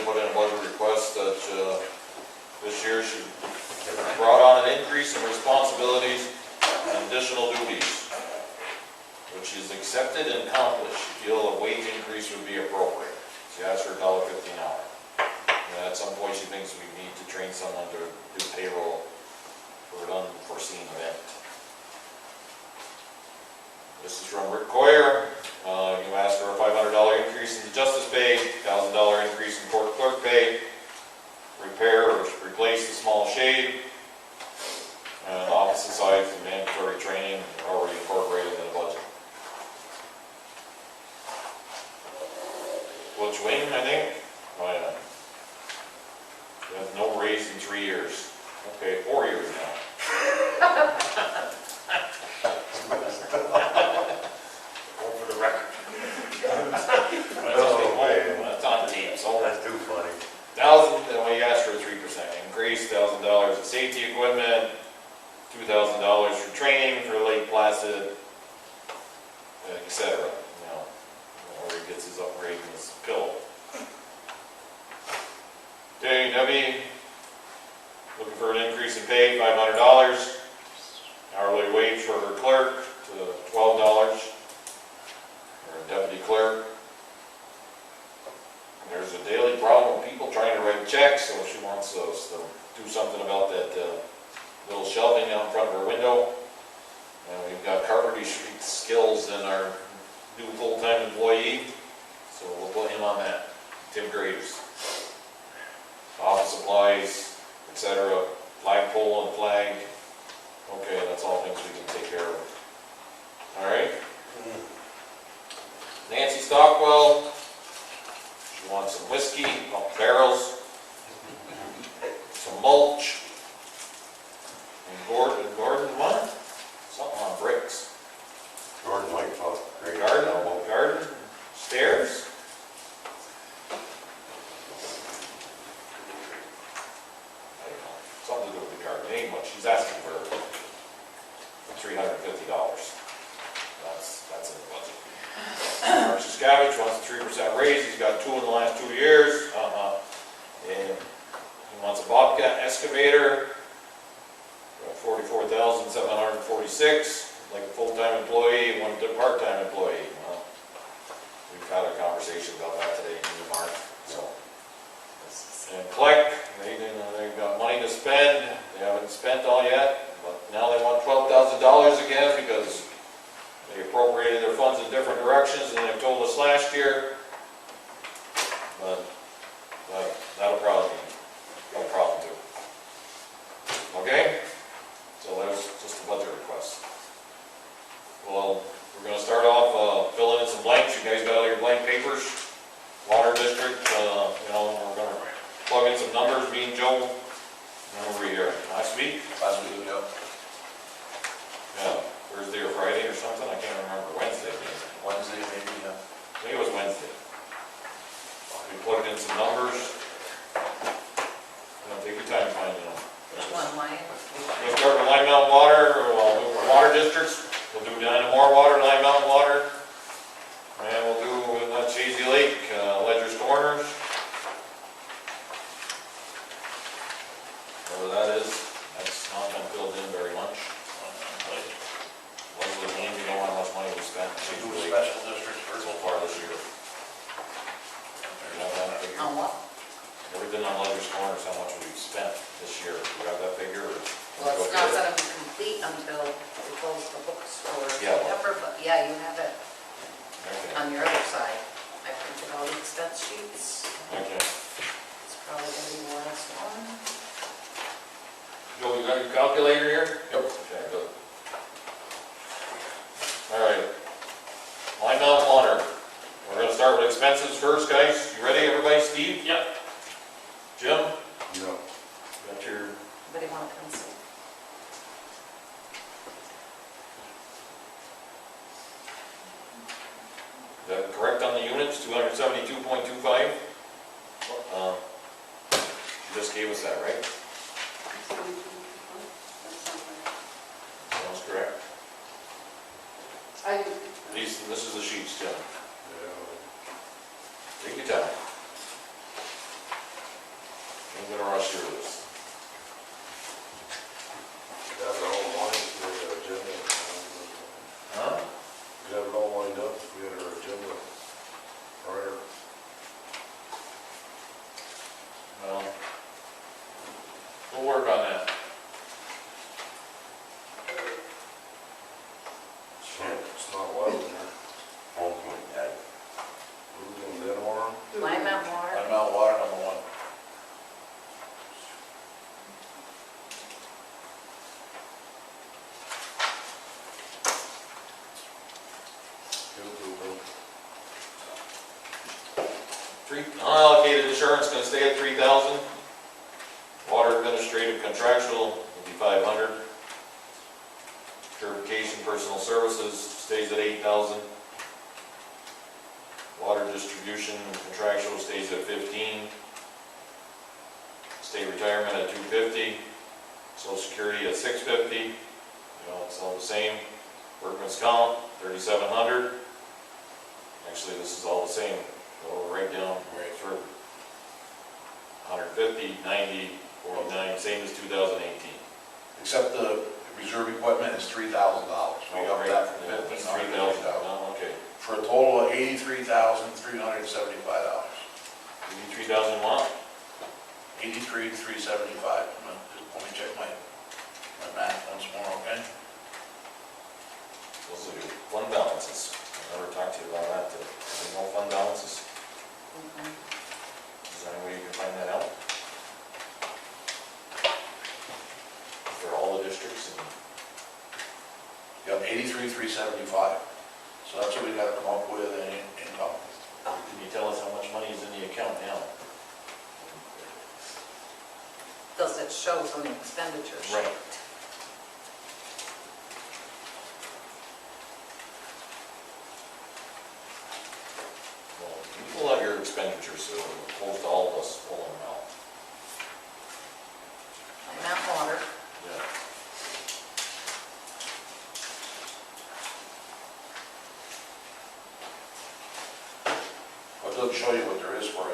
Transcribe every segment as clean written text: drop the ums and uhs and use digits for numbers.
put in a budget request that this year she brought on an increase in responsibilities and additional duties, which is accepted and accomplished. She feel a wage increase would be appropriate. She asked for $1.50 an hour. And at some point she thinks we need to train someone to do payroll for an unforeseen event. This is from Rick Coyer. You asked for a $500 increase in the justice pay, $1,000 increase in court clerk pay, repair or replace the small shade, and opposite sides and mandatory training are already incorporated in the budget. Which wing, I think? Oh yeah. We have no raise in 3 years. Okay, 4 years now. For the record. That's on tape, so. That's too funny. We asked for a 3% increase, $1,000 in safety equipment, $2,000 for training for Lake Placid, etc. You know, where he gets his upgrade in his pillow. Okay, Debbie, looking for an increase in pay, $500. Hourly wage for her clerk to $12, or deputy clerk. There's a daily problem with people trying to write checks, so she wants us to do something about that little shelving out in front of her window. And we've got carpentry skills in our new full-time employee, so we'll put him on that. Tim Graves. Office supplies, etc. Flagpole and flag. Okay, that's all things we can take care of. All right. Nancy Stockwell. She wants some whiskey, couple barrels, some mulch, and Gordon what? Something on bricks. Gordon Whitefall. Great Garden, stairs. I don't know, something to do with the garden. It ain't much. She's asking for $350. That's in the budget. Marcia Scavage wants a 3% raise. He's got 2 in the last 2 years. And he wants a Bobcat excavator. $44,746. Like a full-time employee, 1 part-time employee. Well, we've had a conversation about that today in March. So, and Kleck, they've got money to spend. They haven't spent all yet, but now they want $12,000 again because they appropriated their funds in different directions than they told us last year. But that'll probably be no problem too. Okay? So there's just a budget request. Well, we're going to start off filling in some blanks. You guys got all your blank papers. Water district, we're going to plug in some numbers. Me and Joe, over here last week. Yeah. Yeah. Thursday or Friday or something, I can't remember. Wednesday maybe, yeah. I think it was Wednesday. We plugged in some numbers. Take your time finding them. Which one, Mike? We'll start with Line Mountain Water, water districts. We'll do Dannemora Water, Line Mountain Water. And we'll do Chazy Lake, Ledger's Corners. Whatever that is, that's not been filled in very much. Leslie, Dean, you know how much money we spent in Chazy Lake Special districts first. so far this year. You have that figure? On what? Everything on Ledger's Corners, how much we've spent this year. You have that figure? Or Well, it's not going to be complete until we close the books for Yeah. September, but yeah, you have it Okay. on your other side. I printed all the expense sheets. Okay. It's probably going to be the last one. Joe, you got your calculator here? Yep. Okay, good. All right. Line Mountain Water. We're going to start with expenses first, guys. You ready, everybody? Steve? Yep. Jim? No. Got your... Anybody want to come see? Is that correct on the units? 272.25? You just gave us that, right? Sounds correct. This is the sheets, Jim. Take your time. I'm gonna rush through this. Have it all lined up with our agenda. Huh? We have it all lined up, we had our agenda prior. Well, we'll work on that. It's not wild in there. Oh my God. We're doing Dannemora. Lime Mountain Water, I'm out water number one. Unallocated insurance gonna stay at 3,000. Water administrative contractual will be 500. Purification personal services stays at 8,000. Water distribution contractual stays at 15. State retirement at 250. Social security at 650. You know, it's all the same. Workman's comp, 3,700. Actually, this is all the same. Go right down, right through. 150, 90, 49, same as 2018. Except the reserve equipment is $3,000. We Oh, upped right. that from Yeah, that's 1,500 to 3,000. 2,000. Oh, okay. For a total of $83,375. 3,000 what? 83,375. Let me check my math once more, okay? Those are your fund balances. I never talked to you about that. No fund balances? Is there any way you can find that out? For all the districts and... Yep, 83,375. So that's what we gotta come up with in income. Can you tell us how much money is in the account now? does it show on the expenditure sheet? Right. Well, you pull out your expenditures, so it'll close to all of us pulling them out. Lime Mountain Water, Yeah. Well, it doesn't show you what there is for you.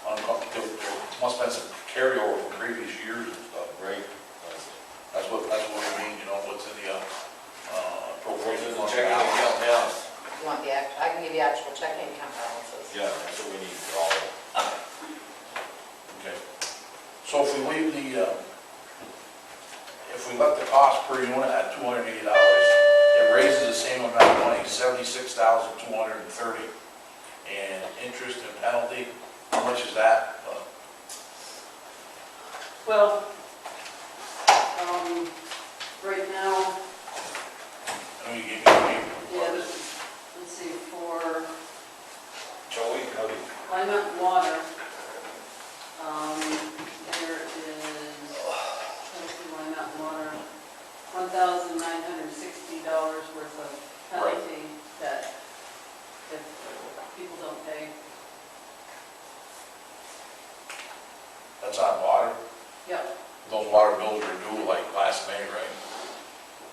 There must have been some carryover from previous years and stuff. Right. That's what we mean, you know, what's in the, What's in appropriation. the checking account now? you want the, I can give you actual checking account balances. Yeah, that's what we need for all of them. Okay. So if we leave the, if we let the cost per unit at $280, it raises the same amount of money, $76,230. And interest and penalty, how much is that? Well, right now, I know you gave me the yeah, paper. let's see, for Joey, howdy. Lime Mountain Water, there is, let's see, Lime Mountain Water, $1,960 worth of penalty that if people don't pay. That's on water. Yep, Those water bills are due like last May, right?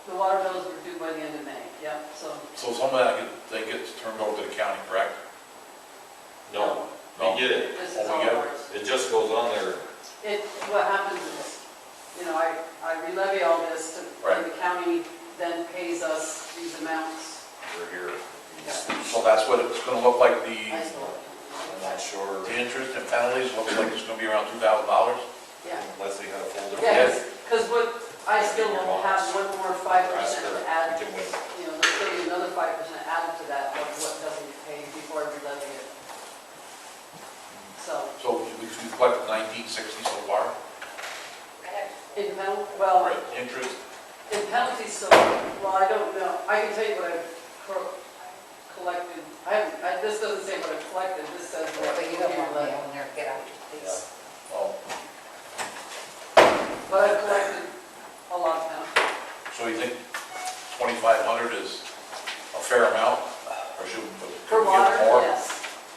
the water bills were due by the end of May, yep, so. So some of that, they get turned over to the county, correct? No, No. we get it. This Oh, is we all get it? ours. It just goes on there. What happens is, you know, I re-levy all this to, Right. and the county then pays us these amounts. We're here. So that's what it's gonna look like, I the still, I'm not sure. interest and penalties, looks like it's gonna be around $2,000? yeah. Leslie had a folder. Yeah, because what, I still will have one more 5% to add, We can wait. you know, there's still be another 5% added to that of what doesn't get paid before I re-levy it. So, So we've collected 1960 so far? in penalty, well, Interest, in penalties, so, well, I don't know, I can tell you what I've collected, this doesn't say what I've collected, this says what. But you don't want me on there, get out, please. well, But I've collected a lot of penalties. so you think 2,500 is a fair amount? Or should we For give water, it more? yes,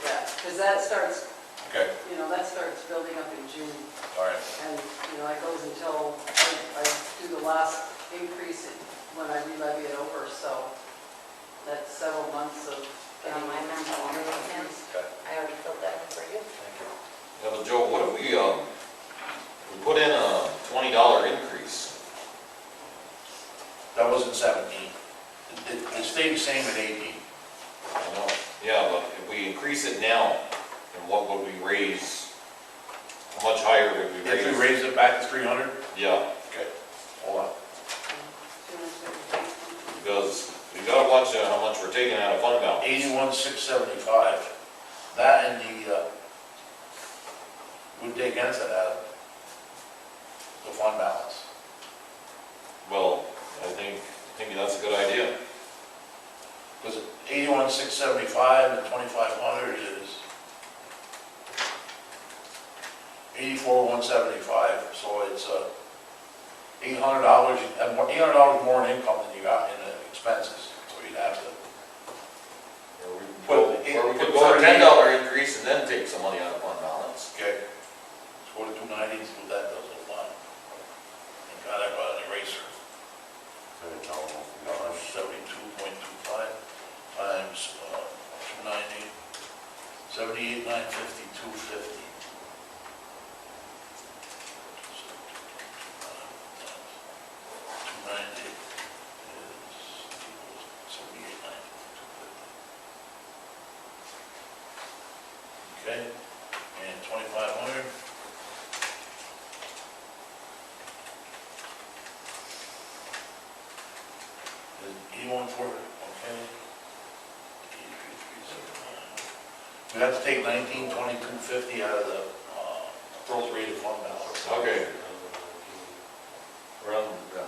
yeah, because that starts, Okay, you know, that starts building up in June, all right. and, you know, it goes until I do the last increase when I re-levy it over, so that's several months of. Get on my Mountain Water right now. Okay. I already filled that in for you. Thank you. That was Joe, what if we put in a $20 increase? That was in 17. It stayed the same at 18. I know, yeah, but if we increase it now, then what would we raise? How much higher would we raise? If we raise it back to 300? Yeah, Okay, hold on. because we gotta watch how much we're taking out of fund balance. 81,675. That and we'd take against it out of the fund balance. Well, I think that's a good idea. Because 81,675 and 2,500 is 84,175, so it's $800, $800 more in income than you got in the expenses, so you'd have to. Or we But could go for a $10 increase and then take some money out of fund balance. Okay, let's go to 290 and see what that does, hold on. And God, I got an eraser. 72.25 times 290, 78,950, 250. 290 is equals 78,950, 250. Okay, and 2,500. Is 81 for it, okay. 83,379. We have to take 19,2250 out of the appropriated fund balance. Okay. Run, yeah.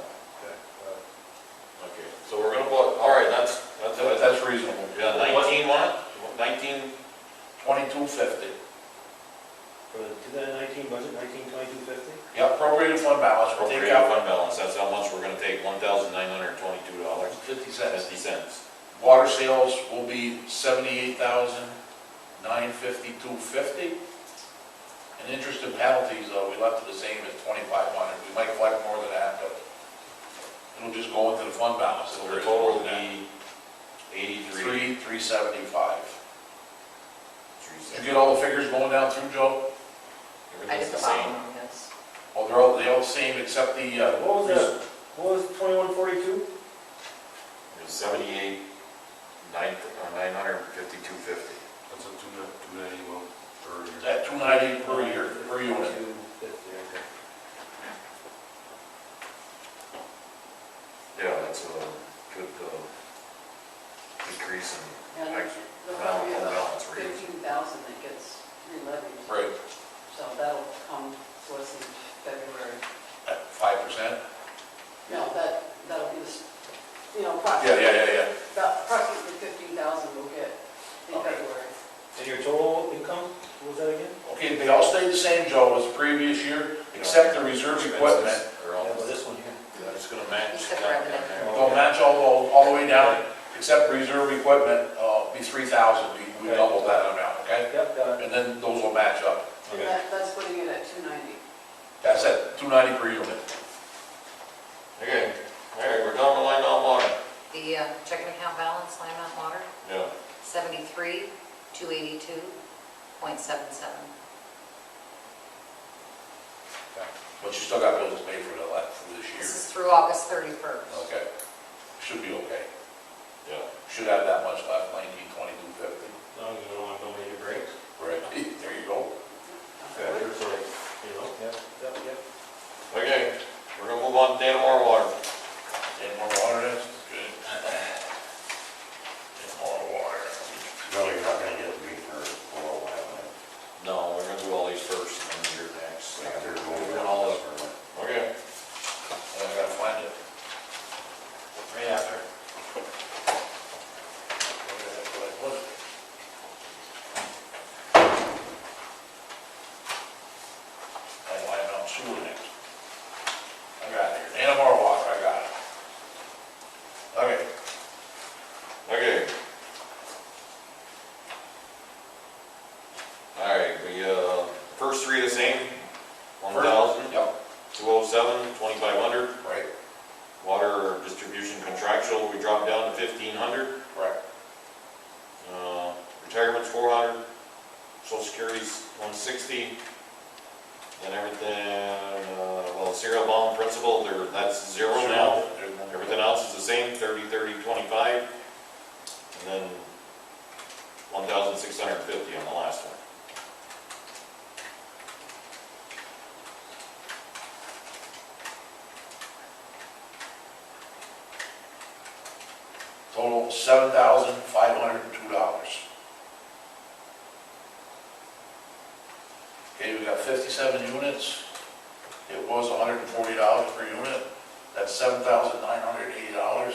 Okay, so we're gonna put, all right, that's reasonable. yeah, 19 what? 19, 2250. For the 2019 budget, 192250? Yeah, appropriated fund balance, we'll take appropriated out fund balance, that's how much we're gonna take, $1,922.50. 50 cents. Water sales will be 78,952.50. And interest and penalties, though, we left it the same as 2,500. We might collect more than that, but it'll just go into the fund balance. So if the there is total more will than that. be 83. 3,375. You get all the figures going down through, Joe? I did Everything's the the same. bottom one, yes. Oh, they're all the same except the, What was that? What was 2142? It's 952.50. That's a 291 per year. at 290 per year, per unit. 250, okay. Yeah, that's a good decrease in And actual there'll amount probably be of about balance we're using. 15,000 that gets re-levied. Right. So that'll come to us in February. At 5%? No, that'll be, Yeah, approximately. About approximately 15,000 we'll get in Okay. February. And your total income, what was that again? Okay, they all stayed the same, Joe, as the previous year, except the reserve equipment. They're Yeah, all, well, this one here. it's gonna match. Except down for everything. there. They'll match all the way down, except reserve equipment, be 3,000, we doubled that amount, okay? Yep, got it. And then those will match up. And that's putting it at 290. That's at 290 per unit. Okay, all right, we're down to line on water. The checking account balance, line on water, Yeah, 73,282.77. But you still got bills to pay for this This year. is through August 31st. Okay, should be okay. yeah. Should have that much left, 1922.50. As long as you don't want no major breaks. Right, there you go. Yeah, there's like, you know, yep. Okay, we're gonna move on to Dannemora water. Any more water, that's good. Any more water. No, you're not gonna get me for a while, man. No, we're gonna do all these first and then you're next. Yeah, they're going We're down all this up. for me. Okay. I gotta find it. Right after. Where the heck did I put it? Oh, I know, sewer next. I got it here. Dannemora water, I got it. Okay. Okay. All right, first three the same, 1,000, Yep, 207, 2,500. right, Water distribution contractual, we dropped down to 1,500. correct. Retirement's 400. Social Security's 160. And everything, well, serial bomb principal, that's zero now. Everything else is the same, 30, 30, 25. And then 1,650 on the last one. Total $7,502. Okay, we got 57 units. It was $140 per unit. That's $7,980.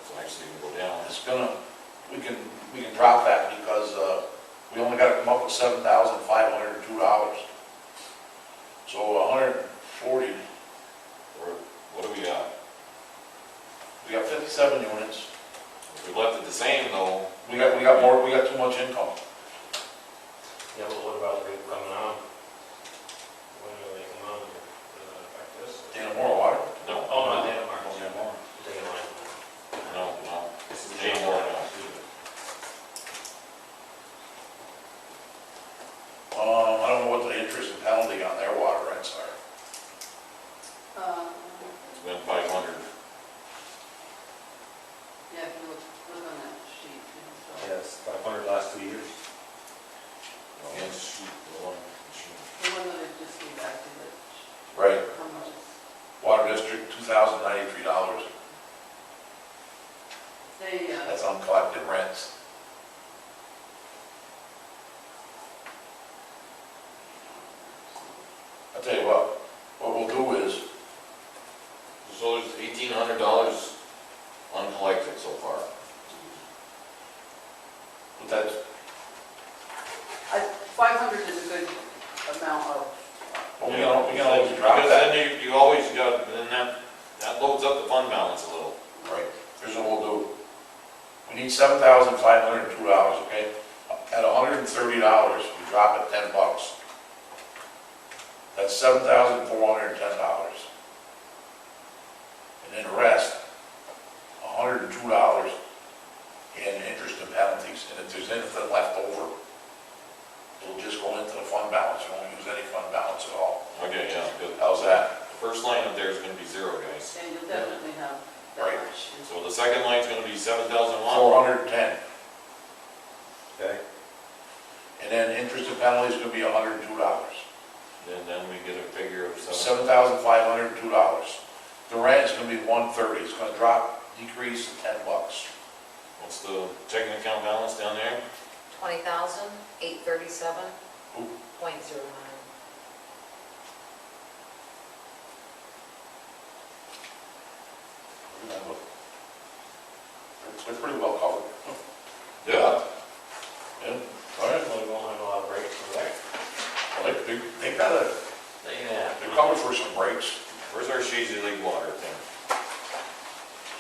So actually, you can go down. It's gonna, we can drop that because, we only gotta come up with $7,502. So 140, Or what do we got? we got 57 units. If we left it the same though, We got more, we got too much income. Yeah, but what about they coming on? When do they come on? Like this? Dannemora water. no. Oh, not Dannemora. Dannemora. No, this is Dannemora now. I don't know what the interest and penalty on their water rents are. It's been 500. Yeah, if you look on that sheet, you know, so. Yes, 500 last 2 years. Yes, shoot, the one, shoot. The one that I just gave back to the, Right. how much? Water district, $2,093. They, That's uncollected rents. I'll tell you what we'll do is, So there's $1,800 uncollected so far. but that's, 500 is a good amount of, well, we can always drop Because that. then you always got, then that loads up the fund balance a little. Right, here's what we'll do. We need $7,502, okay? At $130, we drop it $10. That's $7,410. And then the rest, $102 in interest and penalties. And if there's anything left over, it'll just go into the fund balance. You won't use any fund balance at all. Okay, yeah, good. How's that? The first line up there is gonna be zero, guys. and you'll definitely have that Right. much. So the second line's gonna be 7,001. 410. Okay. And then interest and penalties is gonna be $102. And then we get a figure of $7,502. The rent is gonna be $130. It's gonna drop, decrease to $10. What's the checking account balance down there? 20,837.09. They're pretty well covered. Yeah. Yeah, all right. Well, we won't have a lot of breaks for that. Well, they gotta, Yeah. they're covered for some breaks. Where's our Shazy Lake water thing?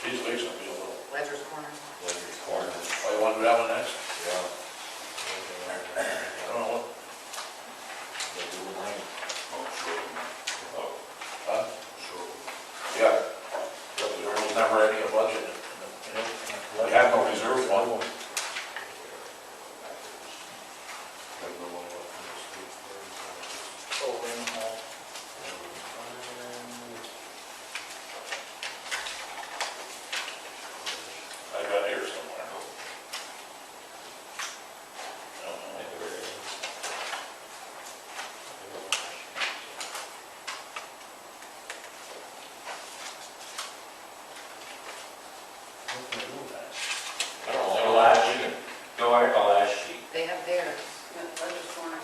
Geez, Lake's gonna be a little, Ledger's Corner. Ledger's Corner. oh, you wanna do that one next? Yeah. I don't know what, Ledger Lane. huh? Yeah. There was never any budget, you know? We had no reserve fund. I got here somewhere. I don't know. Oh, last sheet. Go ahead, last sheet. They have theirs. Yeah, Ledger's Corner.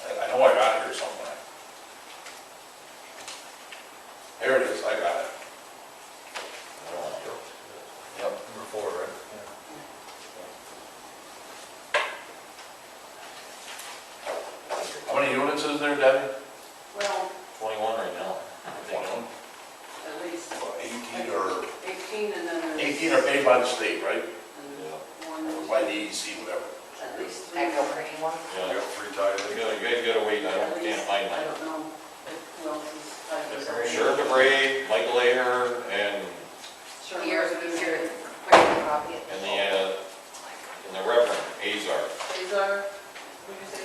I know I got it here somewhere. Here it is, I got it. I don't know. Yep. Number 4, right? How many units is there, Debbie? Well, 21 right now. at least 18 or, 18 and then there's. 18 are paid by the state, right? Yeah. One, Or by the EDC, whatever. at least 3. Echo for anyone? Yeah. 3 ties. You guys gotta wait, can't find I that. don't know who else is. I- Sheriff DeBray, Michael Ayer, and Sure. Years of easier, quicker to copy it. the Reverend Azar. Azar, who'd you say?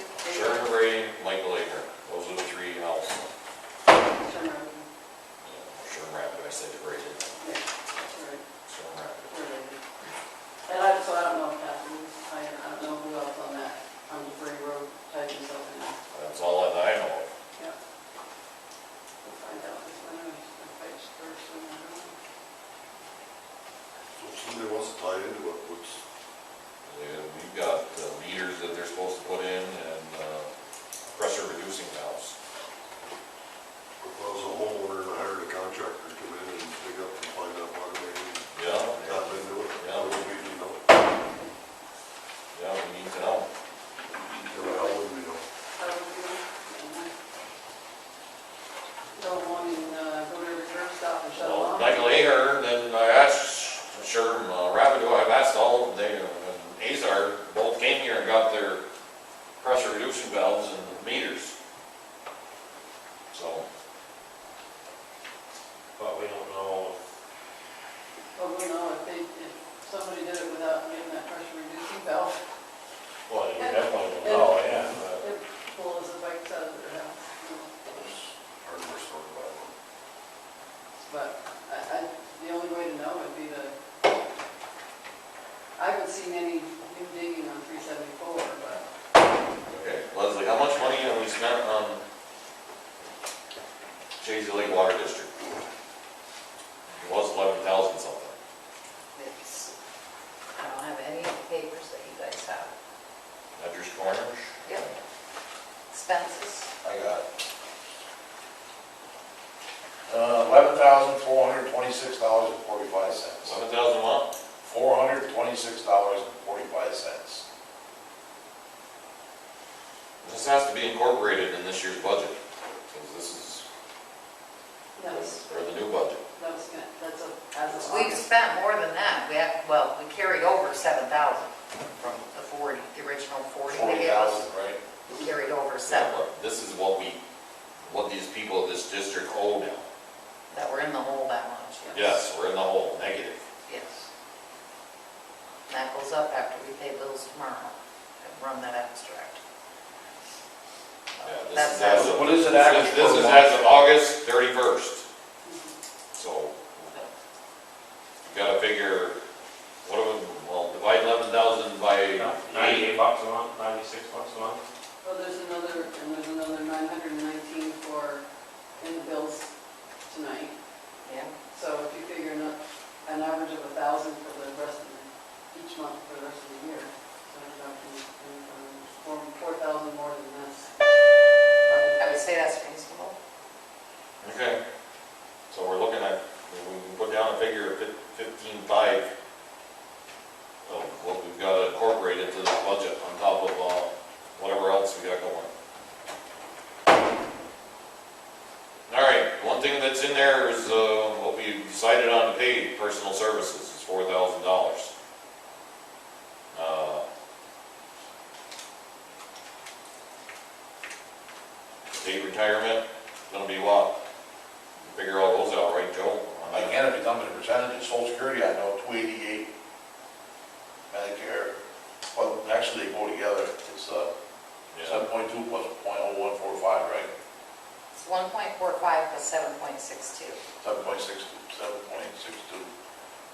Yeah, we need to know. The hell would we know? That would be, don't want to go to a reserve stop and shut them Well, off. like later, then I asked, sure, Rapido, I've asked all, they, and Azar, both came here and got their pressure reducing valves and meters. So, But we don't know. But we'll know if somebody did it without getting that pressure reducing valve, Well, you definitely don't know, yeah, but. it blows the bikes out of their house. Hardware store by them. But the only way to know would be to, I haven't seen any new digging on 374, but okay, Leslie, how much money have we spent on Chazy Lake Water District? It was 11,000 something. It's, I don't have any of the papers that you guys have. Ledger's Corners? Yep. Expenses, I got it. $11,426.45. 11,000 what? $426.45. This has to be incorporated in this year's budget, because this is, or the new budget. that's a, as of we've August. spent more than that. We have, well, we carried over 7,000 from the 40, the original 40 they gave us. 40,000, right? We carried over Yeah, 7, but this is what these people of this district owe now. that were in the hole that much, Yes, we're in the hole, negative. Yes. And that goes up after we pay bills tomorrow and run that abstract. Yeah, this That's is as of, What is it actually this for is a as month? of August 31st. So, you gotta figure, what do we, well, divide 11,000 by 8. $98 a month, $96 a month. Well, there's another 919 for, in the bills tonight. Yeah, So if you figure an average of 1,000 for the rest of each month for the rest of the year, so it's about 4,000 more than this. I would say that's reasonable. Okay, so we're looking at, we can put down a figure of 15.5 of what we've got to incorporate into the budget on top of whatever else we got going. All right, one thing that's in there is what we decided on to pay personal services is $4,000. State retirement, gonna be what? Figure all those out, right, Joe? Again, if you come to the percentages, Social Security, I know 288. Medicare, well, actually they go together. It's Yeah. 7.2 plus 0.0145, right? It's 1.45 plus 7.62. 7.62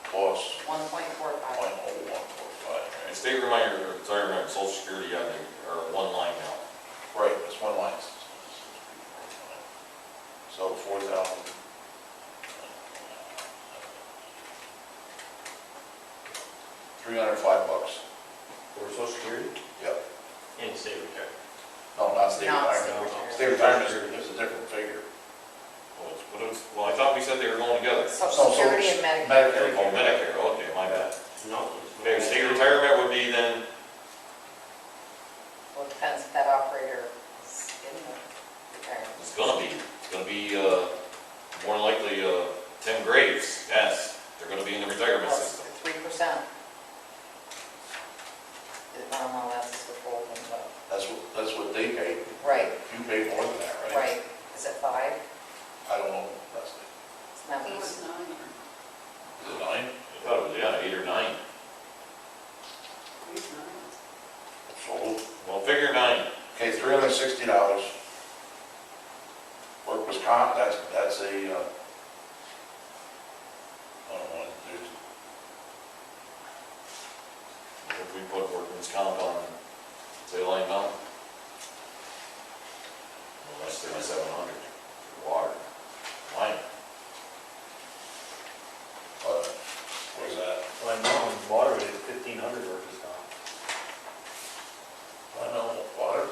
plus 1.45. 0.0145, And right? state retirement, Social Security, yeah, they are one line now. Right, it's one line. So 4,000. $305. For Social Security? Yep. And state retirement. No, not state No, retirement. state State retirement is a different figure. Well, I thought we said they were going together. Social Security and Medicare. Medicare. Oh, Medicare, okay, my bad. No. Okay, state retirement would be then, Well, it depends if that operator is in the retirement. it's gonna be, more than likely, Tim Graves, yes, they're gonna be in the retirement Plus system. 3%. I don't know, that's the full thing, but, That's what they pay. right, You pay more than that, right? right. Is it 5? I don't know, Leslie. It's not It was these. 9. Is it 9? I thought it was, yeah, 8 or 9. At least 9. So, Well, figure 9. okay, $360. Workers' comp, that's a, I don't know, there's, If we put workman's comp on, say, Line Mountain. Well, that's 3,700. Water. Line. where's that? Well, I know, water is 1,500 workers' comp. I know, water,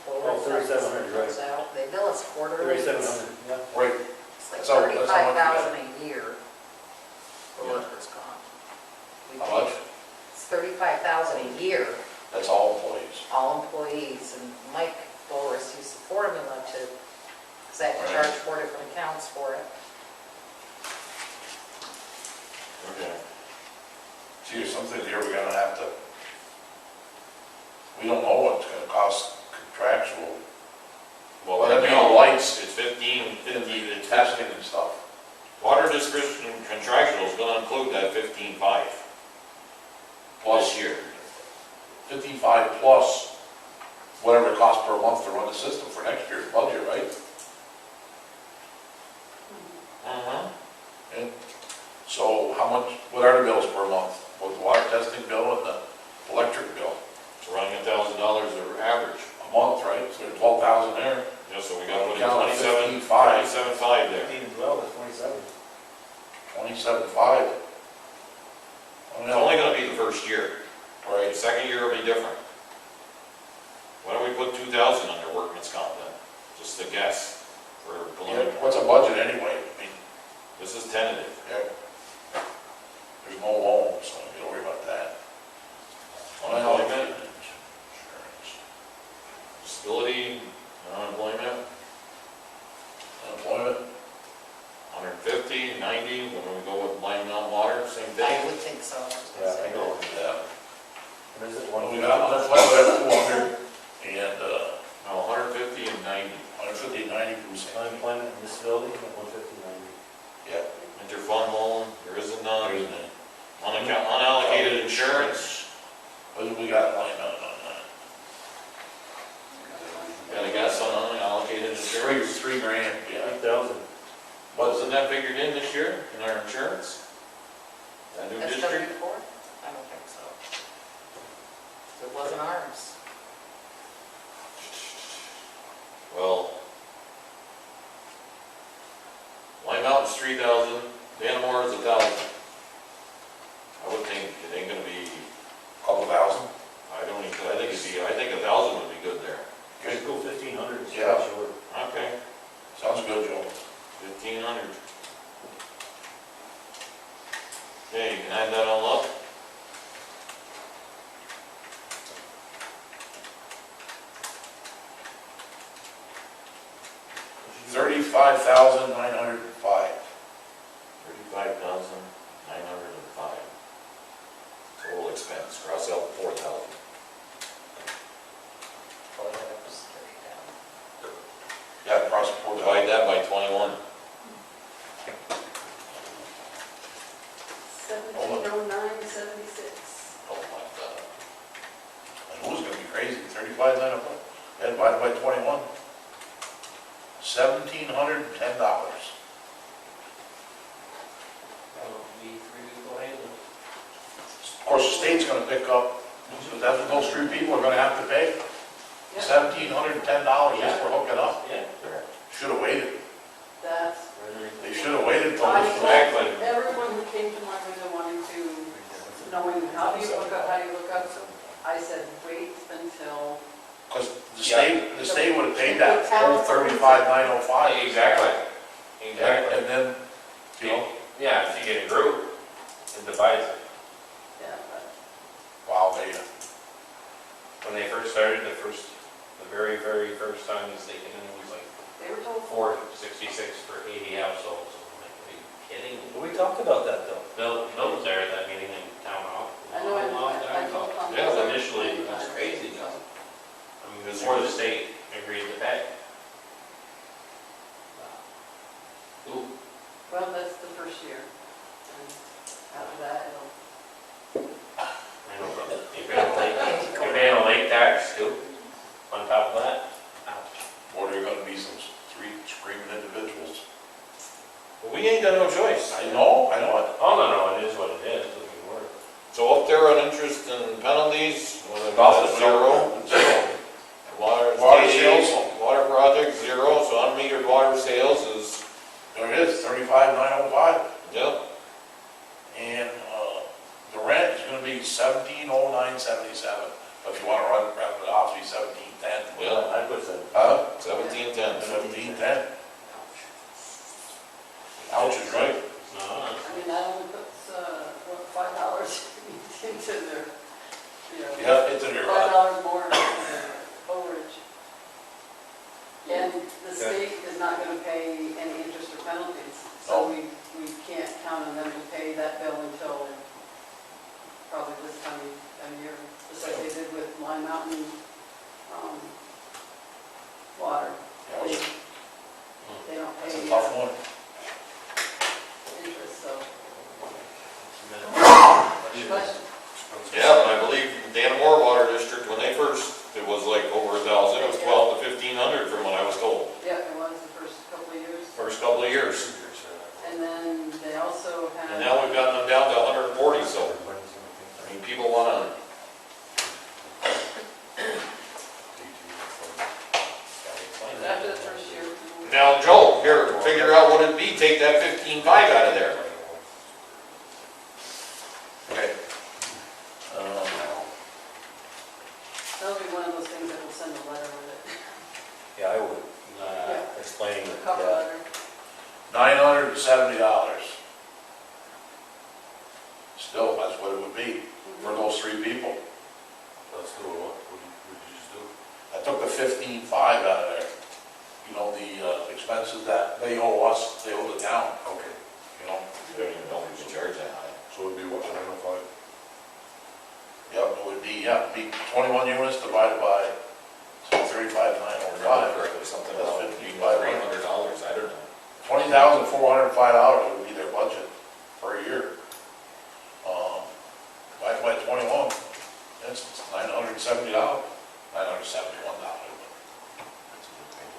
Oh, 3,700, right. They bill us quarterly. 3,700, yeah. right, It's like That's how much we 35,000 a year for Yeah. workers' comp. We how pay- much? It's 35,000 a year we don't know what it's gonna cost contractual. Well, That'd right be now, the lights, it's 1550, the testing and stuff. water distribution contractual is gonna include that 15.5 Plus this year. 55 plus whatever it costs per month to run the system for next year's budget, right? Uh-huh. And so how much, what are the bills per month? Both the water testing bill and the electric bill? It's running $1,000 average. A month, right? So there's 12,000 there. Yeah, so we gotta put in Count 27.5 15.5. there. 15 and 12 is 27. 27.5. It's only gonna be the first year. The Right. second year will be different. Why don't we put 2,000 under workman's comp then? Just a guess for Yeah, preliminary. what's a budget anyway? I mean, This is tentative. yeah. There's no loan, so you don't worry about that. Unemployment, Insurance. disability, unemployment, Unemployment. 150, 90, when we go with Blind Mountain Water, same I thing. would think so. Yeah, I know. Yeah. What is it, Well, 1? we got unemployment at 200 and, No, 150 and 90. 150, 90 from St. Unemployment and disability, 150, 90. Yeah. Interfund loan, there isn't none. There's none. Unallocated insurance, What do we got lined up on that? got a guess on unallocated insurance? 3 grand, yeah. 3,000. Wasn't that figured in this year in our insurance? That new district? SW4? I don't think so. It wasn't ours. Well, Lime Mountain's 3,000, Dannemora's 1,000. I would think it ain't gonna be, Couple thousand? I think 1,000 would be good there. Just go 1,500 is Yeah. short. Okay, Sounds good, Joe. 1,500. Okay, you can add that all up. $35,905. 35,905. Total expense, cross out 4,000. Well, that was 30 down. Yeah, across the board. Divide that by 21. 1709.76. Oh my God. And who's gonna be crazy? 35,905. Yeah, divided by 21. $1,710. That'll be 3 weeks away. Of course, the state's gonna pick up, so that's what those 3 people are gonna have to pay. Yeah, $1,710 just for hooking up. Yeah. Should've waited. that's, They should've waited till I this. Exactly. told everyone who came to my window wanting to, knowing how do you look up, I said, wait until, Because the state would have paid that whole $35,905. Exactly. And then, you know, Yeah, if you get a group, it divides it. yeah, but wow, they, When they first started, the very, very first time is taken in, it was like they were told. $466 for 80 households. I'm like, are you kidding? We talked about that though. Bill was there at that meeting in town hall. I know, I told Tom. Yeah, Well, initially, it was crazy, I mean, before the state agreed to pay. Ooh, Well, that's the first year. And after that, it'll, I know, but you're paying a lake tax too, on top of that. Ouch. or there are gonna be some 3 screaming individuals. But we ain't got no choice. I know it. Oh, no, it is what it is, it doesn't work. So up there on interest and penalties, Nothing. zero. Water sales? Water project, 0, so unmetered water sales is, There it is, 35,905. yep, And, the rent is gonna be 1709.77. But if you wanna round it off, it'll be 1710. yeah, I put that. 1710. 1710. Ouch is right. No, I mean, that only puts, what, $5 into their, you know. Yeah, it's in your, $5 more in their overage. And the state is not gonna pay any interest or penalties, so No. we can't count on them to pay that bill until probably this time of year, just like they did with Lime mountain, water. That was- They don't That's pay a tough one. interest, so. Question. Question. Yeah, and I believe Dannemora Water District, when they first, it was like over 1,000, it was 12 to 1,500 from what I was told, Yeah, it was the first couple of years. first couple of years. And then they also had. And now we've gotten them down to 140, so, I mean, people wanna, After the first year. now, Joe, here, figure out what it'd be, take that 15.5 out of there. Okay. That'll be one of those things that we'll send a letter with it. Yeah, I would, Yeah. explaining, A it, cover yeah. letter. $970. Still, that's what it would be for those three people. Let's do it, what did you just do? I took the 15.5 out of there. You know, the expenses that they owe us, they owe the town, Okay, you know? I don't even know if we should charge that high. so it'd be what, 905? Yep, it would be 21 units divided by 35, Remember 905. correctly, something That's about $300, I don't know. $20,405 would be their budget per year. Divided by 21, that's $970, $971.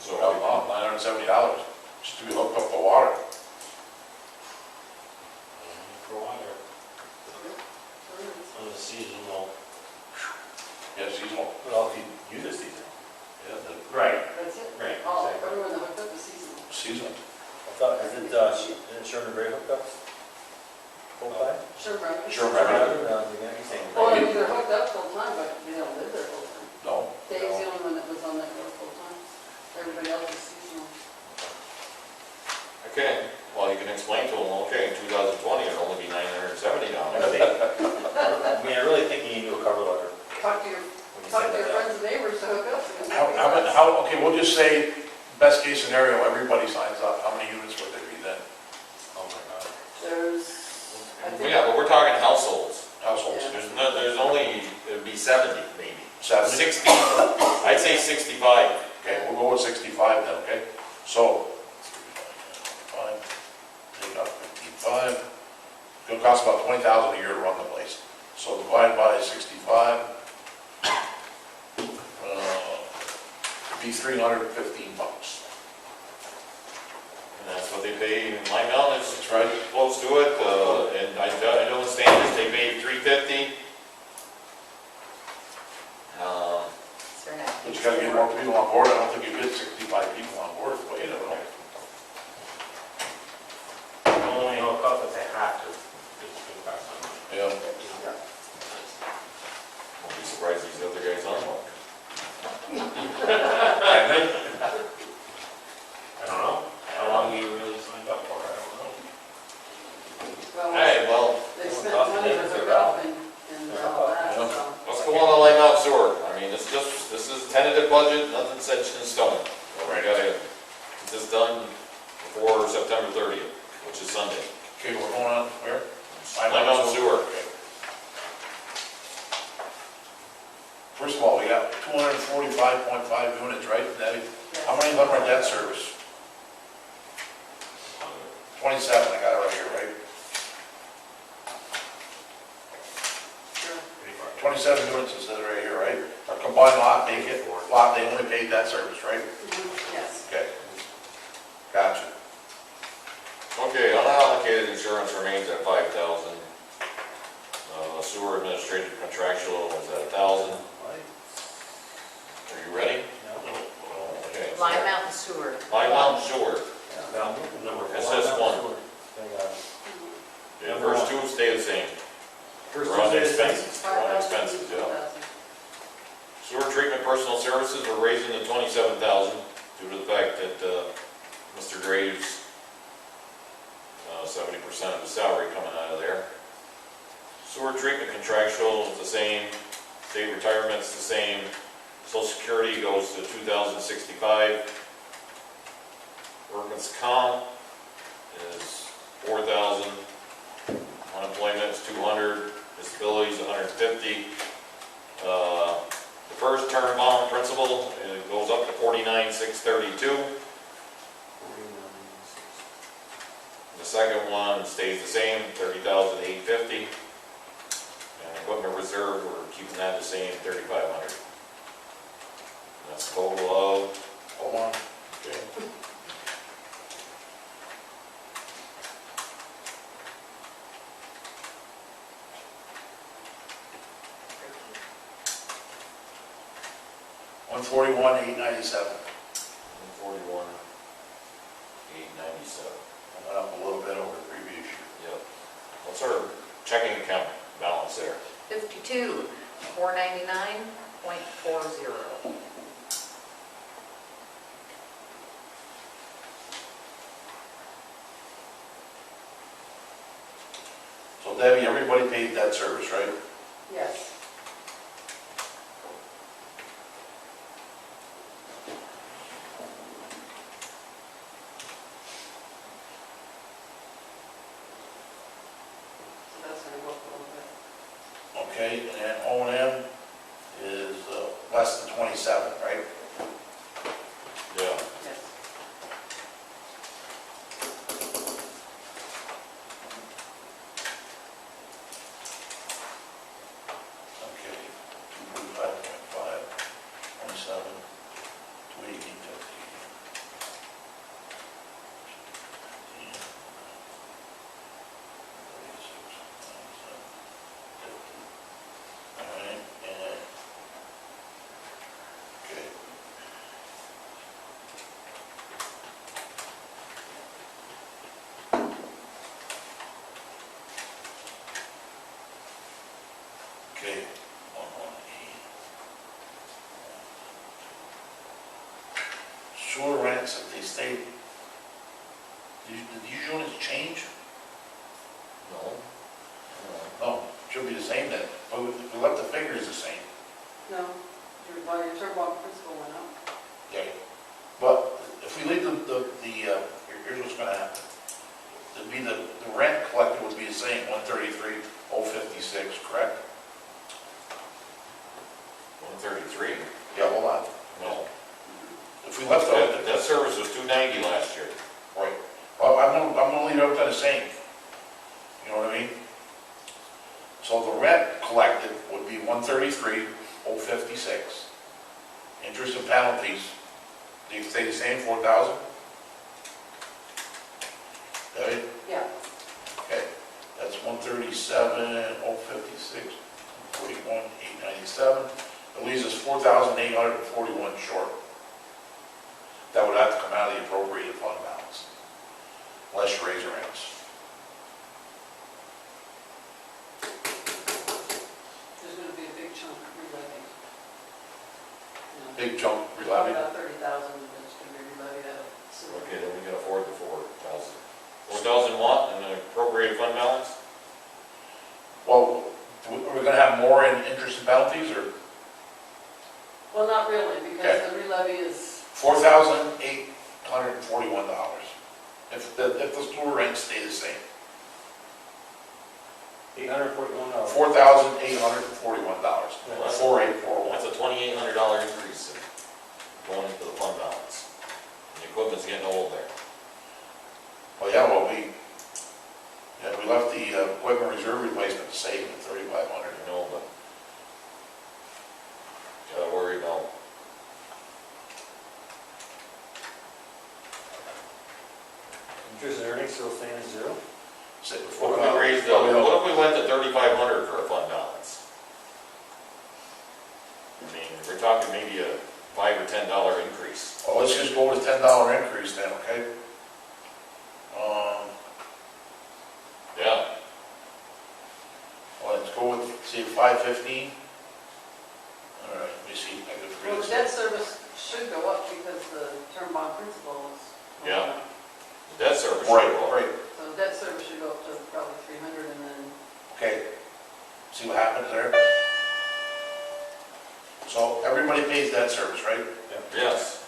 So, $970 just to be hooked up to water. For water, on the seasonal. Yeah, seasonal. Well, if you use a season. Yeah, Right. That's it. Right, All, exactly. everyone that hooked up is seasonal. seasonal. I thought, isn't Sherman Gray hooked up? Full time? Sure, right. Sure, I right. don't know, you know, you're saying. Well, I mean, they're hooked up full time, but they don't live there full time. No. Dave's the only one that was on that road full time. Everybody else is seasonal. okay, well, you can explain to them, okay, in 2020, it'll only be $970. I mean, I really think you need to do a cover letter Talk to your, when you talk send to your that out. friends and neighbors to hook up. Okay, we'll just say, best case scenario, everybody signs up. How many units would there be then? Oh my God. There's, I think. Yeah, but we're talking households. Households? Yeah. There's only, it'd be 70 maybe. 70? 60, I'd say 65. Okay, we'll go with 65 then, okay? So, 5, take out 55. It's gonna cost about $20,000 a year to run the place. So divided by 65, it'd be $315. And that's what they pay in my mountain, it's That's right. close to it, and I know in Standish, they pay $350. But you gotta get more people on board. I don't think you get 65 people on board, but you never know. Only hook up if they have to. Just hook up on it. Yeah. Won't be surprised these other guys aren't one. I don't know, how long you really signed up for, I don't know. Well, Hey, well, they spent money to hook up and all that, Yeah. so. let's go on the Lime Mountain Sewer. I mean, this is tentative budget, nothing set in stone. We gotta get this done before September 30th, which is Sunday. Okay, we're going on where? Lime Mountain Sewer. Okay. First of all, we got 245.5 units, right, Debbie? How many of them are debt service? 27, I got it right here, right? Sure. 27 units, it says right here, right? Our combined lot, they only pay debt service, right? Yes. Okay. Gotcha. Okay, unallocated insurance remains at 5,000. Sewer administrative contractual was at 1,000. Are you ready? Okay. so Lime Mountain Sewer. Lime Mountain Sewer. Number It four. says one. The first two stay the same. First We're on Tuesday, expenses. We're on 5,000, expenses, yeah. 2,000. Sewer treatment personal services were raising to 27,000 due to the fact that Mr. Graves, 70% of his salary coming out of there. Sewer treatment contractual is the same, state retirement's the same, Social Security goes to 2,065. Workman's comp is 4,000, unemployment is 200, disability is 150. The first term bond principal, it goes up to 49,632. The second one stays the same, 30,850. And equipment reserve, we're keeping that the same, 3,500. That's a total of, Hold on. okay, $141,897. 141,897. Went up a little bit over the previous year. Yep. What's our checking account balance there? 52,499.40. So Debbie, everybody paid debt service, right? Yes. So that's gonna go up a little bit. Okay, and O and M is less than 27, right? Yeah. Yes. Okay, 245.5, 27, 218.50. All right, and, okay. Okay, 118. Sewer rents, if they stay, did these units change? No. No, should be the same then, but if we left the figures the same. No, your term bond principal went up. Okay. But if we leave here's what's gonna happen. It'd be the rent collected would be the same, 133,056, correct? 133? Yeah, hold on. No. If we left That it, debt service was 290 last year. right, well, I'm gonna leave everything the same. You know what I mean? So the rent collected would be 133,056. Interest and penalties, do you stay the same, 4,000? Okay, Yeah. okay, that's 137,056, 41,897. It leaves us 4,841 short. That would have to come out of the appropriated fund balance, unless you raise your rents. There's gonna be a big chunk re-levied. You know, Big chunk Probably re-levy. about 30,000 that's gonna be re-levied out of sewer. Okay, then we can afford the 4,000. 4,000 what in the appropriated fund balance? Well, are we gonna have more in interest and penalties, or Well, not really, Okay. because the re-levy is, $4,841? If the sewer rents stay the same, $841. $4,841, Well, 4,841. That's a $2,800 increase going into the fund balance. And the equipment's getting old there. Well, yeah, we left the equipment reserve replacement the same at 3,500. You know, but gotta worry about. Interest and earnings still staying at zero? What if we raised the, what if we went to 3,500 for a fund balance? I mean, we're talking maybe a $5 or $10 increase. Well, let's just go with a $10 increase then, okay? Yeah, Well, let's go with, say, 515. All right, let me see, I could well, read the this. debt service should go up because the term bond principal is. going Yeah. up. the debt service should Right, go up. right, So the debt service should go up to probably 300 and then, okay. See what happens there? So everybody pays debt service, right? Yes.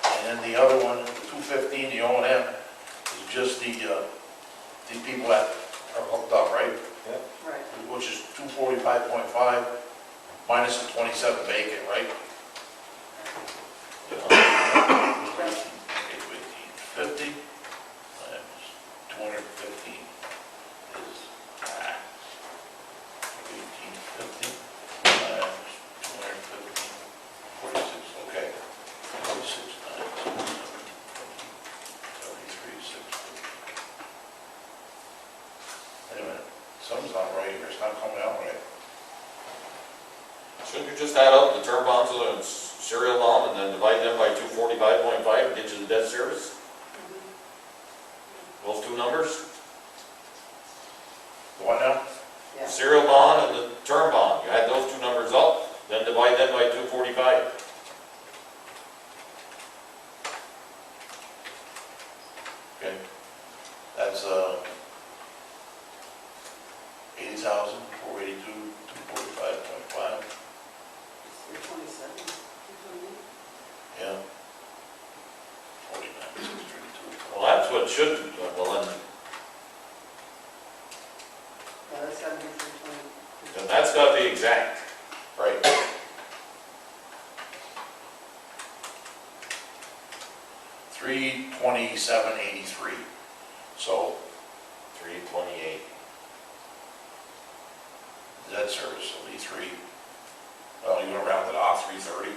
And then the other one, the 215, the O and M, is just the people that are hooked up, right? Right. Which is 245.5 minus the 27 vacant, right? Okay, 1850 times 215 is 1850 times 215, 46, okay. 46 times 73, 650. Wait a minute, something's not right here, it's not coming out right. Shouldn't you just add up the term bonds with a serial bond and then divide them by 245.5 and get you the debt service? Those two numbers? The what now? Yeah. Serial bond and the term bond, you add those two numbers up, then divide them by 245. Okay, that's 80,000, 482, 245.5, 327, 228. yeah. 49, 632. Well, that's what should, well then, Yeah, that's gotta be 320. then that's gotta be exact. Right. $327.83, so 328. debt service will be well, you're gonna round it off, 330.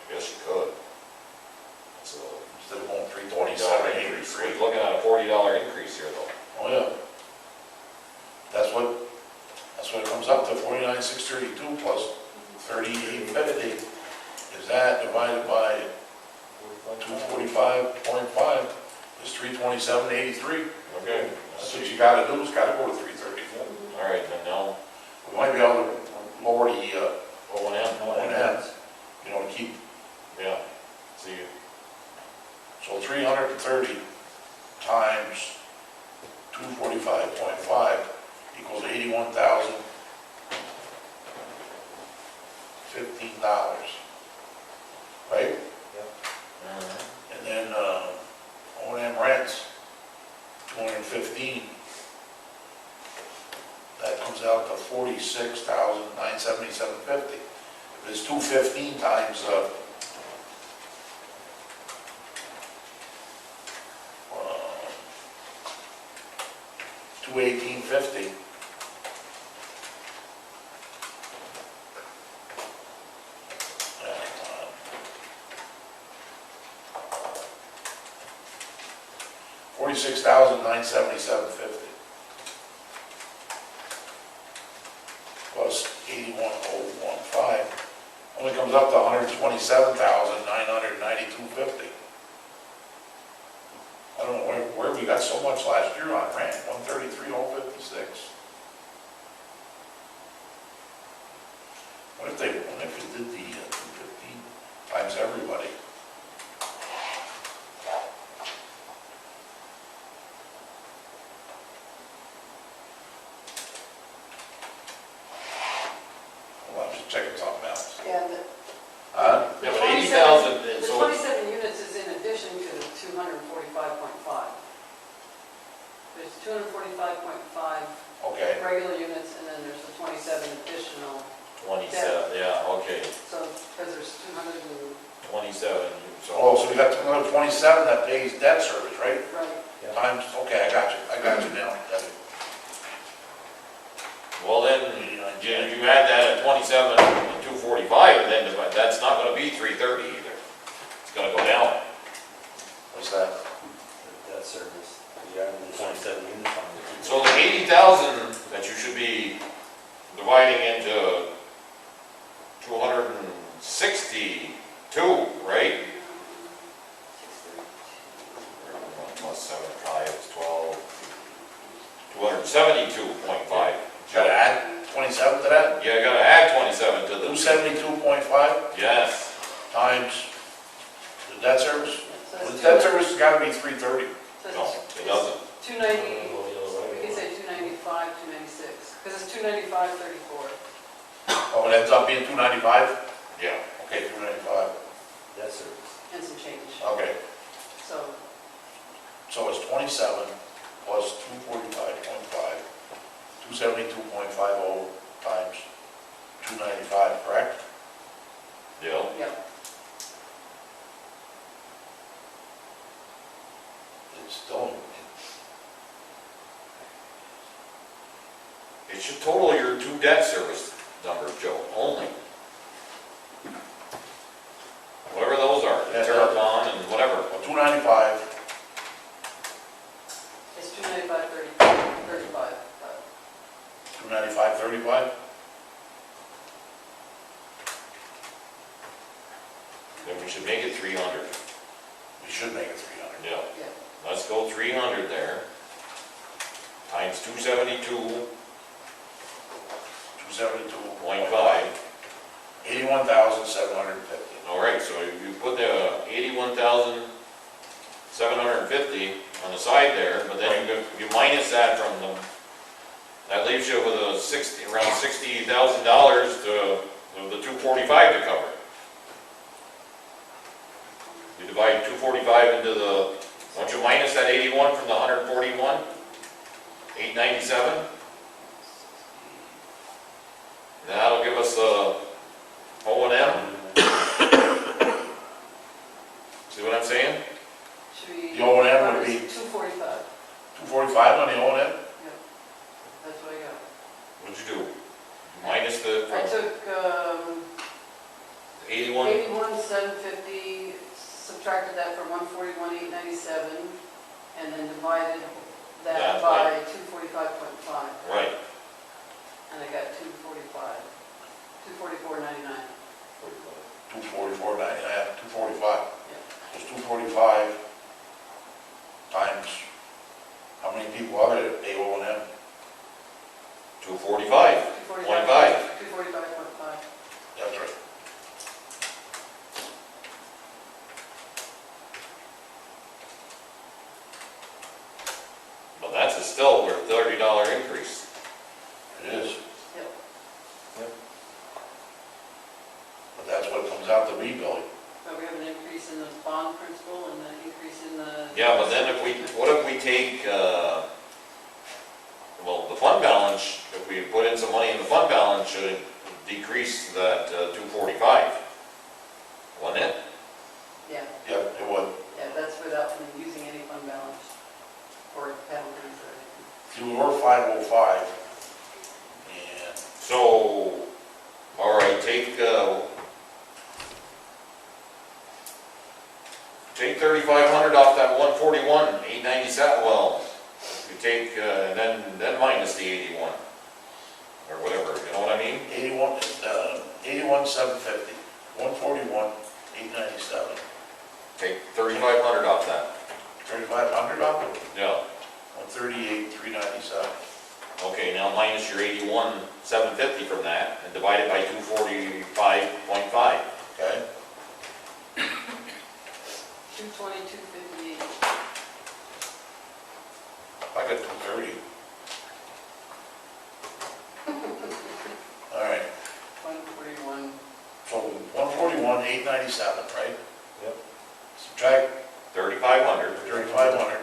I guess you could. So, Instead of going $40 increase. 327.83. We're looking at a $40 increase here though. Oh, yeah. That's what it comes up to, 49,632 plus 38.50. Is that divided by 245.5 is 327.83. Okay. That's what you gotta do, is gotta go to 330. All right, then now, We might be able to lower the, O&M. O&M, you know, to keep, Yeah. See, so 330 times 245.5 equals $81,015, right? And then, O&M rents, 215. That comes out to 46,977.50. If it's 215 times, 218.50. $46,977.50 plus 81,015 only comes up to $127,992.50. I don't know where we got so much last year on rent, 133,056. What if we did the 215 times everybody? Well, I'm just checking something else. Yeah, yeah, but 80,000, the so 27 units is in addition to the 245.5. There's 245.5 Okay, regular units, and then there's the 27 additional, 27, yeah, okay, so, because there's 200 and, 27, so, oh, so we got another 27 that pays debt service, right? right, Times, okay, I got you now. well then, if you add that at 27 and 245, then that's not gonna be 330 either. It's gonna go down. What's that? Debt service, you got the 27 units on it. So the 80,000 that you should be dividing into 262, right? 632. Plus 75 is 12, 272.5. Gotta add 27 to that? Yeah, I gotta add 27 to the, 272.5 yes. times the debt service? So Well, it's the debt service has gotta be 330. so No, it's it doesn't. 290, we can say 295, 296, because it's 295.34. Oh, it ends up being 295? Yeah. Okay, 295. Debt service. and some change. Okay, So, so it's 27 plus 245.5, 272.50 times 295, correct? Yeah, yeah, It's still, it should total your two debt service numbers, Joe, only. Whatever those are, Yeah. Terracon and whatever. 295, it's 295, 35, but 295.35? Then we should make it 300. We should make it 300. Yeah, yeah, let's go 300 there. Times 272.5. 272.5, 81,750. All right, so if you put the 81,750 on the side there, but then you minus that from them, that leaves you with a around $60,000 to the 245 to cover. You divide 245 into the, don't you minus that 81 from the 141? 897? That'll give us the O&M. See what I'm saying? should we? The O&M would be- 245, 245 on the O&M? yeah, that's what I got. What'd you do? Minus the I took, 81? 81,750, subtracted that from 141,897, and then divided that That's by 245.5. Right. And I got 245, 244.99. 244.99, 245. Yeah. It's 245 times, how many people are there at O&M? 245. 245.5. That's right. But that's still a $30 increase. It is. Yep. But that's what comes out to be, Billy. But we have an increase in the bond principal and an increase in the. Yeah, but then what if we take, well, the fund balance, if we put in some money in the fund balance, should it decrease that 245? Wouldn't it? Yeah, Yep, it would. yeah, that's without using any fund balance or penalties or anything. If you were 505, and So, all right, take 3,500 off that 141,897, well, you take, then minus the 81, or whatever, you know what I mean? 81,750, 141,897. Take 3,500 off that, 3,500 off it, yeah. 138,397. Okay, now minus your 81,750 from that, and divide it by 245.5. Okay? 222.58. I got 230. All right, 141. so 141,897, right? Yep. Subtract 3,500. 3,500.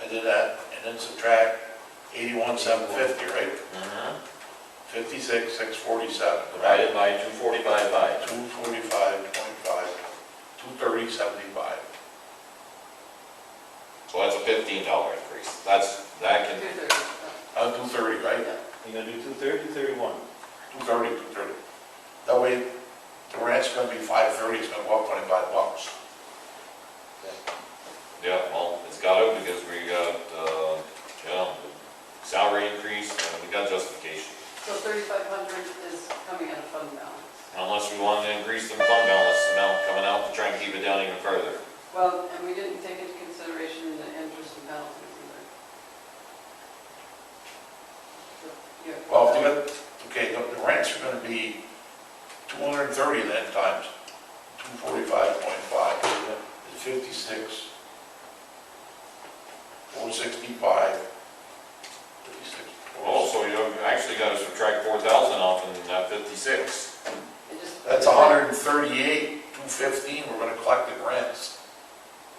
I did that, and then subtract 81,750, right? Mhm. 56,647. Divided by 245.5. 245.5, 230.75. So that's a $15 increase. That can, 230. 230, right? Yeah. You gonna do 230, 231? 230, 230. That way, the rent's gonna be 530, it's gonna go up $25. yeah, well, it's got to because we got, salary increase and we got justification. So 3,500 is coming out of fund balance. Unless we want to increase the fund balance amount coming out to try and keep it down even further. Well, and we didn't take into consideration the interest and penalties either. Yeah. Well, if you got, okay, the rents are gonna be 230 then times 245.5, is 56, 465, 56. Oh, so you actually got to subtract 4,000 off in that 56. It just- That's 138, 215, we're gonna collect in rents.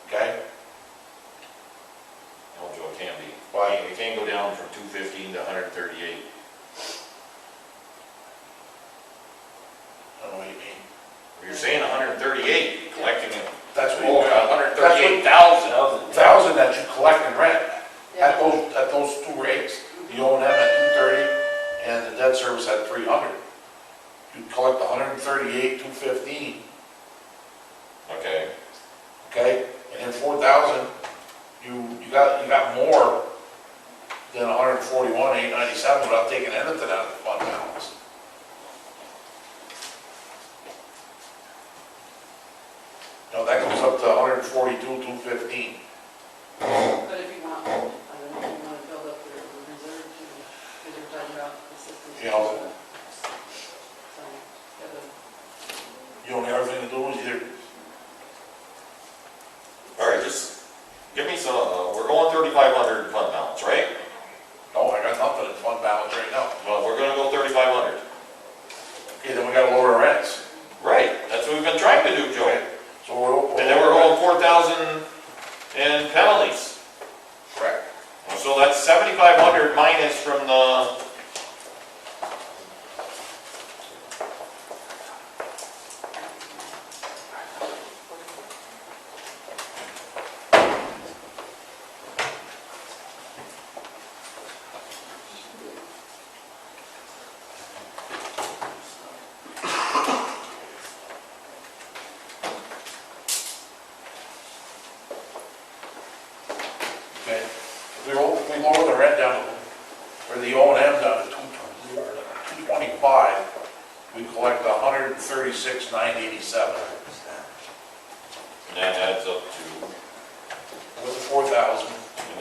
Okay? No, Joe, it can't be. Why? It can't go down from 215 to 138. I don't know what you mean. You're saying 138, collecting it. That's what Oh, you, 138,000. 1,000 that you collect in rent, Yeah. at those two rates. The O&M at 230 and the debt service at 300. You collect 138, 215, Okay, okay? And then 4,000, you got more than 141, 897 without taking anything out of the fund balance. No, that goes up to 142, 215. But if you want, I don't know, if you want to build up your reserve too, because you're talking about assistance. You know. So, gotta- You only have everything to do is either, all right, just give me some, we're going 3,500 in fund balance, right? no, I got nothing in fund balance right now. Well, we're gonna go 3,500. Okay, then we gotta lower rents. Right, that's what we've been trying to do, Joe. So we're. And then we're going 4,000 in penalties. Correct. So that's 7,500 minus from the, Okay, if we lower the rent down, or the O and M down to 225, we collect 136,987. and that adds up to, With the 4,000, in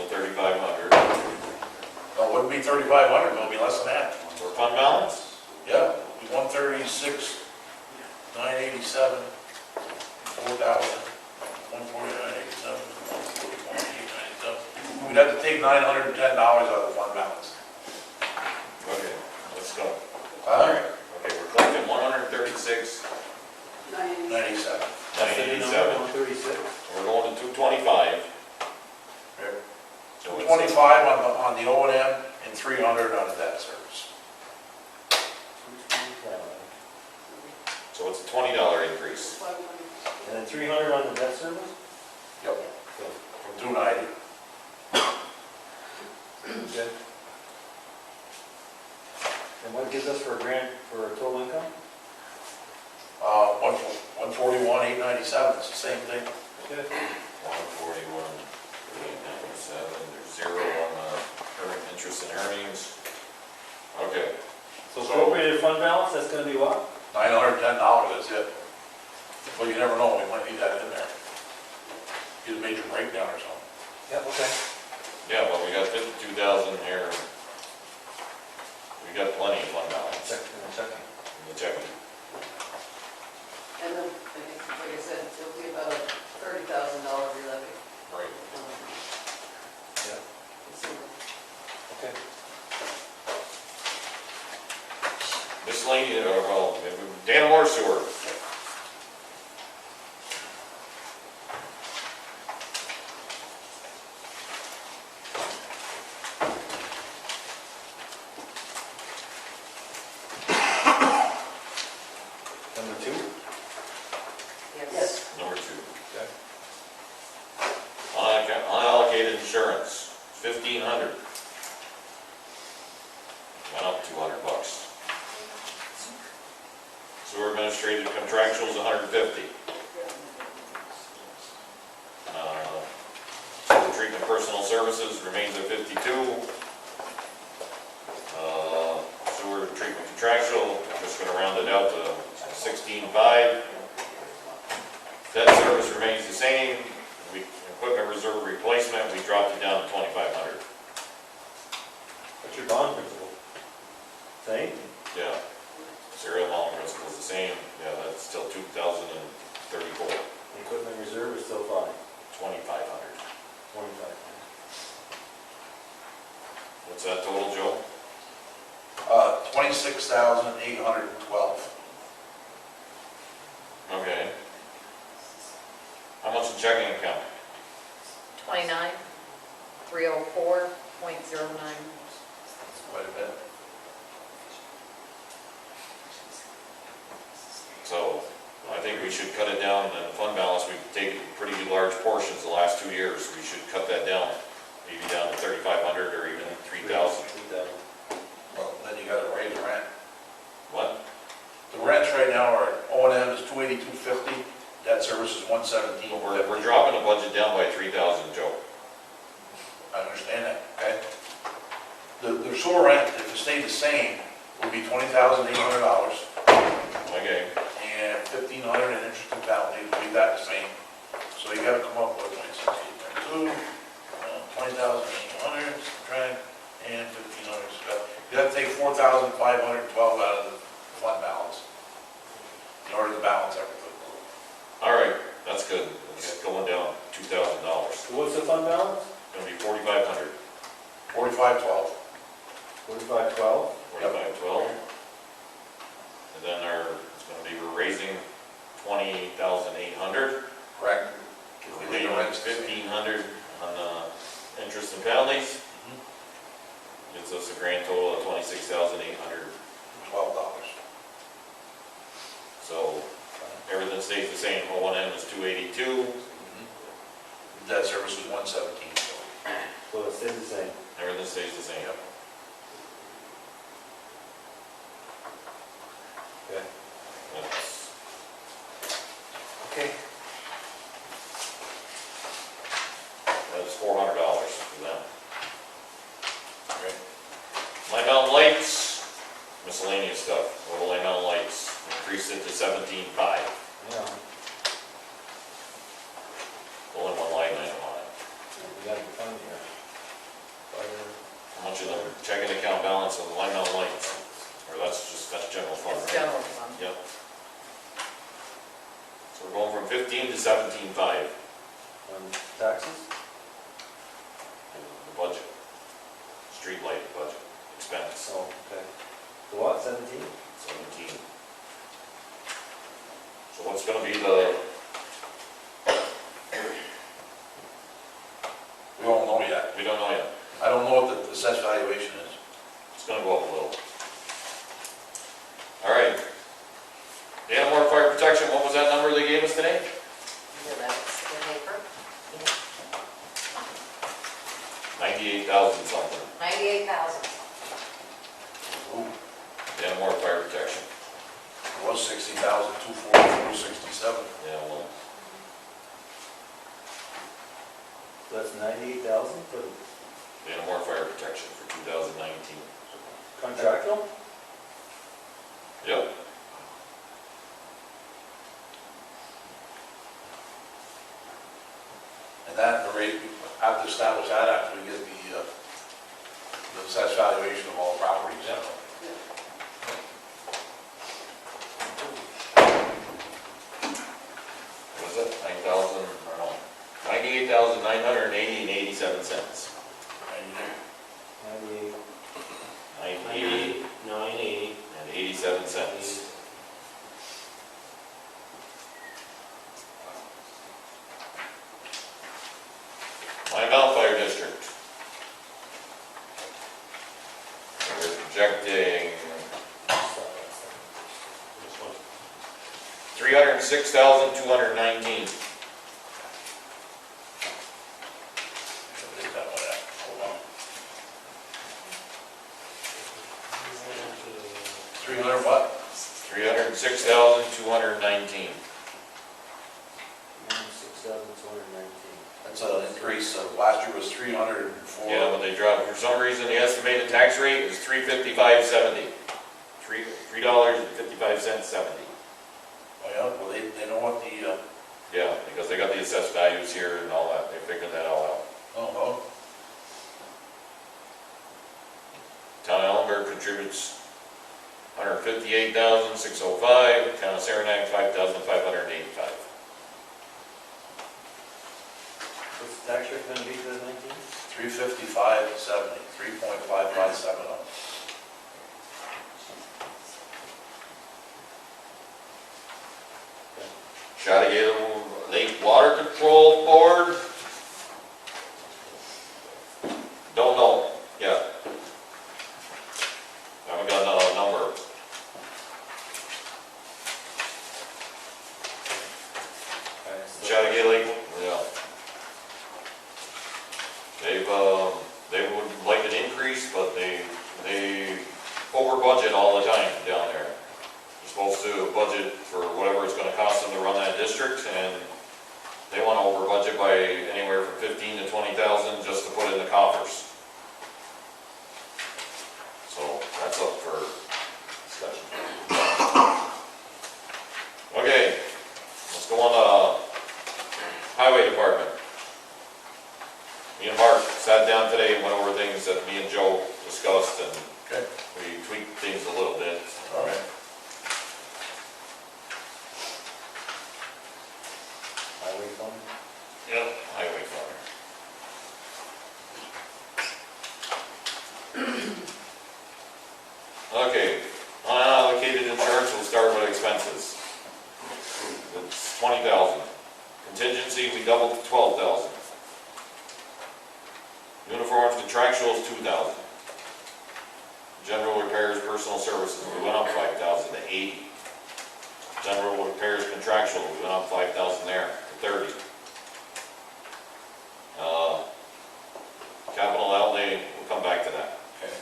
the 3,500 no, it wouldn't be 3,500, it'll be less than that. for fund balance. Yeah, it'd be 136,987, 4,000, 149,887, 141,897. We'd have to take $910 out of the fund balance. Okay, let's go. All right. Okay, we're collecting 136, 97. 987. 136. We're going to 225. So it's, 25 on the O and M and 300 on the debt service. so it's a $20 increase. And then 300 on the debt service? Yep. From 290. Okay. And what gives us for a grant for a total income? 141, 897, it's the same thing. Okay. 141, 897, there's zero on the current interest and earnings. Okay, So appropriated fund balance, that's gonna be what? $910, that's it. Well, you never know, we might need that in there. Get a major breakdown or something. Yep, okay. yeah, well, we got 52,000 here. We got plenty of fund balance Check, checking. in the checking. And then, like I said, it'll be about a $30,000 levy. Right. Yeah. Okay. Miscellaneous, well, Dannemora sewer. Number 2? Yes. Number 2. Okay. Unallocated insurance, 1,500. Went up $200. Sewer administrative contractuals, 150. Sewer treatment personal services remains at 52. Sewer treatment contractual, I'm just gonna round it out to 16,500. Debt service remains the same. Equipment reserve replacement, we dropped it down to 2,500. What's your bond principal? Same? Yeah. Serial loan principal is the same. Yeah, that's still 2,034. The equipment reserve is still 2,500. 25. What's that total, Joe? 26,812. Okay. checking account. 29,304.09. That's quite a bit. So I think we should cut it down, and the fund balance, we've taken pretty large portions the last 2 years. We should cut that down, maybe down to 3,500 or even 3,000. 3,000. Well, then you gotta raise rent. What? The rents right now are, O&M is 282.50, debt service is 117. Well, we're dropping the budget down by 3,000, Joe. I understand that, okay? The sewer rent, if it stayed the same, would be $20,800, Okay, and 1,500 in interest and penalties, would be that the same. So you gotta come up with 20,800, subtract, and 1,500. You gotta take 4,512 out of the fund balance in order to balance everything. all right, that's good. It's going down $2,000. So what's the fund balance? Gonna be 4,500. 4512. 4512? 4,512. And then it's gonna be, we're raising 20,800. Correct. We're leaving 1,500 on interest and penalties. Gives us a grand total of $26,800. $12. So everything stays the same. O&M is 282. Debt service is 117. So it stays the same. Everything stays the same. Okay. That's, Okay. that's $400 for them. Okay. Line Mountain Lights, miscellaneous stuff. Little Line Mountain Lights, increased it to 17.5. Yeah, Only one line item on it. we got the fund here. Fire. How much of the checking account balance on the Line Mountain Lights? Or that's general fund, It's right? general fund. Yep. So we're going from 15 to 17.5, On taxes? the budget. Street light budget, expense, Oh, okay. So what, 17? 17. So what's gonna be the, We don't know yet. we don't know yet. I don't know what the assessed valuation is. It's gonna go up a little. All right. Dannemora Fire Protection, what was that number they gave us today? Yeah, that's the paper. 98,000 something. 98,000. Ooh, Dannemora Fire Protection. it was 60,244.67. Yeah, well, So that's 98,000 for the Dannemora Fire Protection for 2019. contractual? Yep. And that, the rate, we have to establish that after we get the assessed valuation of all properties. Yeah. What is it, 9,000, or no, 98,980.87 cents. 98. 980 980. and 87 cents. Line Mountain Fire District. We're projecting This one. 306,219. Take that one out. Hold on. 300 what? 306,219. 6,219. That's an increase, last year was 304. Yeah, when they dropped, for some reason, the estimated tax rate is $355.70. $3.55.70. Oh, yeah, well, they know what the, Yeah, because they got the assessed values here and all that, they figured that all out. oh, Town of Ellenberg contributes $158,605, Town of Saranac $5,585. What's the tax rate gonna be for the 19? 355.70, 3.557 on. Shotty Lake Water Patrol Board. Don't know yet. Haven't got a number. Chattagally, yeah. They would like an increase, but they over budget all the time down there. You're supposed to budget for whatever it's gonna cost them to run that district, and they wanna over budget by anywhere from 15 to 20,000 just to put in the coffers. So that's up for discussion. Okay, let's go on to Highway Department. Me and Mark sat down today and went over things that me and Joe discussed, and Okay. we tweaked things a little bit. All right. Highway fund? Yep. Highway fund. Okay, unallocated insurance, we'll start with expenses. It's 20,000. Contingency, we doubled to 12,000. Uniforms, contractual is 2,000. General repairs, personal services, we went up 5,000 to 80. General repairs, contractual, we went up 5,000 there to 30. Capital outlay, we'll come back to that. Okay.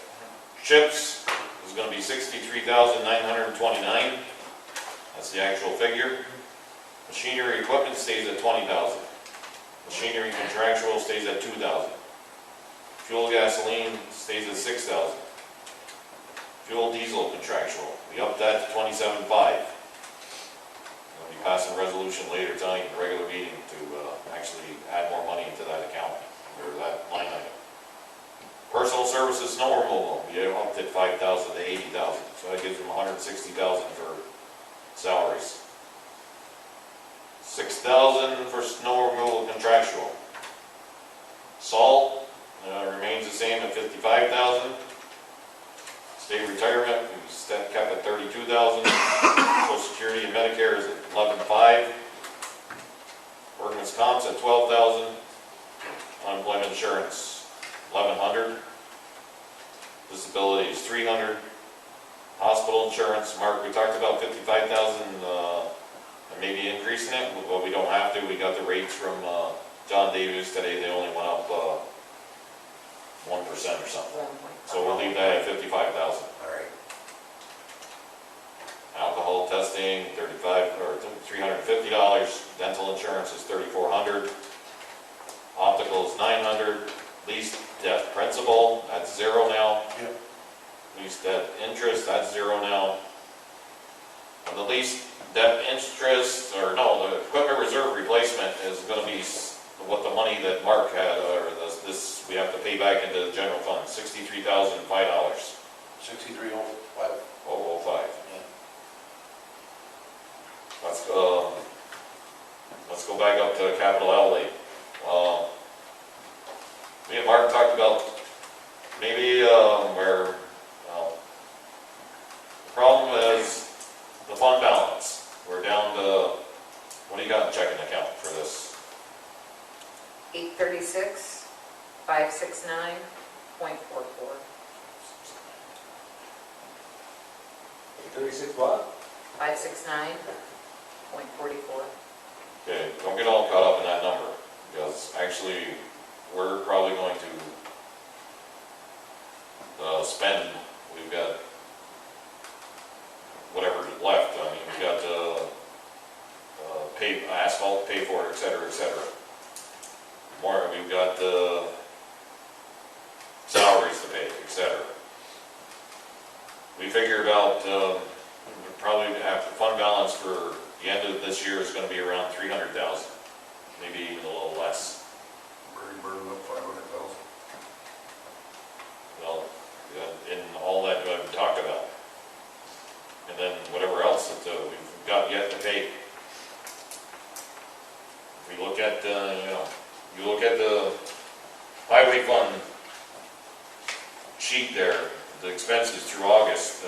Chips is gonna be 63,929. That's the actual figure. Machinery equipment stays at 20,000. Machinery contractual stays at 2,000. Fuel gasoline stays at 6,000. Fuel diesel contractual, we upped that to 27,500. We'll be passing a resolution later tonight in the regular meeting to actually add more money into that account, or that line item. Personal services, snow removal, we upped it 5,000 to 80,000, so that gives them 160,000 for salaries. 6,000 for snow removal contractual. Salt remains the same at 55,000. State retirement, we kept at 32,000. Social Security and Medicare is at 11,500. Workman's comp's at 12,000. Unemployment insurance, 1,100. Disability is 300. Hospital insurance, Mark, we talked about 55,000, and maybe increasing it, but we don't have to. We got the rates from John Davis today, they only went up 1% or something. So we'll leave that at 55,000. All right. Alcohol testing, $350. Dental insurance is $3,400. Optical is $900. Lease debt principal, that's zero now. Yep. Lease debt interest, that's zero now. And the lease debt interest, or no, the equipment reserve replacement is gonna be what the money that Mark had, or this we have to pay back into the general fund, $63,005. 6305. 005. Yeah. Let's go back up to capital outlay. Me and Mark talked about maybe where, the problem is the fund balance. We're down to, what do you got in checking account for this? 836,569.44. 36 what? 569.44. Okay, don't get all caught up in that number, because actually, we're probably going to spend, we've got whatever is left. I mean, we've got pay, asphalt, pay for it, et cetera, et cetera. More, we've got salaries to pay, et cetera. We figure about, probably have the fund balance for the end of this year is gonna be around 300,000, maybe even a little less. Burn up 500,000. Well, in all that I've talked about. And then whatever else that we've got yet to pay. If we look at, you look at the highway fund sheet there, the expenses through August,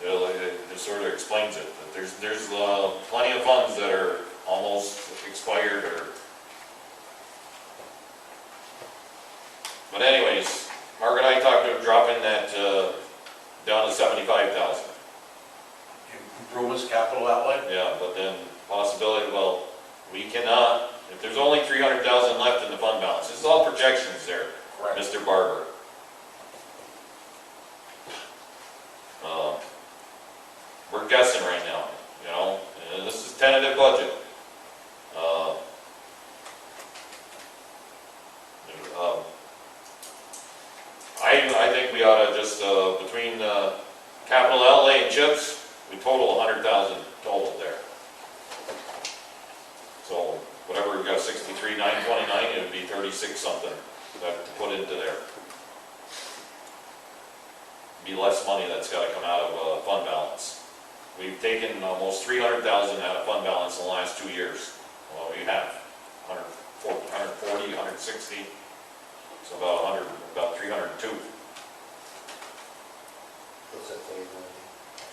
it sort of explains it. That there's plenty of funds that are almost expired or. But anyways, Mark and I talked to dropping that, down to 75,000. Improvements, capital outlay? Yeah, but then possibility, well, we cannot, if there's only 300,000 left in the fund balance, this is all projections there, Correct. Mr. Barber. We're guessing right now, you know, and this is tentative budget. I think we ought to just, between capital outlay and chips, we total 100,000 total there. So whatever we got, 63,929, it would be 36 something that to put into there. Be less money that's got to come out of fund balance. We've taken almost 300,000 out of fund balance in the last 2 years. Well, we have 140, 160, so about 100, about 302. What's that thing?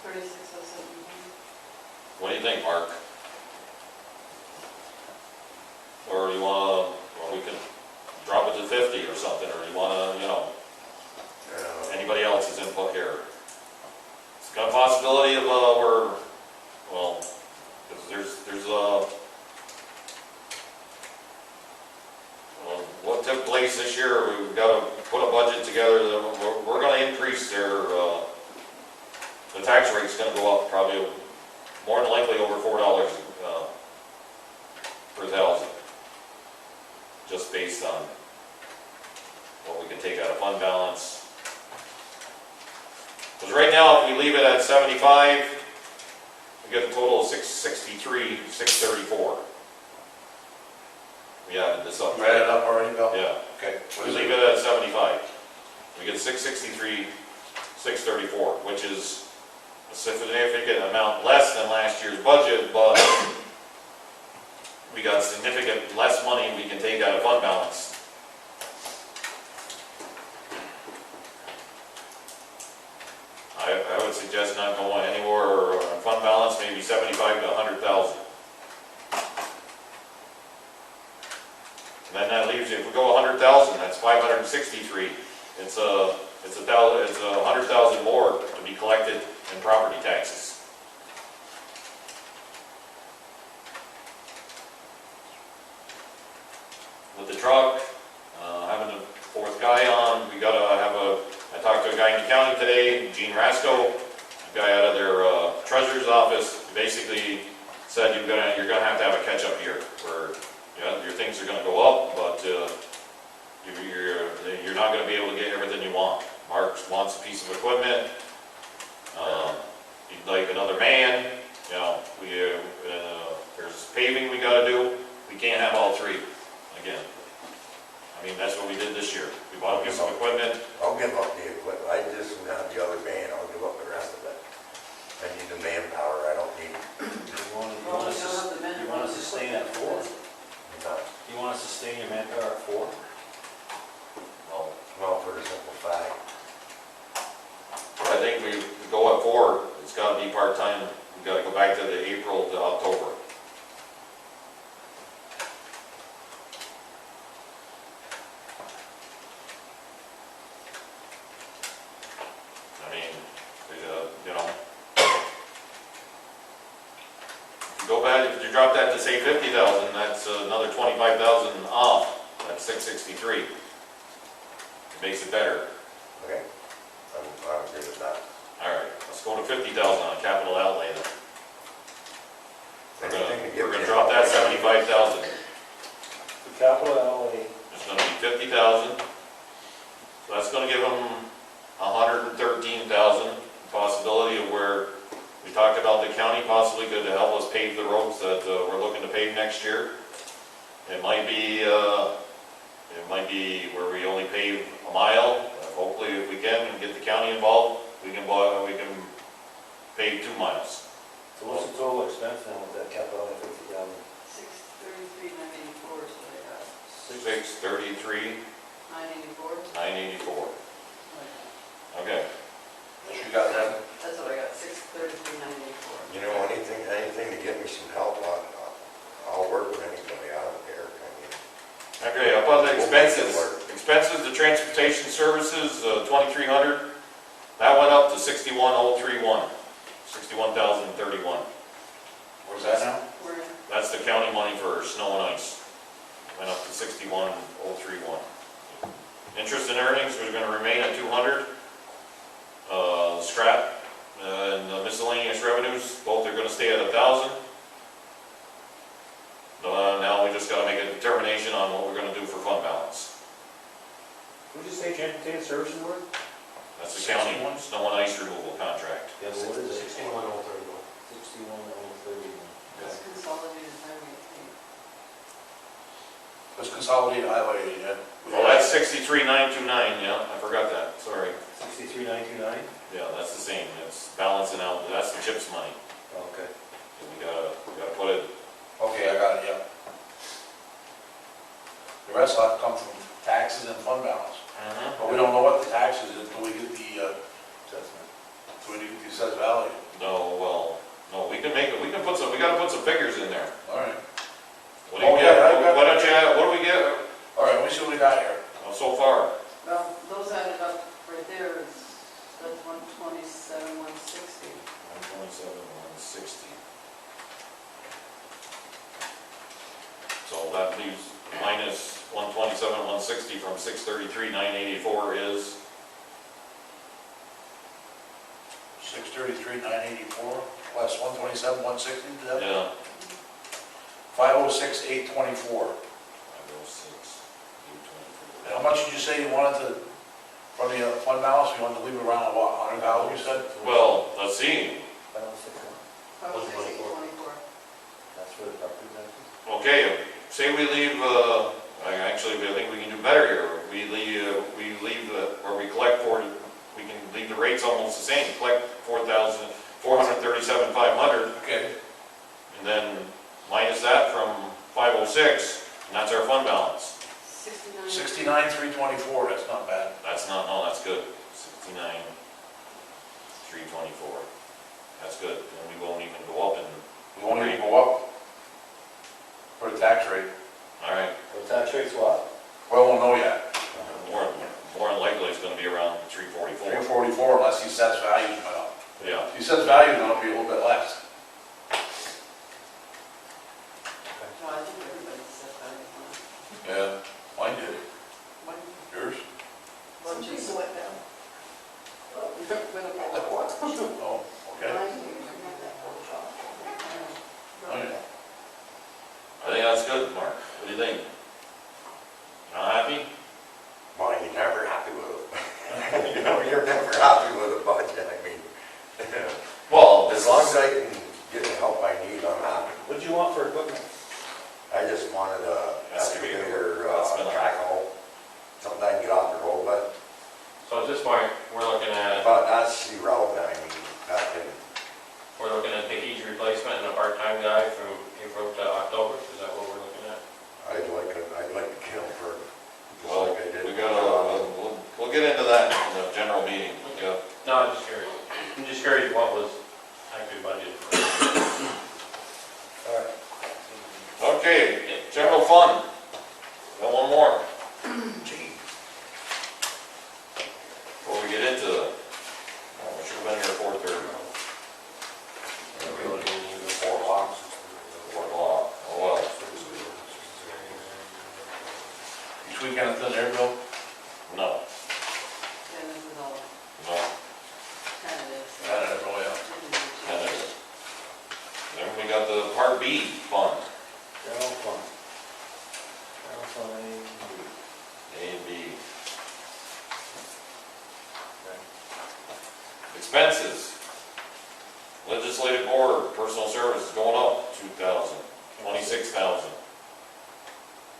3607. What do you think, Mark? Or you want to, or we can drop it to 50 or something, or you want to, you know, anybody else's input here? It's got a possibility of, well, there's what took place this year, we've got to put a budget together, we're going to increase their, the tax rate's going to go up probably more than likely over $4 per thousand, just based on what we can take out of fund balance. Because right now, if we leave it at 75, we get a total of 663, 634. We added this up. You added up already, Bill? Yeah. Okay. We leave it at 75. We get 663, 634, which is a significant amount less than last year's budget, but we got significant less money we can take out of fund balance. I would suggest not going anywhere on fund balance, maybe 75 to 100,000. And then that leaves you, if we go 100,000, that's 563. It's 100,000 more to be collected in property taxes. With the truck, having the fourth guy on, we gotta have I talked to a guy in the county today, Gene Rasco, a guy out of their treasurer's office, basically said you're gonna have to have a catch-up year, where your things are gonna go up, but you're not gonna be able to get everything you want. Mark wants a piece of equipment, he'd like another man, you know, there's paving we gotta do, we can't have all three, again. I mean, that's what we did this year, we bought a piece of equipment. I'll give up the equipment, I just have the other van, I'll give up the rest of it. I need the manpower, I don't need, Well, we don't have the men. You want us to stay at 4? you know, You want us to stay in your manpower at 4? well, for the simple fact. I think we go at 4, it's gotta be part-time, we gotta go back to the April to October. I mean, you know, if you go back, if you drop that to say 50,000, that's another 25,000 off, that's 663. It makes it better. Okay, I agree with that. All right, let's go to 50,000 on capital outlay then. We're gonna drop that 75,000. The capital outlay, It's gonna be 50,000. So that's gonna give them 113,000. Possibility of where we talked about the county possibly could help us pave the roads that we're looking to pave next year. It might be where we only pave a mile. Hopefully, if we can and get the county involved, we can pave 2 miles. so what's the total expense then with that capital outlay 50,000? 633,984 is what I got. 633, 984? 984. Okay. You got that? That's what I got, 633,984. You know, anything to get me some help on Expenses to transportation services, 2,300. That went up to 61,031, 61,031. Where's that now? We're, That's the county money for snow and ice. Went up to 61,031. Interest and earnings are gonna remain at 200. Scrap and the miscellaneous revenues, both are gonna stay at 1,000. Now we just gotta make a determination on what we're gonna do for fund balance. What did you say transportation services were? That's the county snow and ice removal contract. Yeah, but what is it? 61,031. 61,031. that's consolidated highway. Let's consolidate highway, yeah. Well, that's 63,929, yeah, I forgot that, sorry. 63,929? Yeah, that's the same, it's balancing out, that's the CHIPS money. Okay. We gotta put it, Okay, I got it, yeah. The rest will have to come from taxes and fund balance. But we don't know what the taxes is until we get the, Assessment. until we get the assessed value. no, well, no, we can make it, we gotta put some figures in there. All right. What do you Oh, get, yeah, I got- what don't you have, what do we get All right, let me see what we got here. so far? Well, those added up right there is, that's 127, 160. 127, 160. So that leaves minus 127, 160 from 633, 984 is, 633, 984, plus 127, 160, is that? yeah, 506, 824. 506, And how much did you say you wanted to, from the fund balance, you wanted to leave it around, what, 100,000, you said? 824. Well, let's see, 506, I would say 124. 624. that's for the property taxes? okay, say we leave, actually, I think we can do better here. We leave where we collect for, we can leave the rates almost the same, collect 4,437,500, Okay. and then minus that from 506, and that's our fund balance. 69. 69, 324, that's not bad. That's not, no, that's good. 69, 324. That's good, and we won't even go up in, We won't even go up for the tax rate. all right, So the tax rate's what? Well, we'll know yet. more than likely it's gonna be around 344. 344 unless he sets values went up. Yeah, If he sets values, it'll be a little bit less. No, I think everybody's set value on it. Yeah, mine did. One, Yours? one just went down. Went up like what? Oh, okay. Okay. I think that's good, Mark. What do you think? Not happy? Mine, you're never happy with it. You know, you're never happy with a budget, I mean. Well, As long as I can get the help I need, I'm happy. What'd you want for equipment? I just wanted a Excavator. excavator, That's been a- track hole, something I can get off the road with. So at this point, we're looking at Irrelevant, I mean, that can, Dickies replacement and a part-time guy from April to October, is that what we're looking at? I'd like to kill for, just well, like I did. we gotta, we'll get into that in the general meeting. Yeah. No, I'm just curious. I'm just curious what was actually budgeted for. All right. Okay, general fund. Got one more. Gee, Before we get into, oh, we should have been here at 4:30. 4 o'clock. 4 o'clock, oh well. Each weekend it's in there, Bill? No, Yeah, this is all no, tentative. so- Oh, yeah. tentative. Then we got the Part B fund, General fund. General fund A and B. Expenses. Legislative board, personal services going up 2,000, 26,000.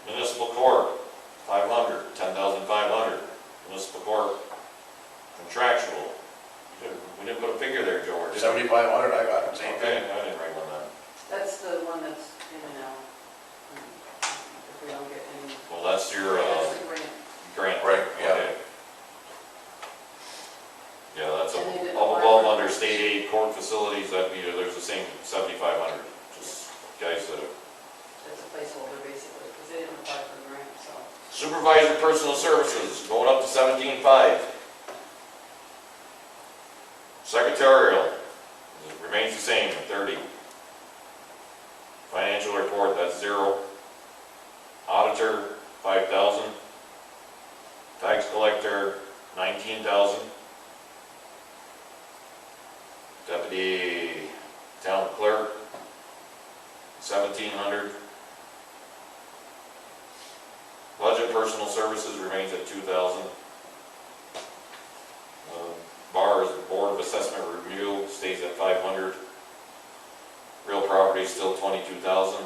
Municipal court, 500, 10,500. Municipal court, contractual. We didn't put a figure there, Joe, or did we? 7,500, I got it, same Okay, thing. I didn't write one down. That's the one that's in and out. If we don't get any. Well, that's your, That's the grant. grant. Right, yeah. Okay. Yeah, that's And they did above apply for- under state aid, court facilities, that'd be, there's the same 7,500. Just guys that have, That's a placeholder basically, because they didn't apply for the grant, so. Supervisor Personal Services, going up to 17.5. Secretarial, remains the same at 30. Financial report, that's 0. Auditor, 5,000. Tax collector, 19,000. Deputy town clerk, 1,700. Budget personal services remains at 2,000. Bar, Board of Assessment Review, stays at 500. Real property still 22,000.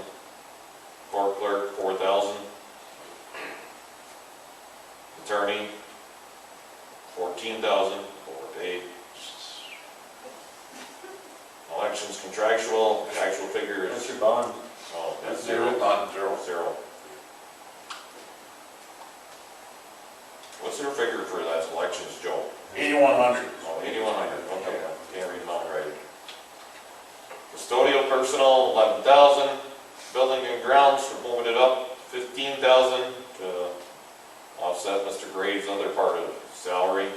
Court clerk, 4,000. Attorney, 14,000, overpaid. Elections contractual, actual figure What's is, your bond? oh, that's Zero, 0. not zero. 0. What's their figure for that elections, Joe? 8,100. Oh, 8,100, okay, can't read mine right. Custodial personnel, 11,000. Building and grounds, we're moving it up, 15,000 to offset Mr. Graves' other part of salary.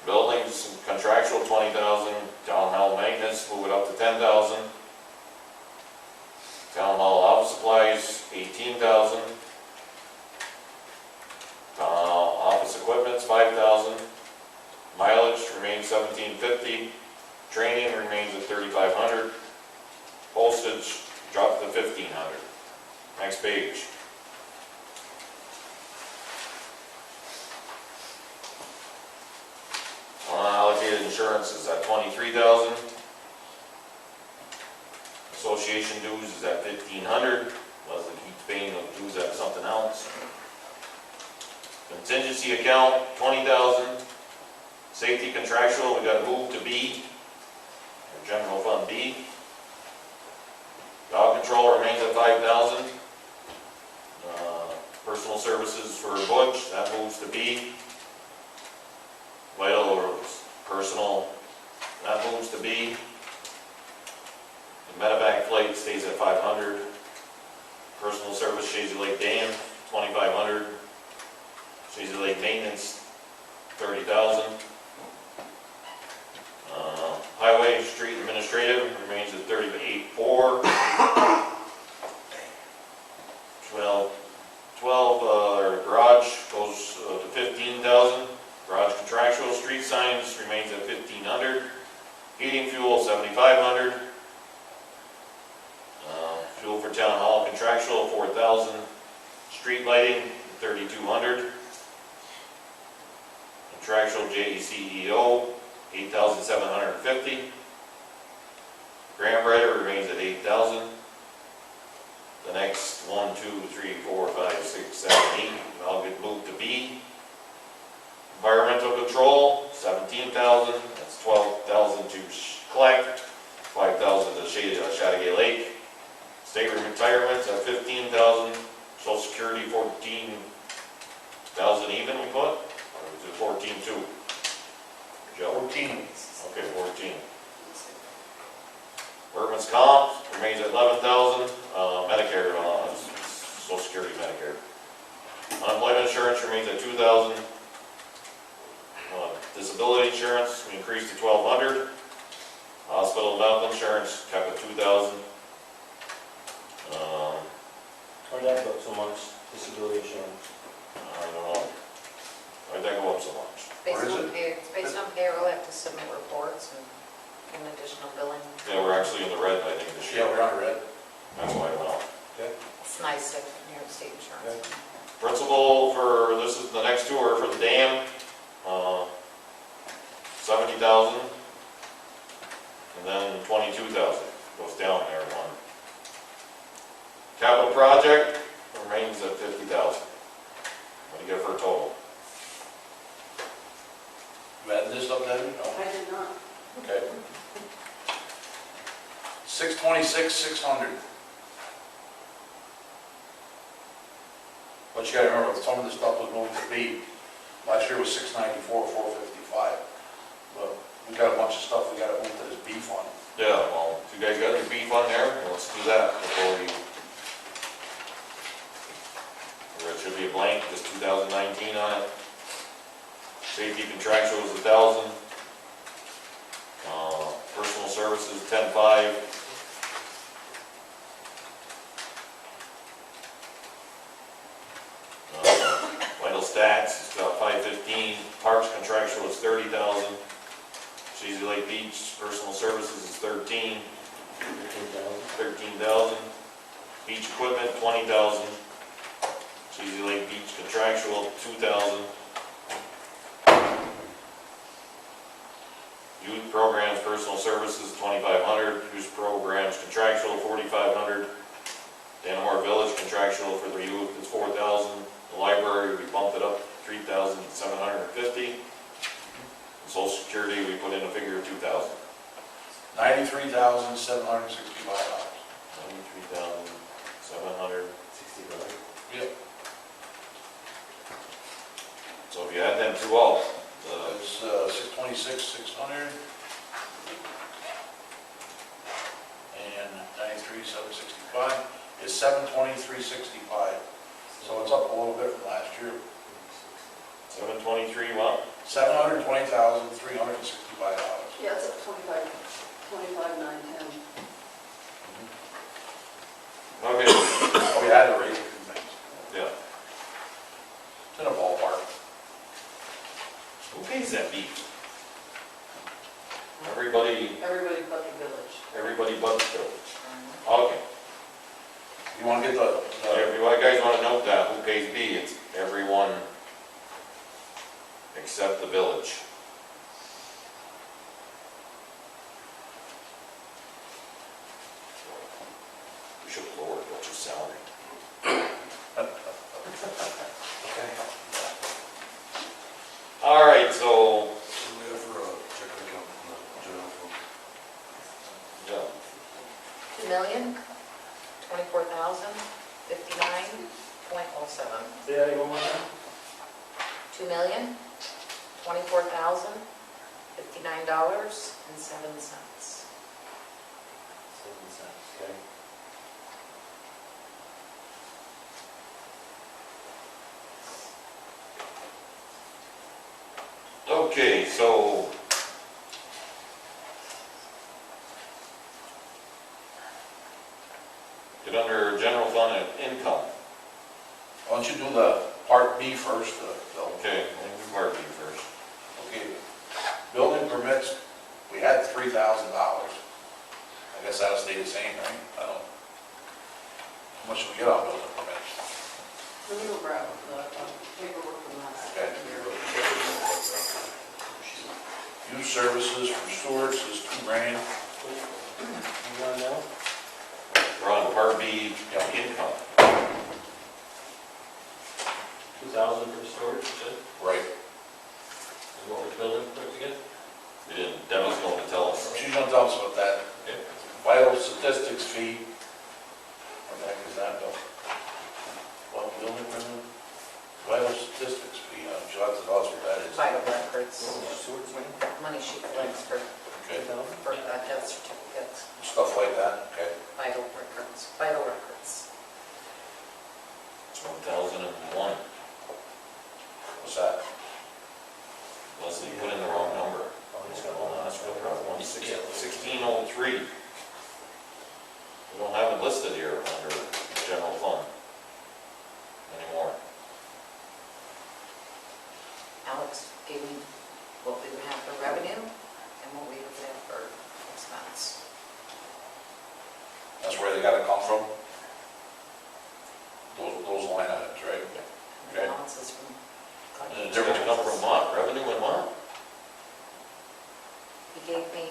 Buildings contractual, 20,000. Town hall maintenance, move it up to 10,000. Town hall office supplies, 18,000. Office equipment's 5,000. Mileage remains 1,750. Training remains at 3,500. Postage dropped to 1,500. Next page. Unallocated insurance is at 23,000. Association dues is at 1,500. Leslie keeps paying the dues at something else. Contingency account, 20,000. Safety contractual, we got to move to B, or general fund B. Dog control remains at 5,000. Personal services for Butch, that moves to B. Vital or personal, that moves to B. The medevac flight stays at 500. Personal service, Shazy Lake Dam, 2,500. Shazy Lake maintenance, 30,000. Highway, street administrative remains at 38,400. 12, garage goes to 15,000. Garage contractual, street signs remains at 1,500. Heating fuel, 7,500. Fuel for town hall contractual, 4,000. Street lighting, 3,200. Contractual JECEO, 8,750. Grant writer remains at 8,000. The next 1, 2, 3, 4, 5, 6, 7, 8, all get moved to B. Environmental control, 17,000. That's 12,000 to collect, 5,000 to Chattagay Lake. State retirements at 15,000. Social Security, 14,000 even we put, or is it 14,2? Joe? 14. Okay, 14. Workman's comp remains at 11,000. Medicare, Social Security Medicare. Unemployment insurance remains at 2,000. Disability insurance, we increased to 1,200. Hospital and medical insurance kept at 2,000. Why'd that go up so much, disability insurance? I don't know. Why'd that go up so much? Where is It's based on payroll, have to submit reports and additional billing. Yeah, we're actually in the red, I think, this year. Yeah, we're on red. That's why it went up. It's nice to New York State insurance. Principal for, this is the next two are for the dam, 70,000. And then 22,000, goes down there one. Capital project remains at 50,000. What do you get for a total? You added this up, Debbie? No. I did not. Okay. 626,600. But you gotta remember, some of the stuff was moved to B. Last year was 694, 455. But we got a bunch of stuff we gotta move to this B fund. Yeah, well, if you guys got your B fund there, let's do that before we Safety contractual is 1,000. Personal services, 10,500. Vital stats is about 515. Parks contractual is 30,000. Cheesy Lake Beach, personal services is 13,000. Beach equipment, 20,000. Cheesy Lake Beach contractual, 2,000. Youth programs, personal services, 2,500. Youth programs contractual, 4,500. Dannemora Village contractual for the youth is 4,000. The library, we bumped it up 3,750. Social Security, we put in a figure of 2,000. $93,765. 93,765. Yep. So if you add them two up, It's 626,600. And 93,765 is 723,665. So it's up a little bit from last year. 723, what? $720,365. Yeah, it's up 25,910. Okay, Oh, we had to raise a few things. yeah. It's in a ballpark. Who pays that beat? Everybody Everybody but the village. but the village. Okay. You want to get the, If you guys want to note that, who pays B, it's everyone except the village. We should lower Butch's salary. All right, so, yeah, 2,024,059.07. Say that one more time? $2,024,059.07. 7 cents, okay. okay, so, get under general fund and income. why don't you do the part B first, Okay, we'll do part B first. Okay, building permits, we had $3,000. I guess that'll stay the same, right? I don't, how much do we get on building permits? Let me go grab the paperwork from last Okay. year. Youth services from Stewart's is $2,000. You want to know? We're on part B, income. 2,000 for the storage, you said? Right. And what was building put together? We didn't, Debbie's going to tell us. She's gonna tell us about that. Okay. Vital statistics fee. What the heck is that, Bill? What, building permit? Vital statistics fee, she'll have to tell us what that is. Vital records, Stewart's money? money she collects for Okay, death certificates, stuff like that, okay. vital records, vital records. It's 1,001. What's that? Leslie, you put in the wrong number. Oh, he's got Hold one. on, that's what I want, 1603. We don't have it listed here under general fund anymore. Alex gave me what we would have for revenue and what we would have for expense. That's where they gotta come from? Those line items, right? The Okay. balances from. And They're gonna come from what, revenue and what? He gave me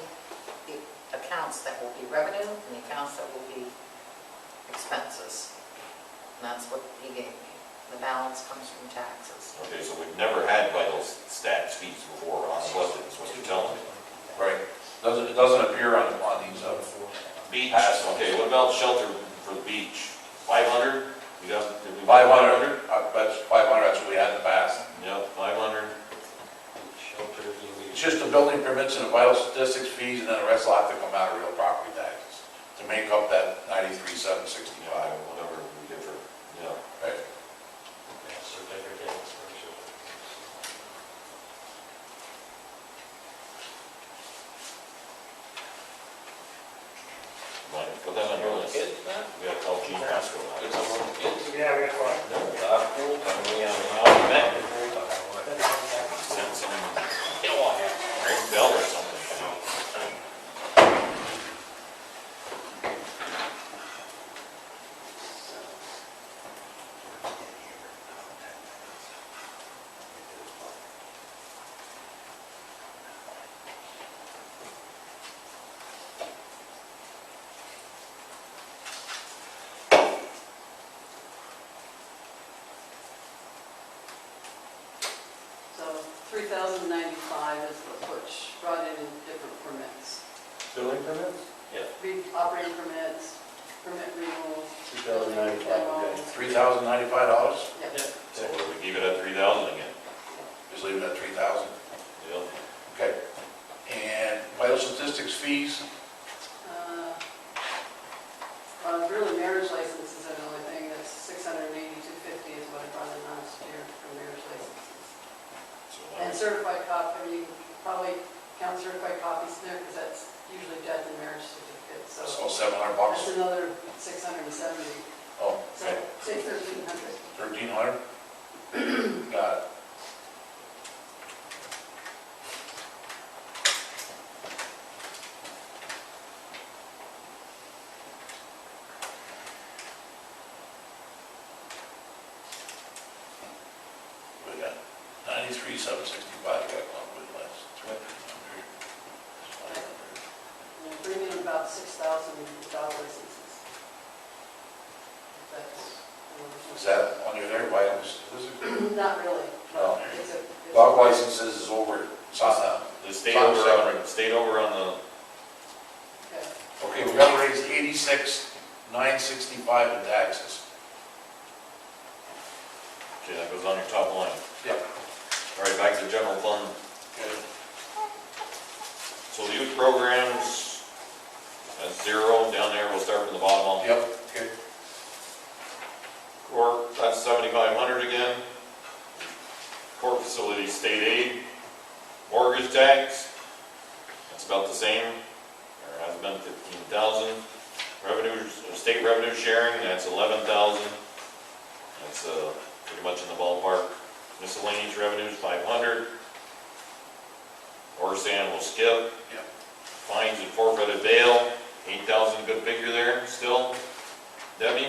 the accounts that will be revenue and the accounts that will be expenses. And that's what he gave me. The balance comes from taxes. Okay, so we've never had vital stats fees before on the budget, is what you're telling me. Right. It doesn't appear on these, Beach, Pass. okay, what about shelter for the beach? 500? You got, did we? 500, that's 500, that's what we had in the past. Yep, 500. Shelters, It's just the building permits and the vital statistics fees, and then the rest will have to come out of real property taxes to make up that 93,765. Whatever we get for, yeah. Right. certificates for sure. which brought in different permits. Building permits? Operating permits, permit renewals. $2,095, okay. $3,095? Yep. So we keep it at 3,000 again. Just leave it at 3,000. Yep. Okay. And vital statistics fees? Really marriage licenses are the only thing, that's $682.50 is what I brought in last year for marriage licenses. So And certified copy, you probably count certified copies in there, because that's usually death and marriage certificates, so. So $700? That's another 670, Oh, so okay. say 1,300. 1,300? Got it. We got 93,765, got one with less, 1,300. And bring in about $6,000 licenses. That's. Is that on your there, vital statistics? Not really. No. It's a- Dog licenses is over, it's on the state over on the, Okay. okay, we gotta raise 86,965 in taxes. okay, that goes on your top line. Yep. All right, back to general fund. Okay. So the youth programs, that's 0, down there, we'll start from the bottom up. Yep, okay. Court, that's 7,500 again. Court facility, state aid, mortgage tax, that's about the same, or has been 15,000. Revenues, state revenue sharing, that's 11,000. That's pretty much in the ballpark. Miscellaneous revenues, 500. Or sand will skip. Yep. Fines and forfeited bail, 8,000, good figure there still. Debbie?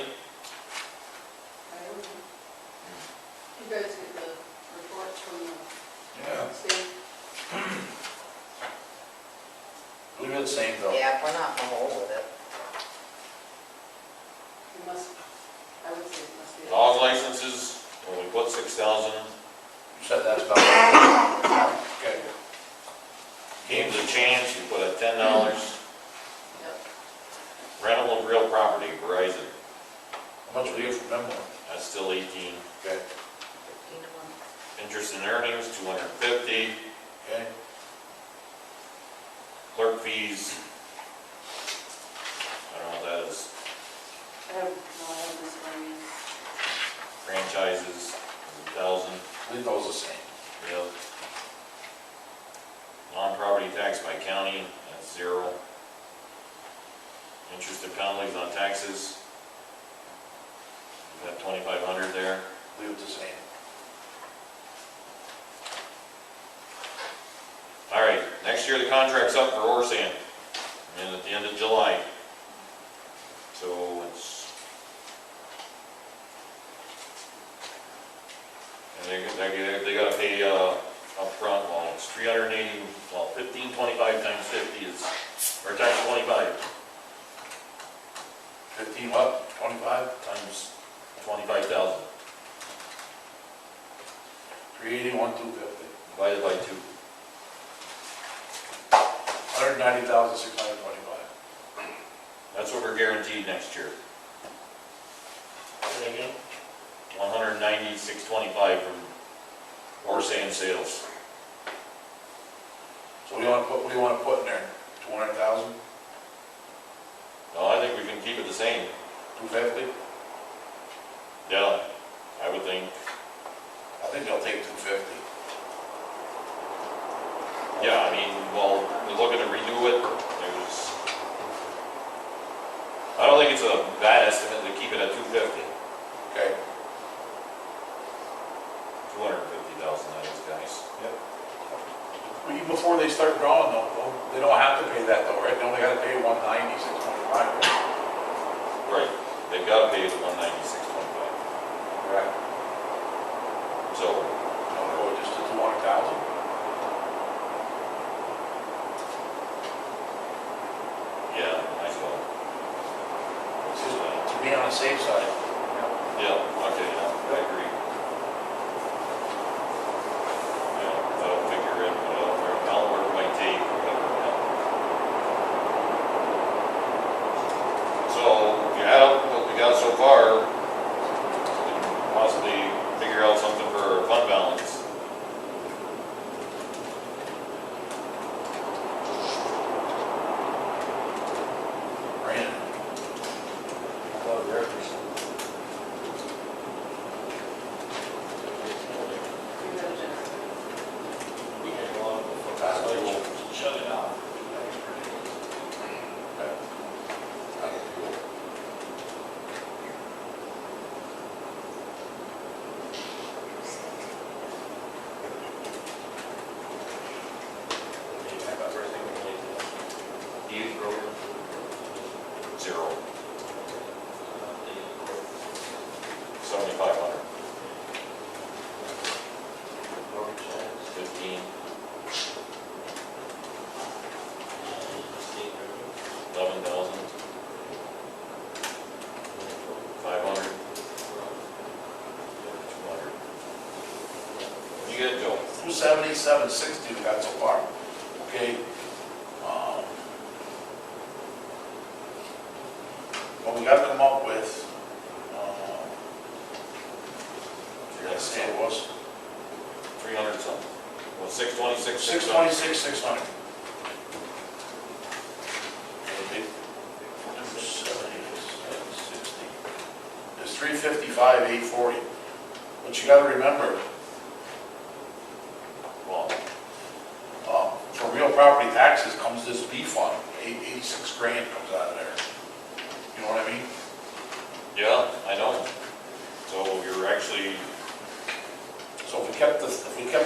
You guys get the reports from Yeah. the state? Leave it the same though. Yeah, we're not in the hole with it. You must, I would say it must be. Dog licenses, well, we put 6,000. You said that's about, okay. Games of chance, we put at $10. Yep. Rental of real property, Verizon, How much will you get from them one? that's still 18. Okay, 15 a month. Interest and earnings, 250. okay. Clerk fees, I don't know what that is. I have this for you. Franchises, 1,000. Leave those the same. Yep. Non-property tax by county, that's 0. Interest and penalties on taxes, we've got 2,500 there. Leave it the same. All right, next year the contract's up for Orsan, and at the end of July. So it's, and they gotta pay upfront, well, it's 380, well, 1525 times 50 is, or times 25, 15 what? 25? times 25,000, 381, 250. divided by 2. 190,625. That's what we're guaranteed next year. Say again? 196.25 from Orsan sales. So what do you want to put in there? 200,000? No, I think we can keep it the same. 250? Yeah, I would think. I think they'll take 250. Yeah, I mean, well, we're looking to redo it. There's, I don't think it's a bad estimate to keep it at 250. Okay. 250,000, that is, guys. Even before they start drawing though, they don't have to pay that though, right? They only got to pay 190, 625. Right, they've got to pay the 196.25. Correct. So, You want to go just to 200,000? yeah, nice one. Just to be on the safe side. Yeah, okay, yeah, I agree. Yeah, that'll figure in, I'll work my 277.60 we got so far, okay? What we gotta come up with, what did I say it was? 300 something. Well, 626, 626, 600. It's 355, 840. But you gotta remember, Well, for real property taxes comes this B fund, 86 grand comes out of there. You know what I mean? yeah, I know. So you're actually, So if we kept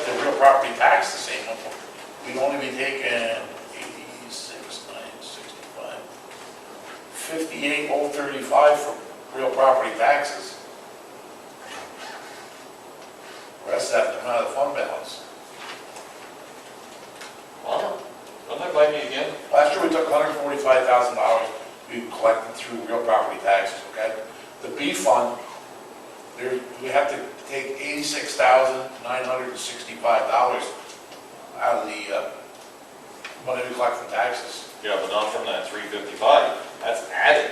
the real property tax the same, we'd only be taking 86, 965, 58,035 from real property taxes. The rest of that come out of the fund balance. well, run that by me again. Last year we took $145,000 we collected through real property taxes, okay? The B fund, we have to take $86,965 out of the money we collect from taxes. Yeah, but not from that 355. That's added.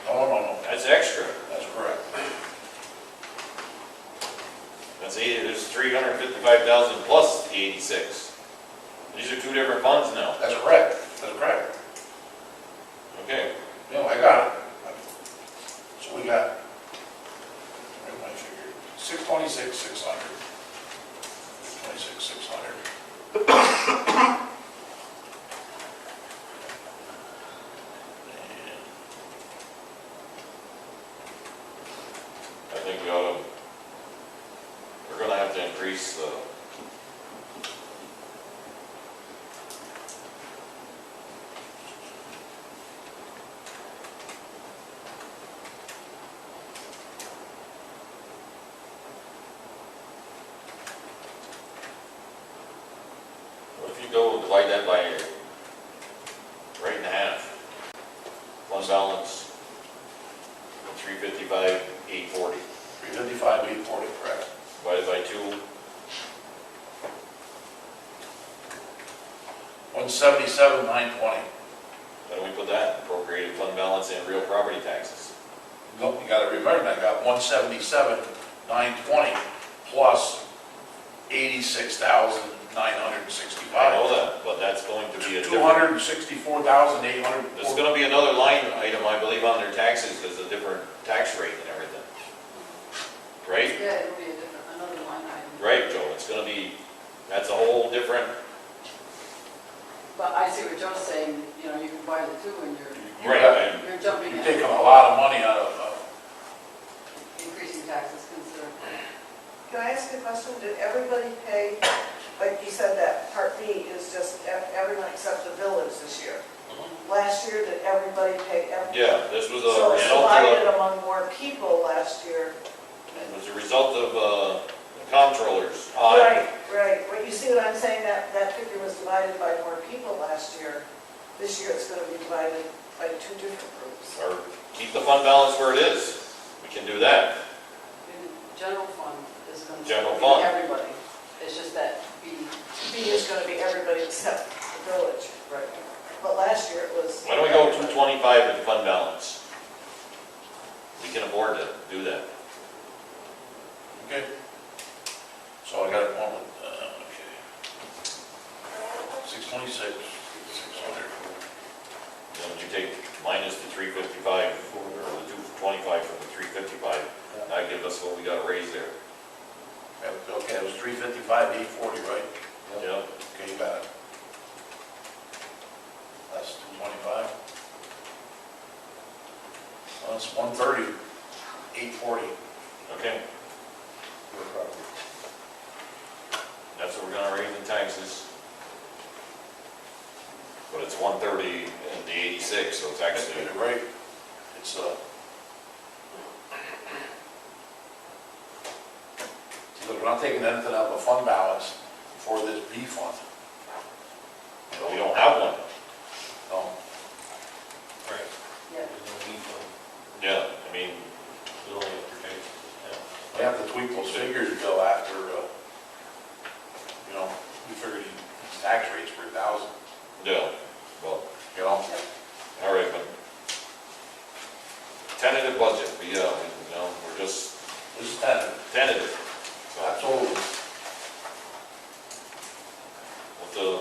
No, That's extra. that's correct. That's 80, there's 355,000 plus the 86. These are two different funds now. That's correct, that's correct. Okay, I got it. So we got, where's my figure? 626, 600. 26, 600. I think we ought to, we're gonna have to increase the, what if you go divide that by right in half? Fund balance, 355, 840. 355, 840, correct. Divided by 2, 177, 920. then we put that in appropriated fund balance and real property taxes. No, you gotta remember, I got 177, 920 plus 86,965. I know that, but that's going to be a different, 264,800. there's gonna be another line item, I believe, on their taxes, there's a different tax rate and everything. Right? Yeah, it'll be a different, another line item. Right, Joe, it's gonna be, that's a whole different, But I see what Joe's saying, you know, you can buy the two and right, and you're jumping You're in, taking a lot of money out of, increasing taxes considerably. Can I ask a question? Did everybody pay, like you said, that Part B is just everyone except the village this year? Last year, did everybody pay? yeah, this was So a it's result divided of, among more people last year. it was a result of, the comptroller's audit. Right. But you see what I'm saying? That figure was divided by more people last year. This year, it's going to be divided by two different groups. Or keep the fund balance where it is, we can do that. And general fund is going to General be fund. everybody. It's just that B, B is going to be everybody except the village. right. But last year, it was. Why don't we go 225 in fund balance? We can afford to do that. okay. So I got it one with, okay. 626, 600. Then would you take minus the 355, or the 225 from the 355, that gives us what we got to raise there. Okay, it was 355, 840, right? Yeah. Okay, you got it. That's 225. Well, that's 130, 840. Okay, that's what we're gonna raise in taxes. But it's 130 and the 86, so it's actually, You're right. It's, see, look, we're not taking anything out of the fund balance for this B fund. we don't have one. No. Right. Yeah. There's no need for, Yeah, I mean, there's only after taxes, yeah. We have to tweak those figures, Bill, after, we figured his tax rates were 1,000, Yeah, well, you know? all right, but tentative budget, we, we're just This is that, tentative. So, absolutely. the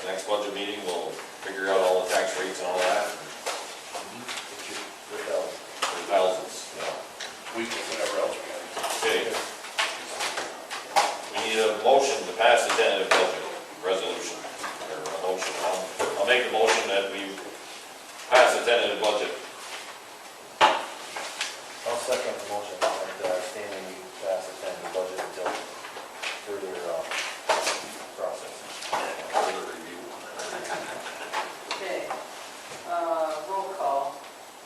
next budget meeting, we'll figure out all the tax rates and all that, for thousands, We can, whatever else we got. Okay. We need a motion to pass the tentative budget resolution, or a motion. I'll make a motion that we pass the tentative budget. I'll second the motion, and standing, we pass the tentative budget until further process. Further review. Okay, roll call,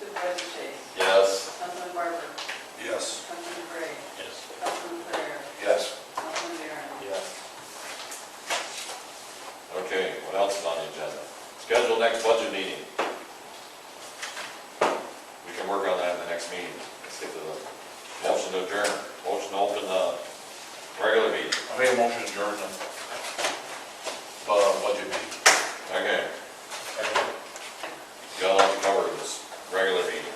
Supervisor Chase, Yes. Councilman Barber, Yes. Councilman Gray, Yes. Councilman Clare, Yes. Councilman Aaron. Yes. Okay, what else is on the agenda? Schedule next budget meeting. We can work on that in the next meeting. Let's get to the motion to adjourn. Motion to open the regular meeting. I made a motion to adjourn the budget meeting. Okay. Got a lot to cover in this regular meeting.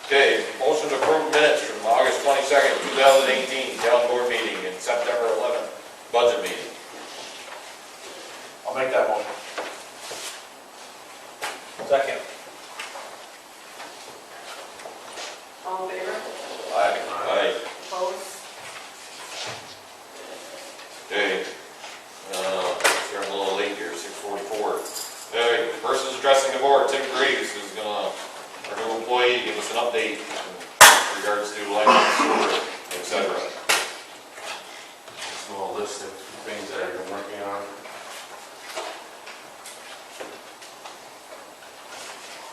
Okay, motion to approve minutes from August 22nd, 2018, town board meeting, and September 11th, budget meeting. I'll make that motion. Second. All in favor? Aye. Opposed? Okay, we're a little late here, 6:44. Okay, persons addressing the board, Tim Graves is gonna, our new employee, give us an update in regards to light and sewer, et cetera. Small list of things that I've been working on.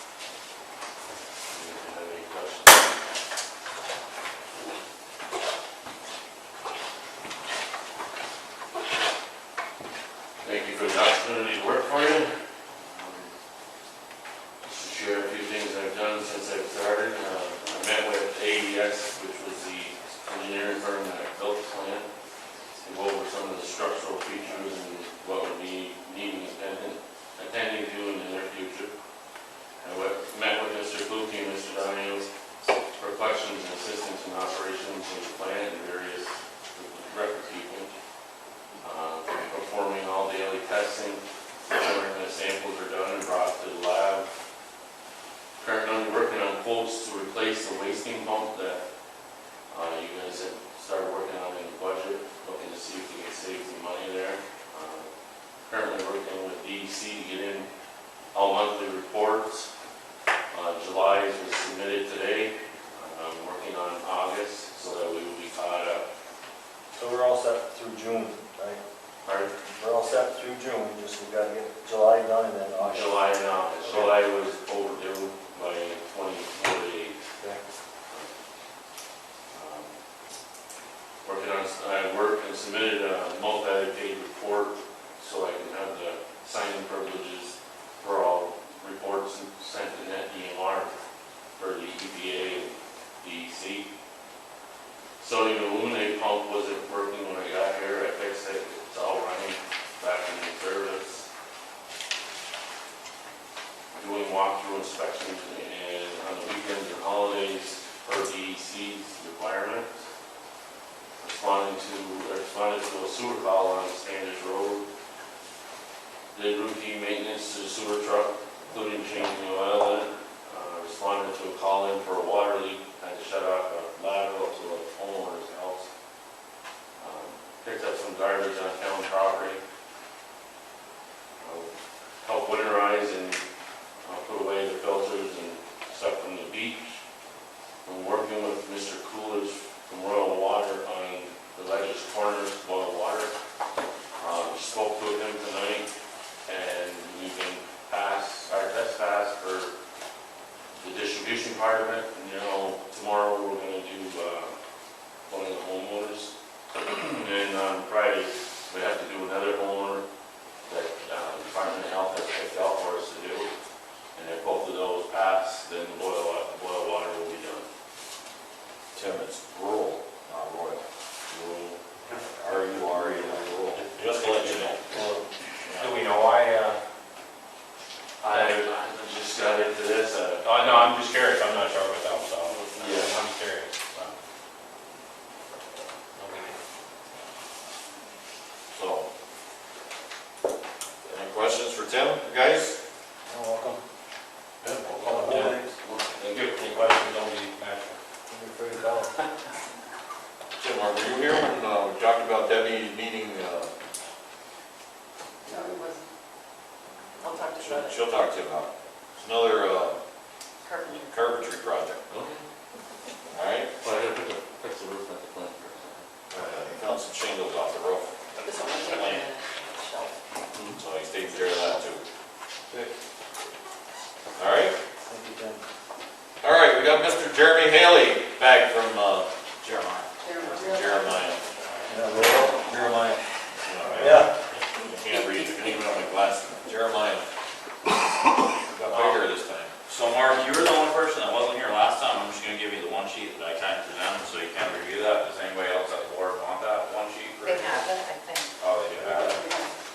If you have any questions. Thank you for the opportunity to work for you. Just to share a few things I've done since I've started. I met with AES, which was the engineering firm that built the plant, to go over some of the structural features and what would be needing attending to in the near future. Met with Mr. Kluge and Mr. Donahue for questions and assistance in operations of the plant and various record keeping. Performing all daily testing, ensuring that samples are done and brought to the lab. Currently working on quotes to replace the wasting pump that you guys have started working on in the budget, looking to see if we can save some money there. Currently working with DEC to get in all monthly reports. July's was submitted today. I'm working on August so that we will be caught up. So we're all set through June, right? Pardon? We're all set through June, just we gotta get July done and then August. July was overdue by 24 days. Okay. Working on, I worked and submitted a multi-page report so I can have the signing privileges for all reports and sent to net EMR for the EPA and DEC. So the illuminate pump wasn't working when I got here. I fixed it. It's all running, back in service. Doing walkthrough inspections and on the weekends and holidays per DEC's requirements. Responded to a sewer call on Standish Road. Did routine maintenance to the sewer truck, including changing the oil in it. Responded to a call in for a water leak. Had to shut off a lateral to a homeowner's house. Picked up some garbage on town property. Helped winterize and put away the filters and stuff from the beach. I'm working with Mr. Coolidge from Royal Water on the Ledges Corners boil water. Spoke to him tonight, and we've been our test pass for the distribution part of it. And, tomorrow we're going to do one of the homeowners. And on Friday, we have to do another homeowner that Department of Health has picked out for us to do. And if both of those pass, then the boil water will be done. Tim, it's rural, not royal. I'm just curious, I'm not sure myself, so. Yeah. I'm just curious. So. Okay. So, any questions for Tim, guys? You're welcome. Yeah, we'll call it Yeah. Monday. Thank you. Any questions, don't be bashful. You're free to call. Tim, were you here when we talked about Debbie needing, No, it wasn't. I'll talk to you about it. she'll talk to you about it. It's another Carpenter. carpentry project, Okay. all right? Well, I gotta fix the roof at the plant first. He found some shingles off the roof, This one will take a minute. Shelf. so he's taking care of that too. All right? Thank you, Tim. All right, we got Mr. Jeremy Haley back from Jeremiah. Jeremiah. Yeah, Laurel? Jeremiah. Yeah. I can't read, I can't even have my glasses. Jeremiah. Got bigger this time. So Mark, you were the only person that wasn't here last time. I'm just gonna give you the one sheet that I kind of presented so you can review that. Does anybody else at the board want that one sheet? for They review? have it, I think. Oh, they do have it.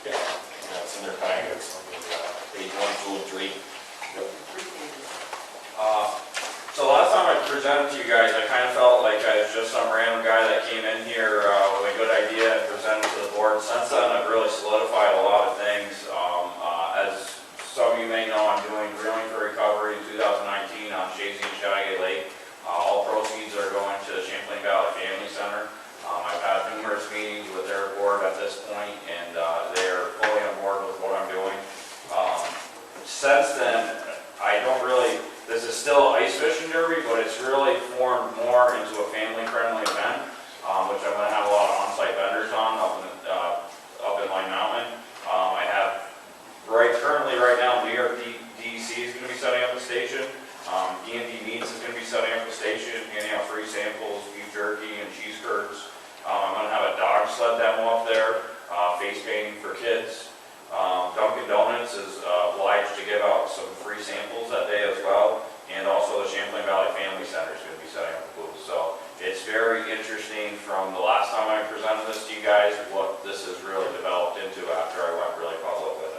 Yeah, it's in their packets. Page 1, 2, and 3. So last time I presented to you guys, I kind of felt like I was just some random guy that came in here with a good idea and presented to the board. Since then, I've really solidified a lot of things. As some of you may know, I'm doing Drilling for Recovery in 2019 on Shazy and Shaggy Lake. All proceeds are going to the Champlain Valley Family Center. I've had numerous meetings with their board at this point, and they're fully on board with what I'm doing. Since then, I don't really, this is still ice fishing derby, but it's really formed more into a family-friendly event, which I'm gonna have a lot of on-site vendors on up in Line Mountain. I have currently right now, New York DEC is gonna be setting up a station. D&D Meats is gonna be setting up a station, handing out free samples, beef jerky and cheese curds. I'm gonna have a dog sled demo up there, face painting for kids. Dunkin' Donuts is obliged to give out some free samples that day as well, and also the Champlain Valley Family Center is going to be setting up a booth. So it's very interesting from the last time I presented this to you guys, what this has really developed into after I went really public with it.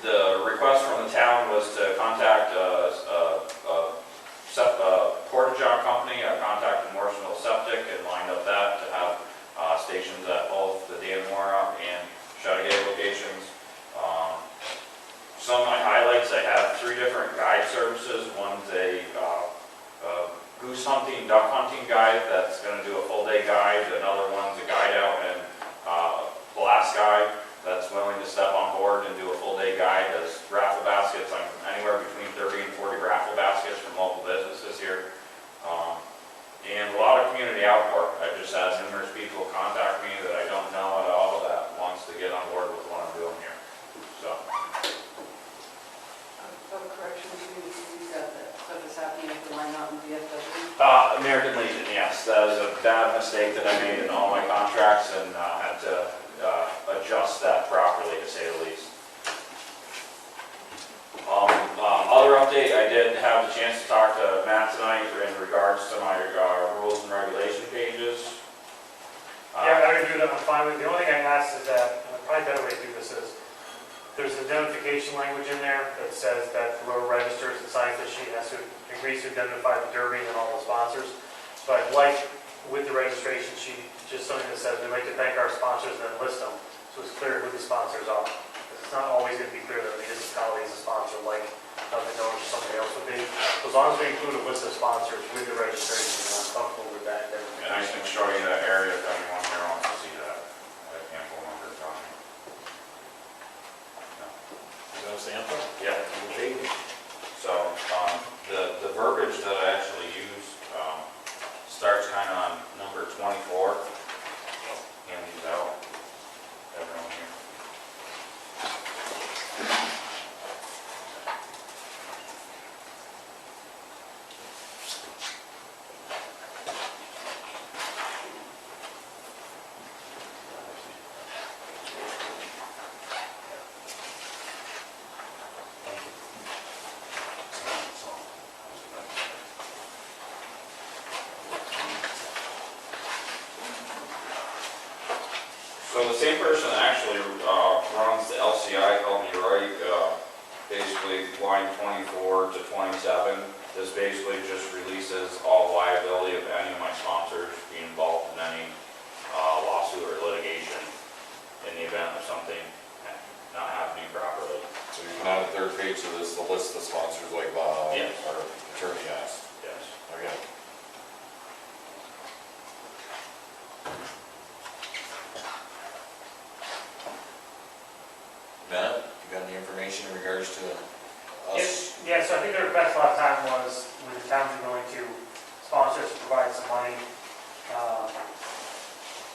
The request from the town was to contact a porta-john company. I contacted Morrisonville Septic and lined up that to have stations at both the Dannemora and Chateauguay locations. Some of my highlights, I have 3 different guide services. One's a goose hunting, duck hunting guide that's going to do a full day guide. Another one's a guide out and blast guide that's willing to step on board and do a full day guide. Does raffle baskets. I'm anywhere between 30 and 40 raffle baskets from local businesses here. And a lot of community outdoor. I've just had numerous people contact me that I don't know at all that wants to get on board with what I'm doing here. So, Correction, you got that stuff that's happening at the Line Mountain VFW. American Legion, yes, that was a bad mistake that I made in all my contracts and had to adjust that properly, to say the least. Other update, I did have the chance to talk to Matt tonight in regards to my rules and regulation pages. Yeah, I reviewed it, I'm fine with it. The only thing I asked is that, and probably a better way to do this is, there's identification language in there that says that whoever registers and signs this sheet has to agree to identify the derby and all the sponsors. So I'd like, with the registration sheet, just something that says, we'd like to thank our sponsors and then list them, so it's clear who the sponsors are. Because it's not always going to be clear that the municipality is a sponsor, like Dunkin' Donuts or somebody else would be. So as long as we include a list of sponsors with the registration, I'm comfortable with that. And I can show you that area if anyone here wants to see that. I have ample numbers on it. Is that a sample? Yeah. So, the verbiage that I actually used starts kind of on number 24. Hand these out. Everyone here. So the same person that actually runs the LCI called me right, basically basically line 24 to 27. This basically just releases all liability of any of my sponsors being involved in any lawsuit or litigation in the event of something not happening properly. So you can add a third page to this, the list of sponsors like Bob, Yes. our attorney asked. Yes. Okay. Matt, you got any information in regards to us? Yeah, so I think the request last time was, with the town willing to sponsor us to provide some money.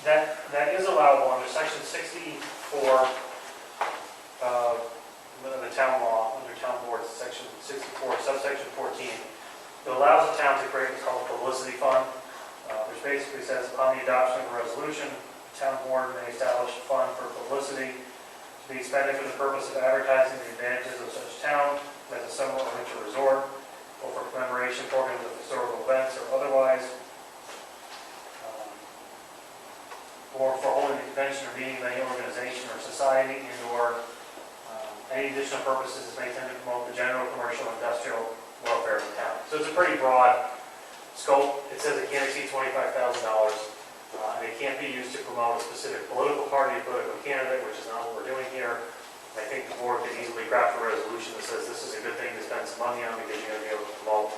That is allowable under section 64 of the town law, under town board, section 64, subsection 14. It allows the town to create what's called a publicity fund, which basically says upon the adoption of a resolution, the town board may establish a fund for publicity to be expended for the purpose of advertising the advantages of such town as a summer or winter resort, or for commemoration programs of historical events or otherwise, or for holding a convention or meeting of any organization or society, and/or any additional purposes is may tend to promote the general, commercial, and industrial welfare of the town. So it's a pretty broad scope. It says it can't exceed $25,000, and it can't be used to promote a specific political party, political candidate, which is not what we're doing here. I think the board could easily craft a resolution that says this is a good thing to spend some money on because you're going to be able to promote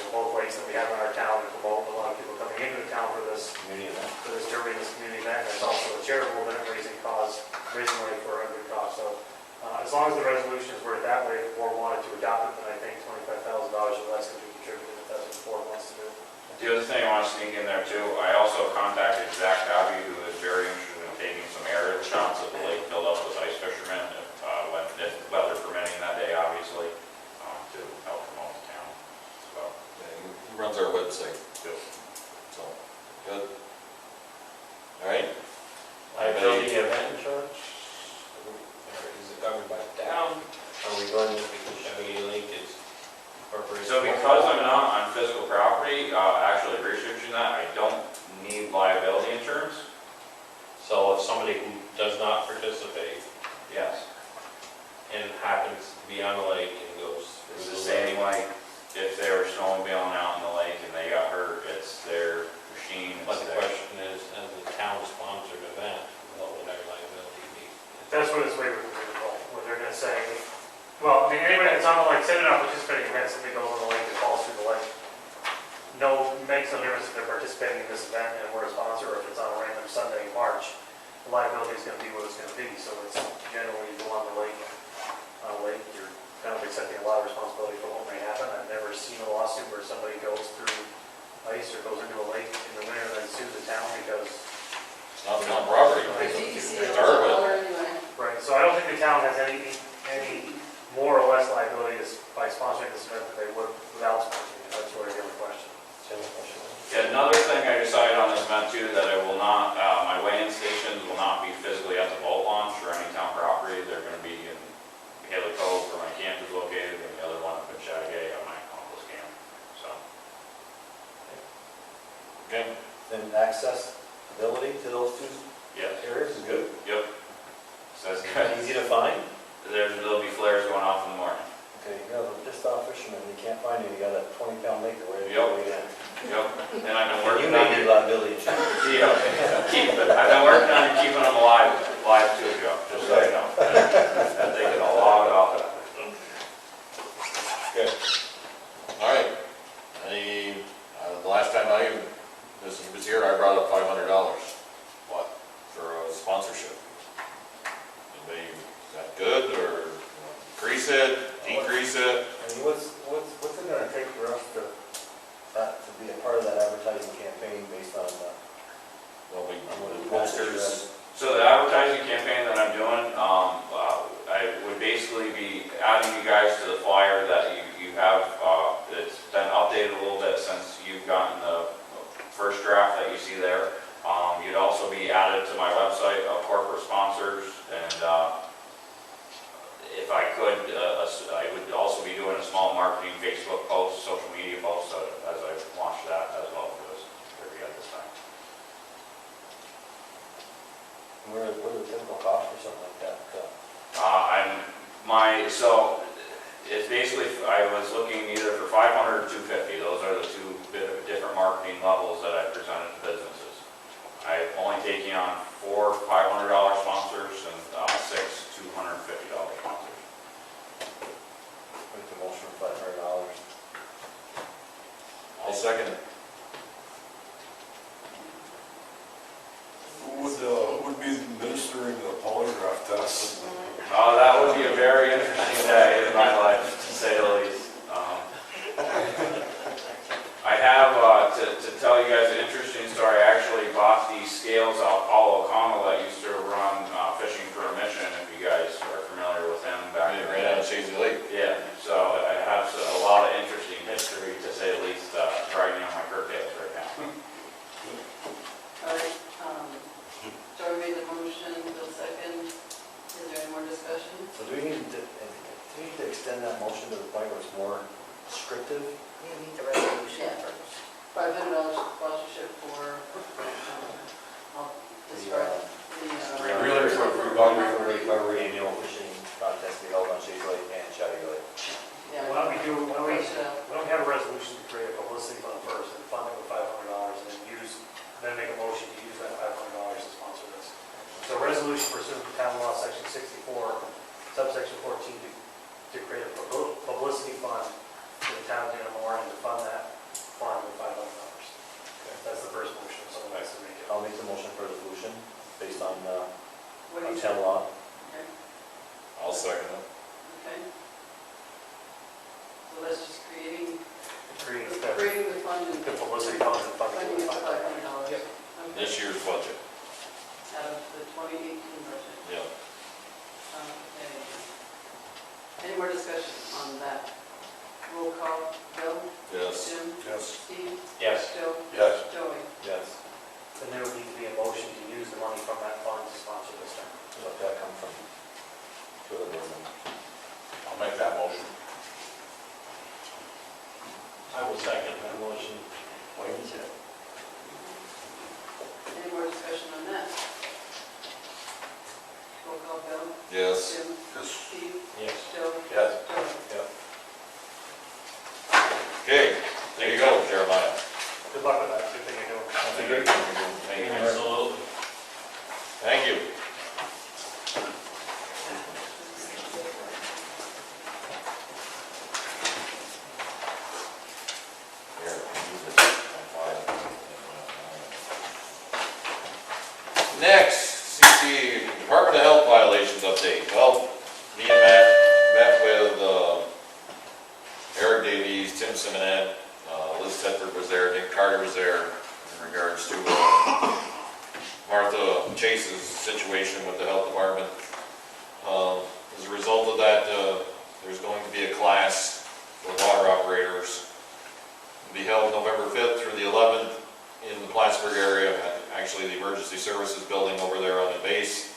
both lakes that we have in our town and promote a lot of people coming into the town for this Community event. during this community event. And it's also a charitable event raising money for a good cause. So as long as the resolution is worded that way, if the board wanted to adopt it, then I think $25,000 or less could be contributed if that's what the board wants to do. The other thing I want to sneak in there too, I also contacted Zach Abbey, who is very interested in taking some aerial shots of the lake filled up with ice fishermen, if weather permitting that day, obviously, to help promote the town. So, Yeah, he runs our website. good. So, good. All right. Liability event insurance? Or is it covered by the town? Are we going, because Chevy Lake is incorporated? So because I'm not on physical property, actually researching that, I don't need liability insurance. So if somebody who does not participate Yes. and happens to be on the lake and goes It's through the the lake, same like if they were snowmobiling out in the lake and they got hurt, it's their machine. but the question is, as a town-sponsored event, what would our liability be? That's what it's waiver for, where they're going to say, well, I mean, anybody that's on the lake, say they're not participating in event, somebody goes on the lake and falls through the lake. No, makes no difference if they're participating in this event and we're a sponsor, or if it's on a random Sunday in March. The liability is going to be what it's going to be, so it's generally you go on the lake, you're kind of accepting a lot of responsibility for what may happen. I've never seen a lawsuit where somebody goes through ice or goes into a lake in the winter and then sues the town because. It's not town property. The DEC It's will our tell bill. her anyway. Right, so I don't think the town has any more or less liability by sponsoring this event than they would without sponsoring it. That's sort of the other question. General question. Yeah, another thing I decided on this event too, that I will not, my weigh-in stations will not be physically at the boat launch or any town property. They're going to be in Haley Cove where my camp is located, and the other one up in Chattagay on my uncle's camp. So, Okay. Then accessibility to those two yes, areas is good. yep. Says good. Easy to find. There'll be flares going off in the morning. Okay, you go, just stop fishermen, you can't find it, you got a 20-pound maker, where do you Yep. go again? Yep. And I've been You working may on need liability insurance. I've been working on keeping them alive too, Joe, just so you know. I'm taking a lot off of that. Good. All right. The last time he was here, I brought up $500. What? For a sponsorship. Is that good, or increase it, decrease it? I mean, what's it gonna take for us to be a part of that advertising campaign based on, Well, we, what the the posters, So the advertising campaign that I'm doing, I would basically be adding you guys to the flyer that you have, it's been updated a little bit since you've gotten the first draft that you see there. You'd also be added to my website of corporate sponsors, and if I could, I would also be doing a small marketing Facebook post, social media post, as I launch that as well for this, at this time. what are the typical costs or something like that? So it's basically, I was looking either for 500 or 250. Those are the two bit of different marketing levels that I presented to businesses. I've only taken on 4 $500 sponsors and 6 $250 sponsors. Make the motion for $500. I'll second it. Who would be administering the polygraph test? That would be a very interesting day in my life, to say the least. I have, to tell you guys an interesting story, I actually bought these scales off Paul O'Connell that used to run Fishing for a Mission, if you guys are familiar with him back in the Right day. out of Shady Lake. Yeah, so I have a lot of interesting history, to say the least, riding on my curtails right now. All right, Joey made the motion, Bill second. Is there any more discussion? So do we need to extend that motion to the point where it's more descriptive? You need the resolution Yeah. first. $500 sponsorship for, I'll describe the. Really, for annual fishing contest to be held on Shady Lake and Chatty Lake. Yeah. Why don't we Flesh it out. have a resolution to create a publicity fund first and fund it with $500 and then make a motion to use that $500 to sponsor this. So a resolution pursuant to town law, section 64, subsection 14, to create a publicity fund for the town of Dannemora and to fund that fund with $500. That's the first motion, if someone likes to make it. I'll make the motion for resolution based on What do you town say? law. Okay, I'll second it. okay. So that's just creating Create the fund and the publicity fund and funding funding with of $500. $500. Yep. Okay. This year's budget. Out of the 2018 budget. Yeah. Okay. Any more discussion on that? Roll call, Bill? Yes. Jim? Yes. Steve? Yes. Joe? Yes. Joey? Yes. Then there would need to be a motion to use the money from that fund to sponsor this thing. Let that come from the other board member. I'll make that motion. I will second that motion. Wait a second. Any more discussion on that? Roll call, Bill? Yes. Jim? Yes. Steve? Yes. Joe? Yes. Joey? Okay, there you go, Jeremiah. Good luck with that, good thing you're doing. That's a great thing you're doing. Thank you. Absolutely. Thank you. Here, use this on file. Next, CC, Department of Health violations update. Well, me and Matt met with Eric Davies, Tim Simonet, Liz Tedford was there, Nick Carter was there in regards to Martha Chase's situation with the health department. As a result of that, there's going to be a class for water operators. It'll be held November 5th through the 11th in the Plattsburgh area, actually the emergency services building over there on the base.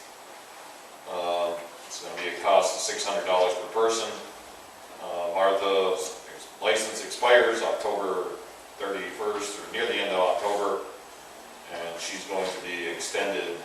It's going to be a cost of $600 per person. Martha's license expires October 31st, or near the end of October, and she's going to be extended,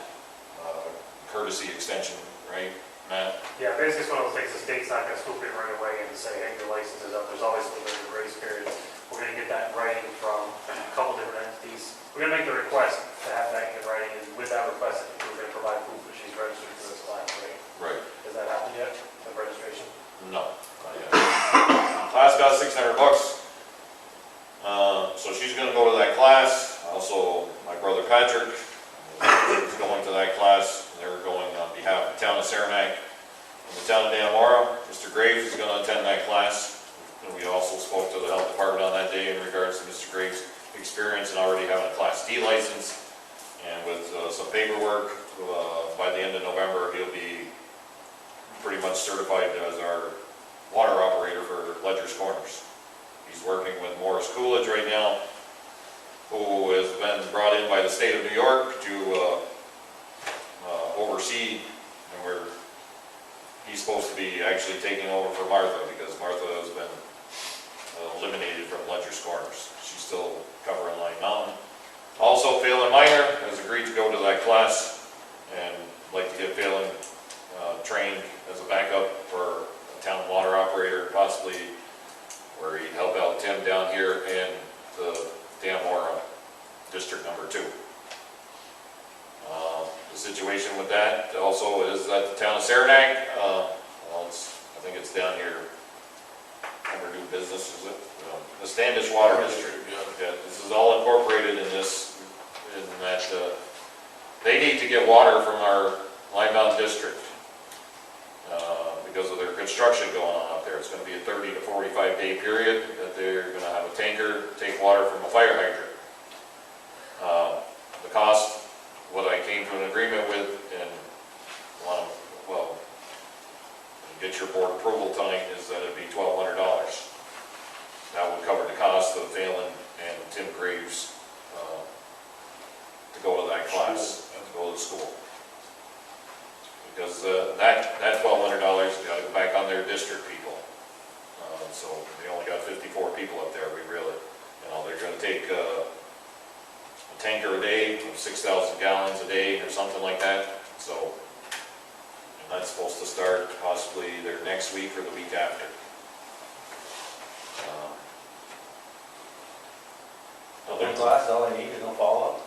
courtesy extension, right, Matt? Yeah, basically it's one of those things, the state's not gonna swoop in right away and say, hey, your license is up, there's always a little bit of a grace period. We're gonna get that in writing from a couple different entities. We're gonna make the request to have that in writing, and with that request, I think we're gonna provide proof that she's registered for this class, right? Right. Has that happened yet, the registration? No, not yet. Class costs $600. So she's gonna go to that class. Also, my brother Patrick is going to that class. They're going on behalf of the town of Saranac and the town of Dannemora. Mr. Graves is gonna attend that class. And we also spoke to the health department on that day in regards to Mr. Graves' experience in already having a Class D license. And with some paperwork, by the end of November, he'll be pretty much certified as our water operator for Ledger's Corners. He's working with Morris Coolidge right now, who has been brought in by the state of New York to oversee, and he's supposed to be actually taking over for Martha, because Martha has been eliminated from Ledger's Corners. She's still covering Line Mountain. Also, Phelan Minor has agreed to go to that class, and like to get Phelan trained as a backup for a town water operator, possibly down here in the Dannemora District Number 2. The situation with that also is that the town of Saranac, well, I think it's down here, under new business, is it? The Standish Water District. Yeah, this is all incorporated in this, in that, they need to get water from our Line Mountain District, because of their construction going on up there. It's gonna be a 30 to 45 day period that they're gonna have a tanker take water from a fire hydrant. The cost, what I came to an agreement with, and well, get your board approval tonight, is that it'd be $1,200. That would cover the cost of Phelan and Tim Graves to go to that class, and to go to school. Because that $1,200 got to go back on their district people. So they only got 54 people up there. We really, they're going to take a tanker a day, 6,000 gallons a day or something like that. So, and that's supposed to start possibly either next week or the week after. One class, all I need is no follow-up?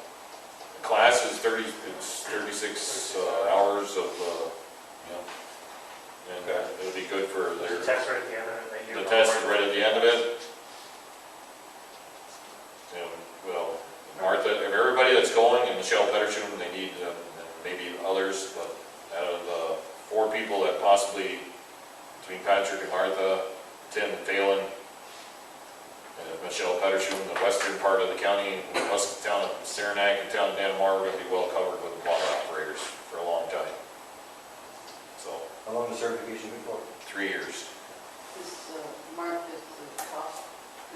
The class is 36 hours of, and it'll be good for There's a their, test right at the end of it. They do the test is right at the end of it. And, well, Martha, if everybody that's going, and Michelle Pettershum, they need, and maybe others, but out of the 4 people that possibly, between Patrick and Martha, Tim and Phelan, and Michelle Pettershum, the western part of the county, the west town of Saranac and town of Dannemora, are going to be well covered with water operators for a long time. So, How long the certification be for? 3 years. This, Mark, is the cost,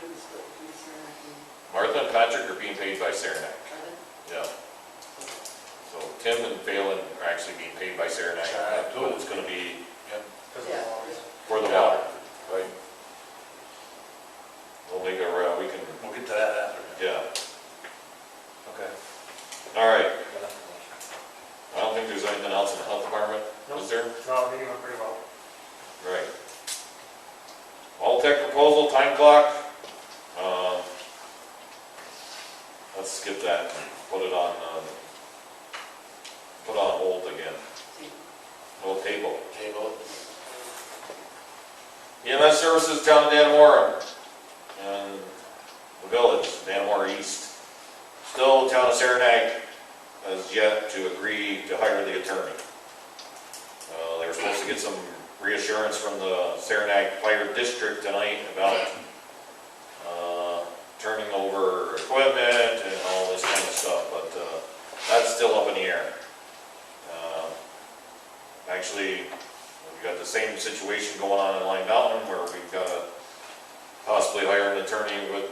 good is split between Saranac and, Martha and Patrick are being paid by Saranac. are they? Yeah. So Tim and Phelan are actually being paid by Saranac, but it's going to be Yeah. for the water. Right. We'll make a, we can, We'll get to that after. yeah. Okay. All right. I don't think there's anything else in the health department, is there? No, they went pretty well. Right. All tech proposal, time clock. Let's skip that, put it on hold again. No table. Table. EMS services, town of Dannemora, and the village, Dannemora East. Still, town of Saranac has yet to agree to hire the attorney. They were supposed to get some reassurance from the Saranac Fire District tonight about turning over equipment and all this kind of stuff, but that's still up in the air. Actually, we've got the same situation going on in Line Mountain, where we've got to possibly hire an attorney in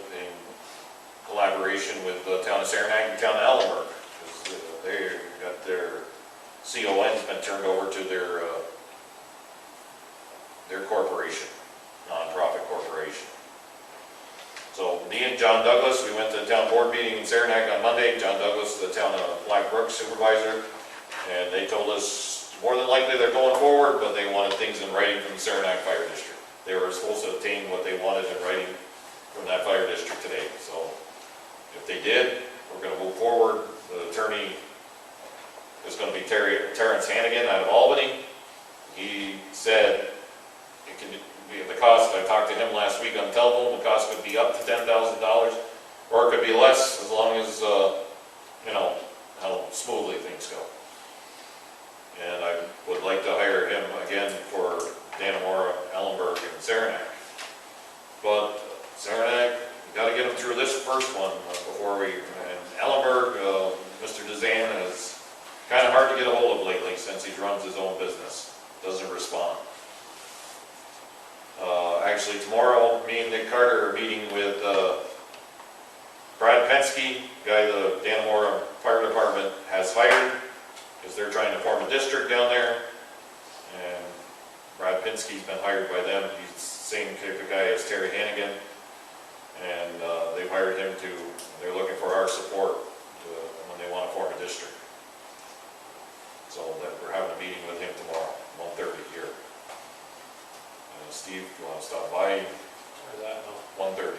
collaboration with the town of Saranac and town of Ellenburg, because they got their CON's been turned over to their corporation, nonprofit corporation. So me and John Douglas, we went to the town board meeting in Saranac on Monday. John Douglas, the town of Black Brook supervisor, and they told us more than likely they're going forward, but they wanted things in writing from the Saranac Fire District. They were supposed to obtain what they wanted in writing from that fire district today. So if they did, we're going to move forward. The attorney is going to be Terrence Hannigan out of Albany. He said it can be the cost. I talked to him last week on the telephone. The cost could be up to $10,000, or it could be less, as long as how smoothly things go. And I would like to hire him again for Dannemora, Ellenburg, and Saranac. But Saranac, we got to get him through this first one before we. And Ellenburg, Mr. Dezan is kind of hard to get a hold of lately since he runs his own business. Doesn't respond. Actually, tomorrow, me and Nick Carter are meeting with Brad Penske, guy the Dannemora Fire Department has hired, because they're trying to form a district down there. And Brad Pinsky's been hired by them. He's the same type of guy as Terry Hannigan. And they've hired him they're looking for our support when they want to form a district. So that we're having a meeting with him tomorrow, 1:30 here. Steve, you want to stop by? Or that, no. 1:30.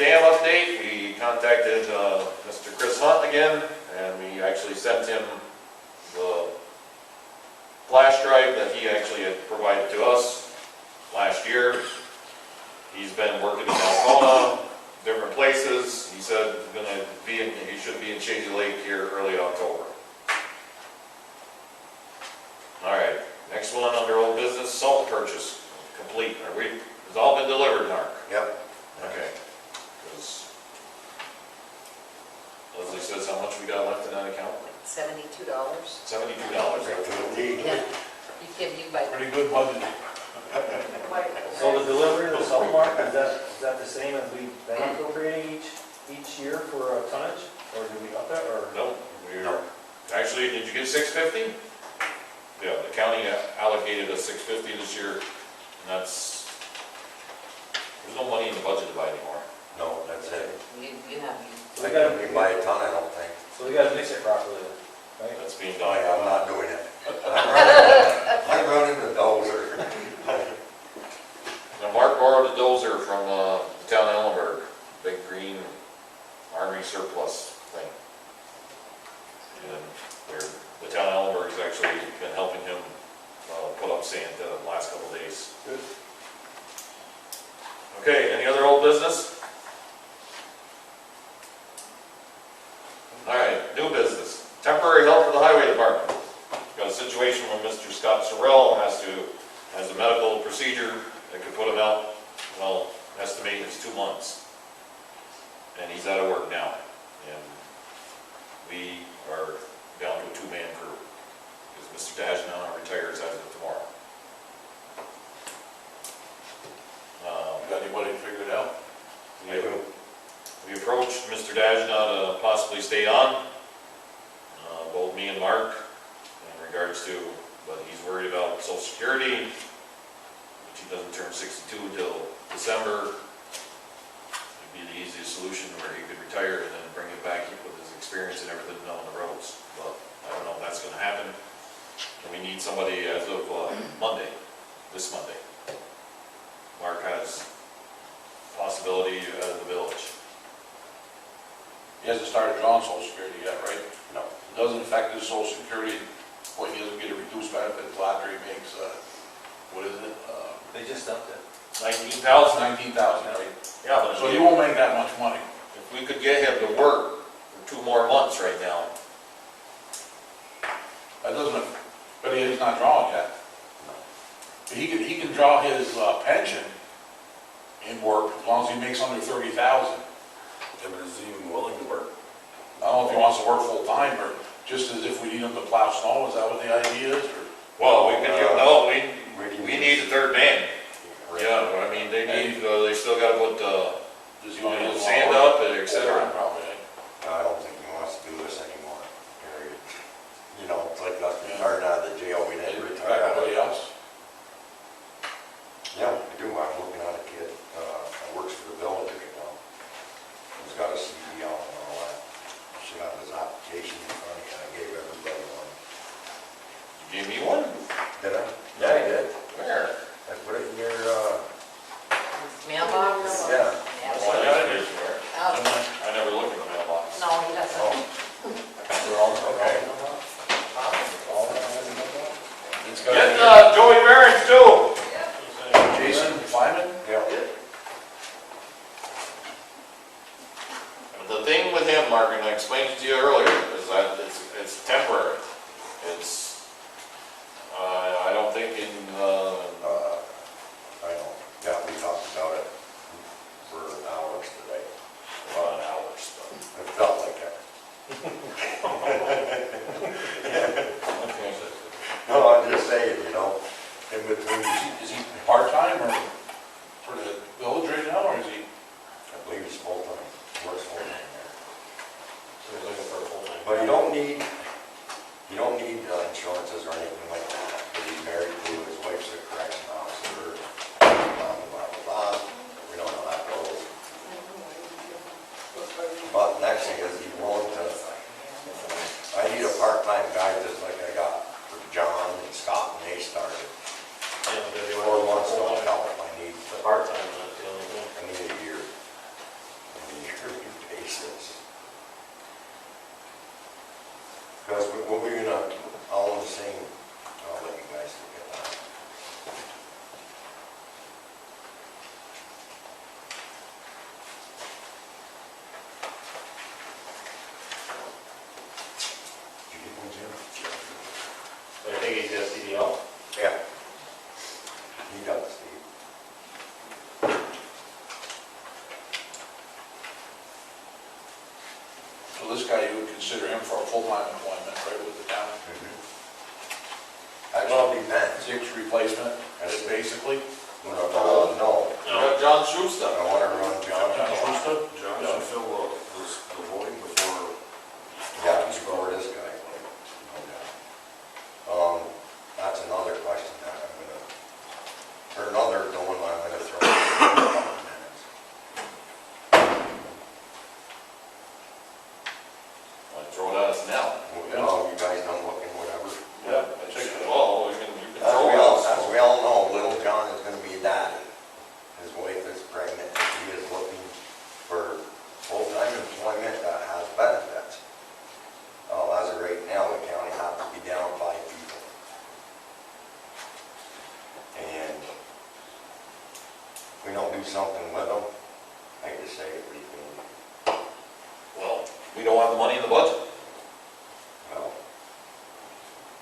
Dam update, we contacted Mr. Chris Hunt again, and we actually sent him the flash drive that he actually had provided to us last year. He's been working in Alcona, different places. He said he should be in Shady Lake here early October. All right, next one under old business, salt purchase, complete. It's all been delivered, Mark? Yep. Okay. 'Cause Leslie says how much we got left in that account? $72. $72. Yeah. You buy. Pretty good budget. So the delivery of the salt mark, is that the same as we've been appropriating each year for tonnage? Or did we up it, or? No, actually, did you get 650? Yeah, the county allocated us 650 this year, and there's no money in the budget to buy anymore. No, that's it. You have, So we I gotta, can buy a ton, I don't think. so we gotta mix it properly, right? That's being Oh, done. yeah, I'm not doing it. I'm running the dozer. Now, Mark borrowed a dozer from the town of Ellenburg, big green army surplus thing. And the town of Ellenburg's actually been helping him put up sand the last couple days. Good. Okay, any other old business? All right, new business. Temporary help for the highway department. Got a situation where Mr. Scott Sorrell has a medical procedure that could put him out, well, estimate it's 2 months. And he's out of work now. And we are down to a 2-man crew. Because Mr. Dashna retires as of tomorrow. Got anybody figured out? We approached Mr. Dashna to possibly stay on, both me and Mark, in regards to, but he's worried about Social Security, which he doesn't turn 62 until December. It'd be the easiest solution where he could retire and then bring it back with his experience and everything on the roads. But I don't know if that's going to happen. And we need somebody as of this Monday. Mark has possibility out of the village. He hasn't started drawing Social Security yet, right? No. It doesn't affect his Social Security, well, he doesn't get a reduced benefit until after he makes, what is it? They just upped it. 19,000. 19,000, right? Yeah, but So he won't make that much money. if we could get him to work for 2 more months right now, That doesn't, but he's not drawing yet. He can draw his pension in work as long as he makes under 30,000. Yeah, but is he even willing to work? I don't know if he wants to work full-time or just as if we need him to plow snow, is that what the idea is? Or well, we need a 3rd man. Yeah, I mean, they still got to put does he want to use sand up, et cetera. Probably. I don't think he wants to do this anymore, period. You know, it's like us retiring out of the jail, we didn't retire out of Everybody it. else? Yeah, I do, I'm looking at a kid, that works for the village, you know. He's got a CDL and all that. She got his application in front of me, and I gave everybody one. You gave me one? Did I? Yeah, he did. Where? I put it in your, mailbox? yeah. Yeah. Oh, I got it here somewhere. Oh, I never looked in the mailbox. no, he doesn't. Oh. They're all, Okay. all has a number? It's Get got Joey Barons too. Jason Flyman? consider him for a full-time employment, right, with the town. Actually, depends. Dick's replacement, basically. No, We got John Schuster. I want to run John. John Schuster? John should fill the void before. Yeah, before this guy. That's another question that I'm gonna, or another one I'm gonna throw in a couple of minutes. Throw it at us now. You guys done looking, whatever. Yeah, I checked it out. Well, you can As throw we it all, at us. as we all know, little John is gonna be a daddy. His wife is pregnant, he is looking for full-time employment that has benefits. As of right now, the county has to be down 5 people. And if we don't do something with them, I just say it, we can, Well, we don't have the money in the budget. well,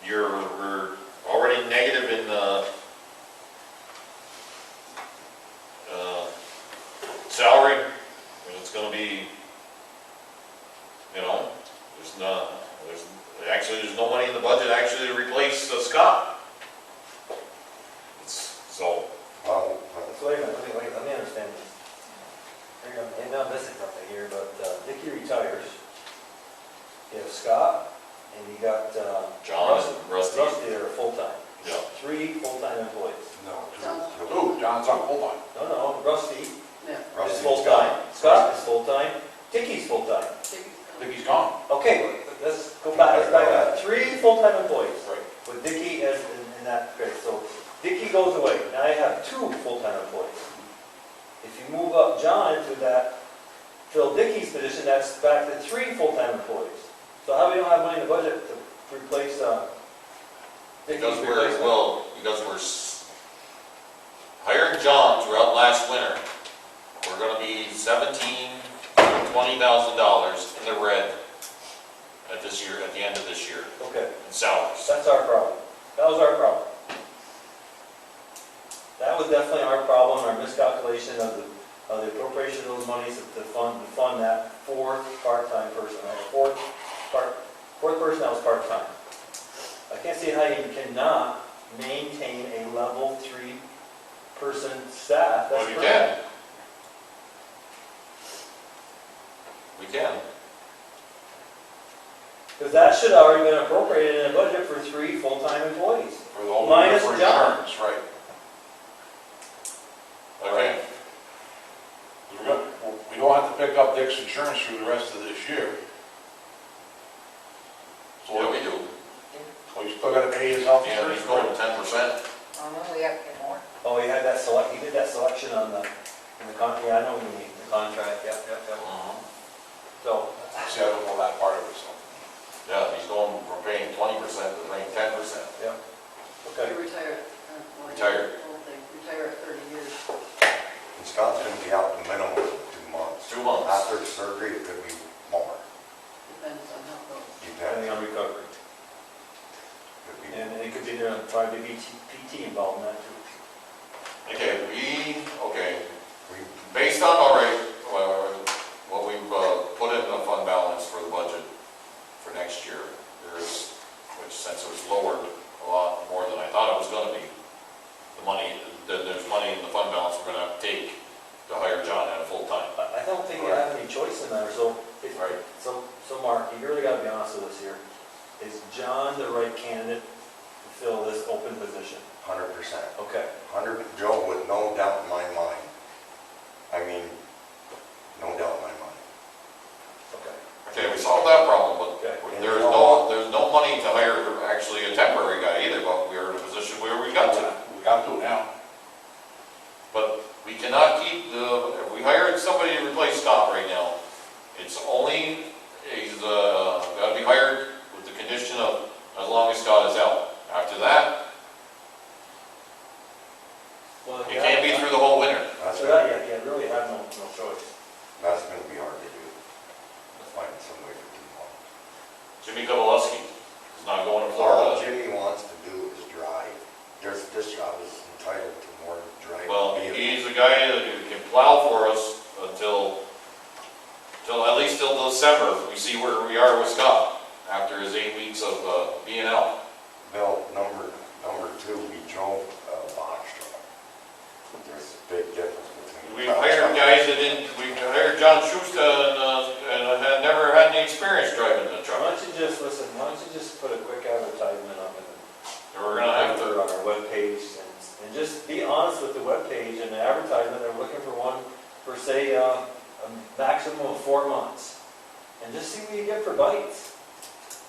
We're already negative in, salary, and it's gonna be, there's no money in the budget actually to replace Scott. So, well, So wait a minute, let me understand this. Maybe I'm missing something here, but Dickie retires. You have Scott, and you got John and Rusty, Rusty that are full-time. yeah. 3 full-time employees. No, Ooh, John's on full-time. No, Rusty Yeah. is Rusty's full-time, gone. Scott is full-time, Dickie's full-time. Dickie's gone. Okay, let's go back, let's back up. 3 full-time employees. Right. With Dickie as in that, great, so Dickie goes away, now I have 2 full-time employees. If you move up John to that, fill Dickie's position, that's back to 3 full-time employees. So how we don't have money in the budget to replace, Dickie's Because replacement? because we're hiring John throughout last winter, we're gonna be $17,000 to $20,000 in the red at the end of this year, Okay, in salaries. that's our problem. That was our problem. That was definitely our problem, our miscalculation of the appropriation of those monies to fund that 4th part-time person, right? 4th person that was part-time. I can't see how you cannot maintain a level 3 person staff. That's Well, you correct. can. We can. Because that should have already been appropriated in the budget for 3 full-time employees. For the whole, Minus for John. insurance, right. Okay. We don't have to pick up Dick's insurance through the rest of this year. So Yeah, we do. we still gotta pay his health Yeah, insurance. he's going 10%. We have to get more. Oh, he had that he did that selection on in the yeah, I know what you mean, the contract, yep. So, See, I don't know that part of it, so. Yeah, he's going from paying 20% to paying 10%. yeah, okay. You retired. Retired. Retire at 30 years. And Scott's gonna be out the minimum of 2 months. 2 months. After the surgery, it could be more. Depends on how it goes. Depending Depends. on recovery. Could be. And it could be there, probably be PT involved in that too. Okay, based on, all right, what we've put in the fund balance for the budget for next year, which since it was lowered a lot more than I thought it was gonna be, there's money in the fund balance we're gonna have to take to hire John at a full-time. I don't think you have any choice in that, so, Right. so Mark, you really gotta be honest with us here. Is John the right candidate to fill this open position? 100%. Okay. Joe, with no doubt in my mind. I mean, no doubt in my mind. Okay. Okay, we solved that problem, but Okay. there's no money to hire actually a temporary guy either, but we're in a position where we got to. We got to now. But we cannot keep if we hired somebody to replace Scott right now, he's gotta be hired with the condition of as long as Scott is out. After that, Well, it can't be through the whole winter. That's So gonna, that, you really have no choice. that's gonna be hard to do. Find some way for 2 months. Jimmy Kowalski is not going to All Florida. Jimmy wants to do is drive. This job is entitled to more driving. Well, he's the guy that can plow for us until till, at least till December, we see where we are with Scott after his 8 weeks of being out. Bill, number two, we drove a box truck. There's a big difference between. We've hired guys that didn't, we've hired John Schuster and had never had any experience driving the Why truck. don't you just, listen, why don't you just put a quick advertisement up in the And we're gonna have to, on our webpage and just be honest with the webpage and the advertisement, they're looking for one for say, a maximum of 4 months. And just see what you get for bites.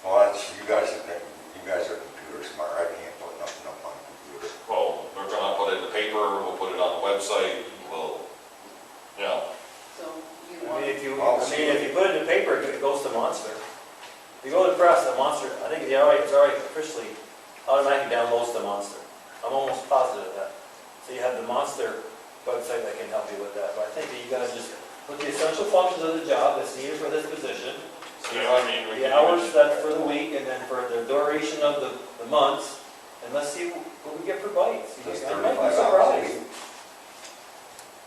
Well, that's, you guys are computer smart, I can't put nothing up on computer. well, we're gonna put it in the paper, we'll put it on the website, we'll, yeah. So you I want, mean, if you put it in the paper, it goes to Monster. If you go to the press, the Monster, I think it's already officially automatically downloads to Monster. I'm almost positive of that. So you have the Monster website that can help you with that. But I think that you gotta just put the essential functions of the job that's needed for this position, You know, I mean, we the can hours even- that for the week, and then for the duration of the months, and let's see what we get for bites. Just I might be 35 hours a surprised. week.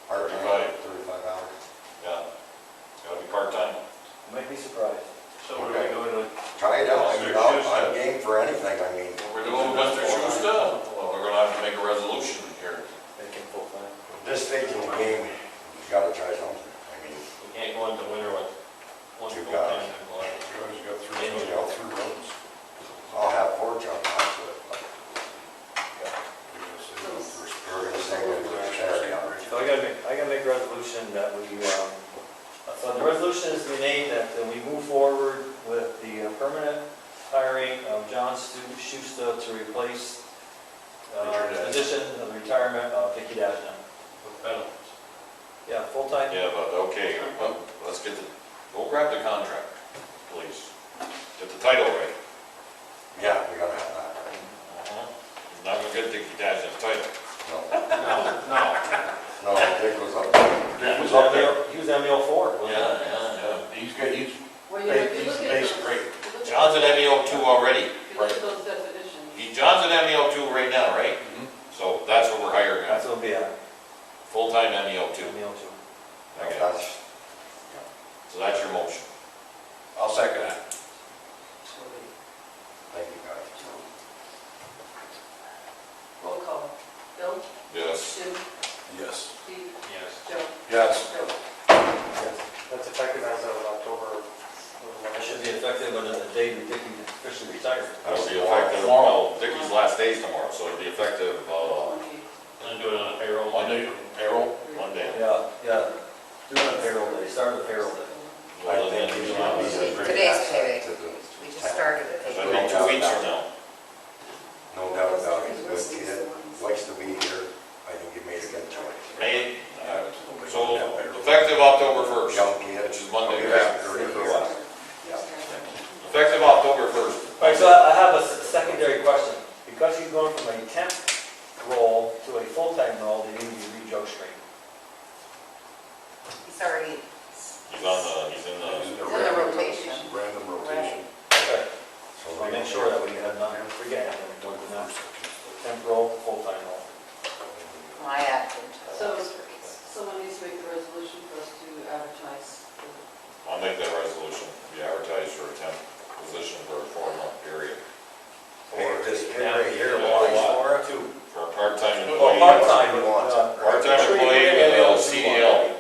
Part-time, 35 hours. Yeah, it's gotta be part-time. I might be surprised. So what are we doing with? Try it out, Mr. I'm Schuster. game for anything, I mean. What we're doing with Mr. Schuster, well, we're gonna have to make a resolution here. Make him full-time. This stage in the game, you gotta try something, I mean, We can't go into winter with one You full-time guys. employee. You guys got three roads. I'll have 4 jump onto it. but We're gonna say we're Saturday, So I gotta make a resolution that we, so the resolution is to be made that we move forward with the permanent hiring of John Schuster to replace the position of retirement of Vicky Dashna. With benefits. Yeah, full-time. Yeah, but, okay, but let's get the, go grab the contract, please. Get the title right. Yeah, we gotta have that, He's not gonna get the Dash's title. right? No. No, Dick was up. He was MEO4, wasn't he? He's well, you know, if you he's look at basic those- rate. if you look at- John's an MEO2 already. If you look at those definitions, John's an MEO2 right now, right? So that's what we're hiring, That's what it'll be at, full-time MEO2. MEO2. Okay, That's, so that's your motion. I'll second that. thank you guys. roll call. Bill, Yes. Jim, Yes. Steve, Yes. Joe, Yes. Bill. That's effective as of October. It should be effective on the day that Vicky officially retires. That'll be effective, well, Dickie's last day's tomorrow, so it'll be effective, And do it on a payroll. Monday, payroll. Monday. Yeah, doing a payroll day, start the payroll day. I think he's gonna be a great Today's asset payday. to the We just started it. That'll be 2 weeks from now. No doubt about it, he's a good kid, likes to be here, I think he made a good choice. May, so effective October 1st, Young kid. which is Monday. Yeah, 30 for what? Yeah. Effective October 1st. All right, so I have a secondary question. Because he's going from a temp role to a full-time role, they need to re-judge screen. He's already He's in the, in the rotation. Random rotation. Okay. So So I'll make sure that we have not forget anything, going from that temp role to full-time role. I added him to So- those. Someone needs to make the resolution for us to advertise. I'll make that resolution, be advertised for a temp position for a 4-month period. Hey, this kid right here, applies for it. For a part-time Well, employee. part-time, He wants it. Part-time employee with a CDL.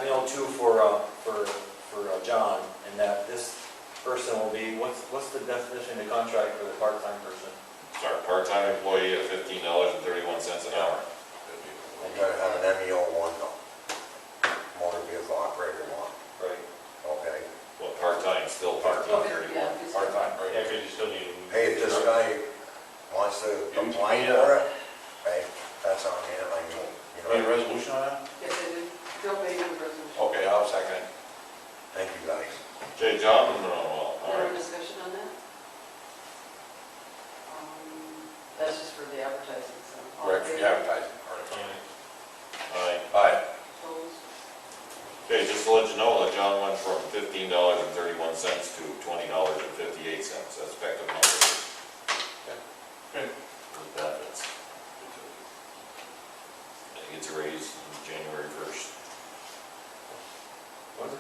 MEO2 for John, and that this person will be, what's the definition of the contract for the part-time person? Start part-time employee at $15.31 an hour. You gotta have an MEO1 though. Motor vehicle operator one, Right. okay? Well, part-time, still part-time. Okay, yeah, just- Part-time, right? Yeah, because you still need. Hey, if this guy wants to apply for it, hey, that's on him, I mean, you Any know, resolution on that? Yes, I did. Bill made the resolution. Okay, I'll second it. thank you guys. Jay, John, no, all Any right. discussion on that? That's just for the advertising, so. all in Right, for the favor? advertising part. Aye. Aye. Opposed? Okay, just to let you know that John went from $15.31 to $20.58. That's effective Monday. Good. With benefits. And he gets a raise on January 1st. When's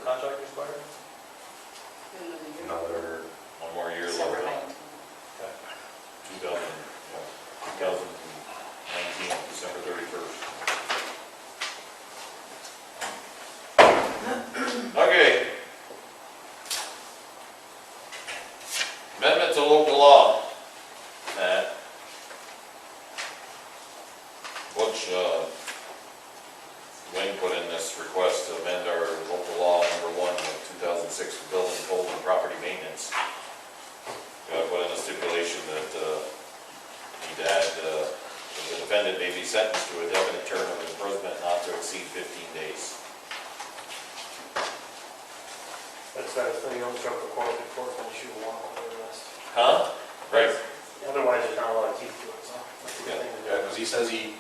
Butch, Wayne put in this request to amend our local law number 1 of 2006 for building code and property maintenance. Put in a stipulation that, need to add, the defendant may be sentenced to a definite term of imprisonment not to exceed 15 days. That's that, so you don't show up for court, then shoot a warrant over the rest. Huh? Right. Otherwise, there's not a lot of teeth to it, so that's a good thing to do. Yeah, because he says he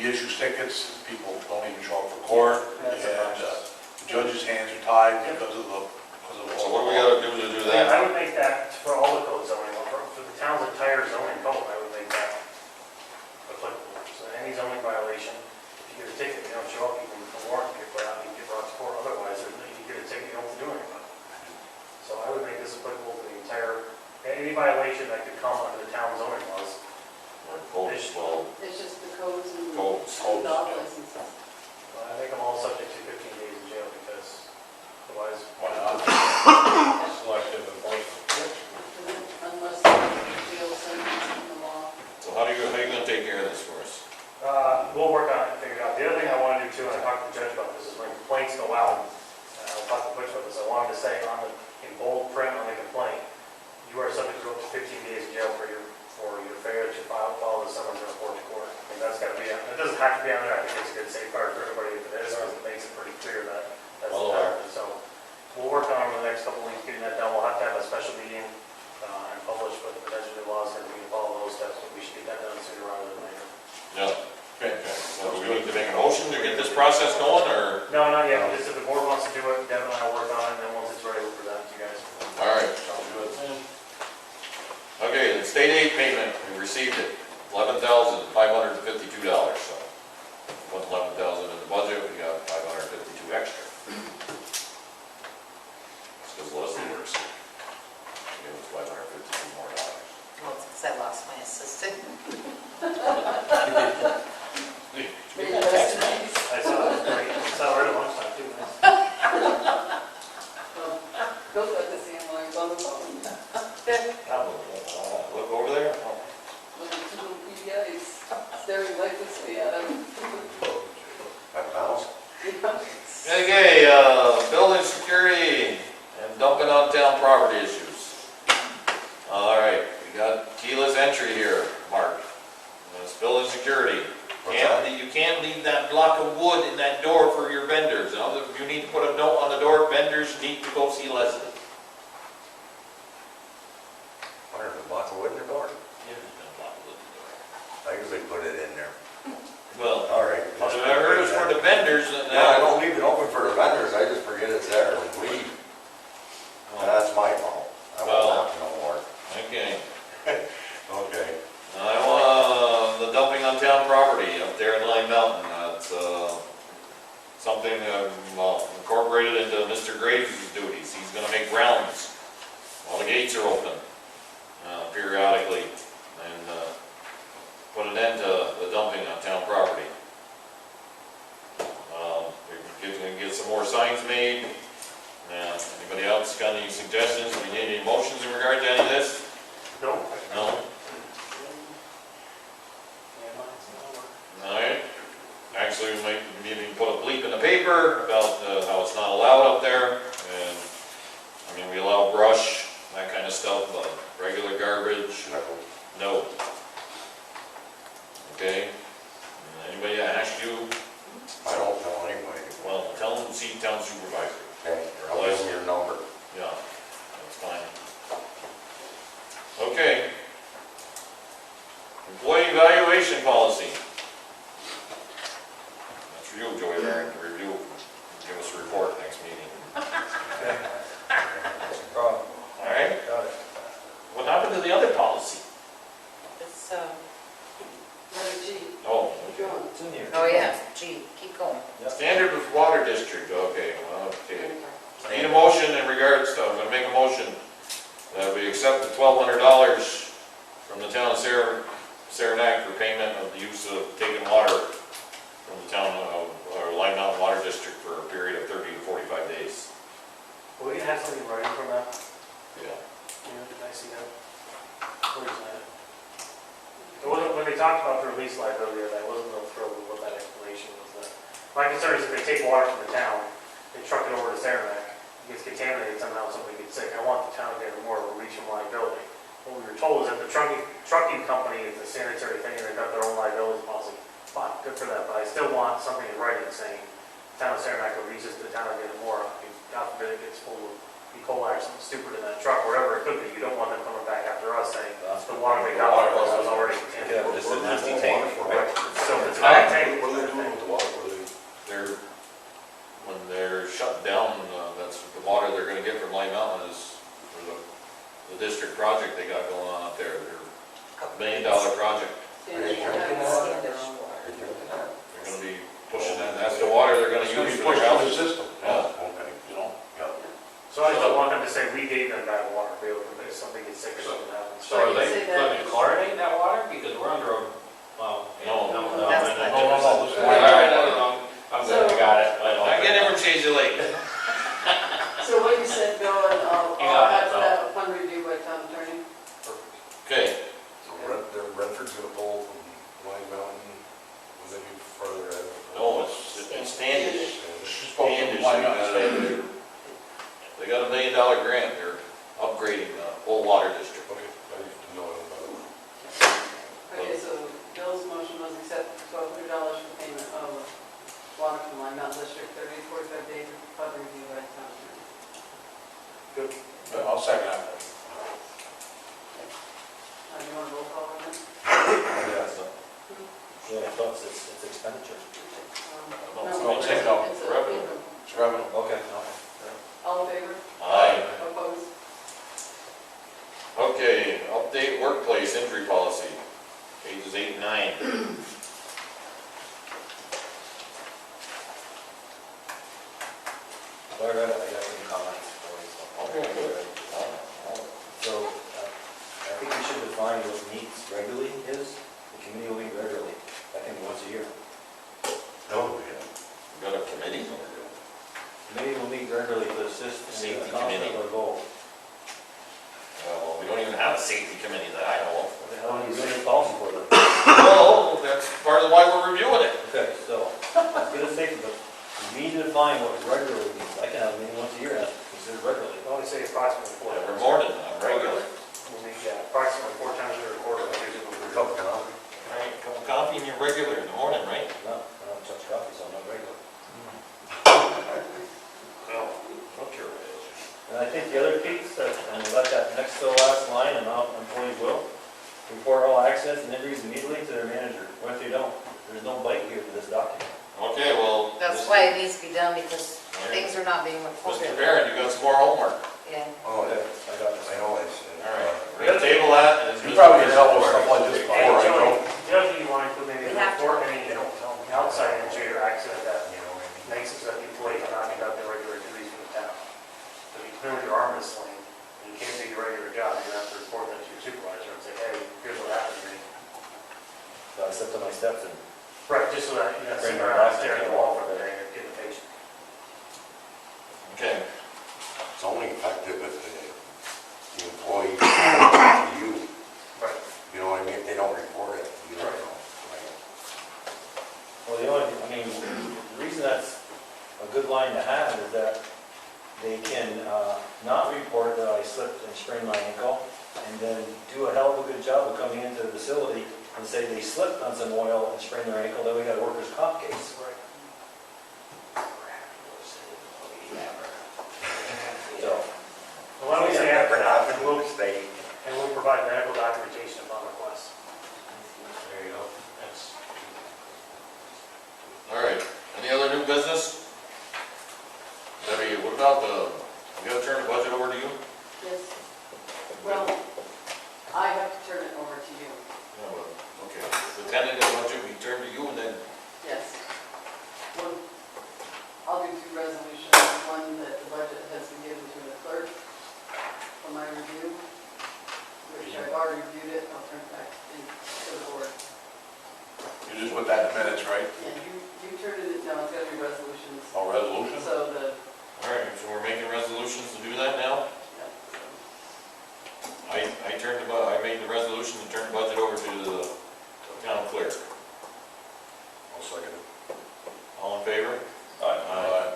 issues tickets, and people don't even show up for court, and That's a bunch. the judge's hands are tied because of the. So what do we gotta do to do Yeah, that? I would make that for all the code zoning, for the town's entire zoning code, I would make that applicable. So any zoning violation, if you get a ticket, you don't show up, you can warrant, you get put out, you get brought to court, otherwise, you get a ticket, you don't have to do anything. So I would make this applicable to the entire, any violation that could come under the town zoning laws. Or codes, well, It's just the codes and codes. dog licenses. I think I'm all subject to 15 days in jail because otherwise. Why not? Selective enforcement. Unless the jail sentence in the law. So how are you gonna take care of this for us? We'll work on it, figure it out. The other thing I want to do too, and I talked to the judge about this, is when complaints go out, and I'll talk to Butch about this, I wanted to say in bold print on the complaint, you are subject to up to 15 days in jail for your failure to follow the summons and report to court. And that's gotta be, it doesn't have to be on there, I think it's a good safeguard for everybody if it is, because it makes it pretty clear that that's Well, the fact. So we'll work on it over the next couple of weeks, getting that done. We'll have to have a special meeting and publish what the potential new laws are, and we can follow those steps, but we should get that done sooner rather than later. Yeah. Okay. So do we need to make a motion to get this process going, or? No, not yet, just if the board wants to do it, Devin and I will work on it, and then once it's ready, we'll present it to you guys. All right. Sounds good. Okay, the state aid payment, we received it, $11,552, so. Put 11,000 in the budget, we got 552 extra. It's because Leslie works. It was 552 more dollars. Well, it's because I lost my assistant. Maybe that's nice. I saw it, great. I saw her at lunchtime too, nice. Bill got the same when I was on the phone. Look over there. When the two little PBIs staring lifelessly at him. Okay, building security and dumping on town property issues. All right, we got Tila's entry here, Mark. That's building security. You can't leave that block of wood in that door for your vendors. You need to put a note on the door, vendors need to go see Leslie. What, there's a block of wood in the door? Yeah, there's been a block of wood in the door. I usually put it in there. Well, All right. I heard it's for the vendors. Yeah, I don't leave it open for the vendors, I just forget it's there and leave. That's my fault. I won't have no more. Okay. Okay. I want the dumping on town property up there in Lime Mountain. That's something incorporated into Mr. Graves' duties. He's going to make rounds while the gates are open periodically and put an end to the dumping on town property. We're going to get some more signs made. Anybody else got any suggestions? Do we need any motions in regard to any of this? No. No? All right. Actually, we might maybe put a bleep in the paper about how it's not allowed up there. And, I mean, we allow brush, that kind of stuff, but regular garbage, no. Okay? Anybody that asked you, I don't know anybody. well, tell them to see town supervisor. Okay, I'll give them your number. Yeah, that's fine. Okay. Employee evaluation policy. That's for you, Joey, Barron, to review, give us a report next meeting. Problem. All right? Got it. What happened to the other policy? It's, Letter G. Oh, Keep going. It's in here. oh yeah, gee, keep going. standard of water district, okay, well, okay. Need a motion in regards to, I'm gonna make a motion that we accept the $1,200 from the town of Saranac for payment of the use of taking water from the town of, or Lime Mountain Water District for a period of 30 to 45 days. Will we have something writing from that? Yeah. Yeah, did I see that? Where is that? It wasn't, when they talked about the release liability, that wasn't real thrilled My concern is if they take water from the town, they truck it over to Saranac, it gets contaminated somehow, somebody gets sick. I want the town to get more of a reach from liability. What we were told is that the trucking company is a sanitary thing and they've got their own liability policy. Fine, good for them, but I still want something in writing saying, town of Saranac will reach us to the town of Dannemora. God forbid it gets full of E. coli or something stupid in that truck, whatever it could be. You don't want them coming back after us saying, the water they got from us was already Yeah, contaminated. just a nasty tank. Right. So if it's a bad tank, What are they doing with the water? They're, when they're shut down, that's the water they're gonna get from Lime Mountain is for the district project they got going on up there. They're $1 million project. Standard Standard water. water. They're gonna be pushing that, that's the water they're gonna It's gonna use be for pushed their through the houses. system. Yeah. Okay, you know? so I don't want them to say, we gave them bad water, if somebody gets sick or something happens. So are they Say that going to is- chlorinate that water? Because we're under a, well. No. That's not- No. All right, I'm good, I got it. I get it from Change the Lake. So what you said, Bill, and I'll You got it, add that upon review by town attorney. Okay, So Renford's gonna pull from Lime Mountain, will they be further ahead? no, it's Standish. She's supposed to Standish, line up, Standish. they got $1 million grant, they're upgrading the whole water district. Okay, I need to know about it. Okay, so Bill's motion was accept $1,200 for payment of water from Lime Mountain District, 30 to 45 days upon review by town attorney. I'll second that. Do you want a roll call on that? Yeah, I thought it's expenditure. No, No, it's take out it's a revenue. income. It's revenue. Okay. All in favor? Aye. Opposed? Okay, update workplace injury policy, pages 8 and 9. So I read it, I got any comments for you. Okay, good. So, I think we should define what meets regularly is. The committee will meet regularly, I think once a year. Oh, yeah. We got a committee? Committee will meet regularly to assist in Safety the accomplishment committee. of our goal. Well, we don't even have a safety committee that I know of. What the hell are you doing a policy for them? Well, that's part of why we're reviewing it. Okay, so, let's get a safety, but we need to define what regularly means. I can have a meeting once a year, and that's considered regularly. I only say approximately 4 Every times. morning, I'm regular. We'll meet, approximately 4 times every quarter. Cup of coffee. Right, cup of coffee and you're regular in the morning, right? No, I don't touch coffee, so I'm not regular. Well, what's your age? And I think the other piece, and we let that next to the last line, and all employees will, report all accidents and injuries immediately to their manager. What if they don't? There's no bite here to this document. Okay, well. That's Mr. why it needs to be done, because things are not being reported. Mr. Barron, you got some more homework. Yeah. Oh, Okay, yeah. I got this. I know it's. All right, we're gonna table that. and it's You probably can help with Mr. stuff like this Hey, before I Joey, go. the other thing you want to include maybe We in the have to. report, any outside injury or accident that You know what I mean? makes it so that the employee cannot conduct their regular duties for the town. So if you clearly your arm is sling, and you can't do your regular job, you're gonna have to report that to your supervisor and say, hey, here's what happened to me. So I stepped on my steps and Right, just so that you're not Bring sitting my around back staring at to the wall for the day and getting a patient. Okay, It's only effective if the employee to you, Right. you know what I mean? If they don't report it, you don't Right. know. Right. well, the only, I mean, the reason that's a good line to have is that they can not report that I slipped and sprained my ankle, and then do a hell of a good job of coming into the facility and say they slipped on some oil and sprained their ankle, then we got a workers' comp case. So, Why don't we say after Never that, happened and in we'll, the state. and we'll provide medical documentation upon request. There you go. That's. all right. Any other new business? Debbie, what about we gotta turn the budget over to you? Yes. Well, I have to turn it over to you. Yeah, well, okay. The tentative budget, we turn to you and then, Yes. One, I'll do 2 resolutions. One that the budget has been given to the clerk for my review, which I've already reviewed it. I'll turn it back to the board. You just put that in minutes, right? And you turned it, no, it's got to be resolutions. Oh, resolution? So the, all right, so we're making resolutions to do that now? yeah, I made the resolution to turn the budget over to the town clerk. I'll second it. All in in favor? Aye.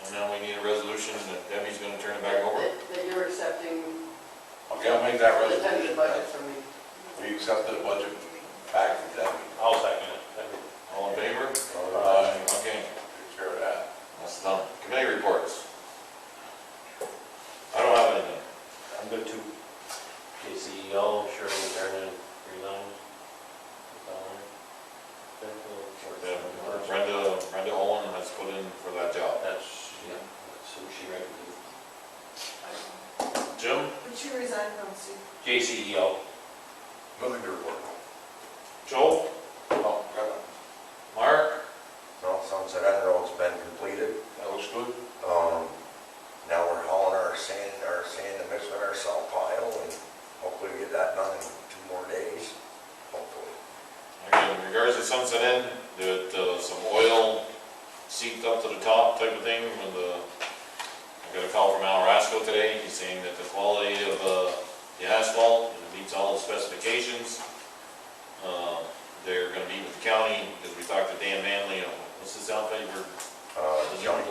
And now we need a resolution that Debbie's gonna turn it back over. That you're accepting Okay, I'll make that the tentative resolution. budget from me. We accepted the budget back from Debbie. I'll second it. All in favor? Aye. Okay, Takes care of that. that's done. Committee reports. I don't have anything. I'm good too. KCEO, Shirley Turner, resign. Brenda Owen has put in for that job. That's who she recommended. Jim? Would you resign from Sue? JCEO. Nothing to report. Joel? Oh, got it. Mark? No, Sunset End Road's been completed. That looks good. Now we're hauling our sand and mixing our salt pile, and hopefully get that done in 2 more days, hopefully. Okay, in regards to Sunset End, that some oil seeped up to the top type of thing with I got a call from Al Rasco today. He's saying that the quality of the asphalt meets all the specifications. They're gonna meet with the county, because we talked to Dan Manley, what's his outfit? Joint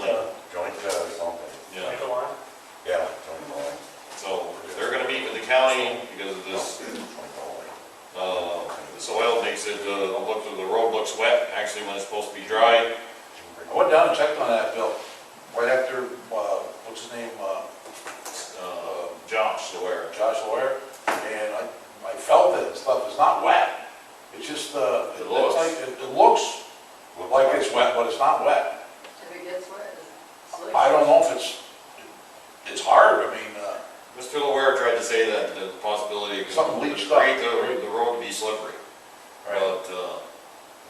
something. Yeah, Make a line? Yeah, joint line. so they're gonna meet with the county because of this, this oil makes it, the road looks wet, actually when it's supposed to be dry. I went down and checked on that, Bill, right after, what's his name, Josh, Lawyer. Josh Lawyer, and I felt that stuff is not wet. It's just, it looks like it's wet, but it's not wet. If it gets wet, it's slick. I don't know if it's hard, I mean, Mr. Lawyer tried to say that the possibility of Something leached up. create the road to be slippery. But,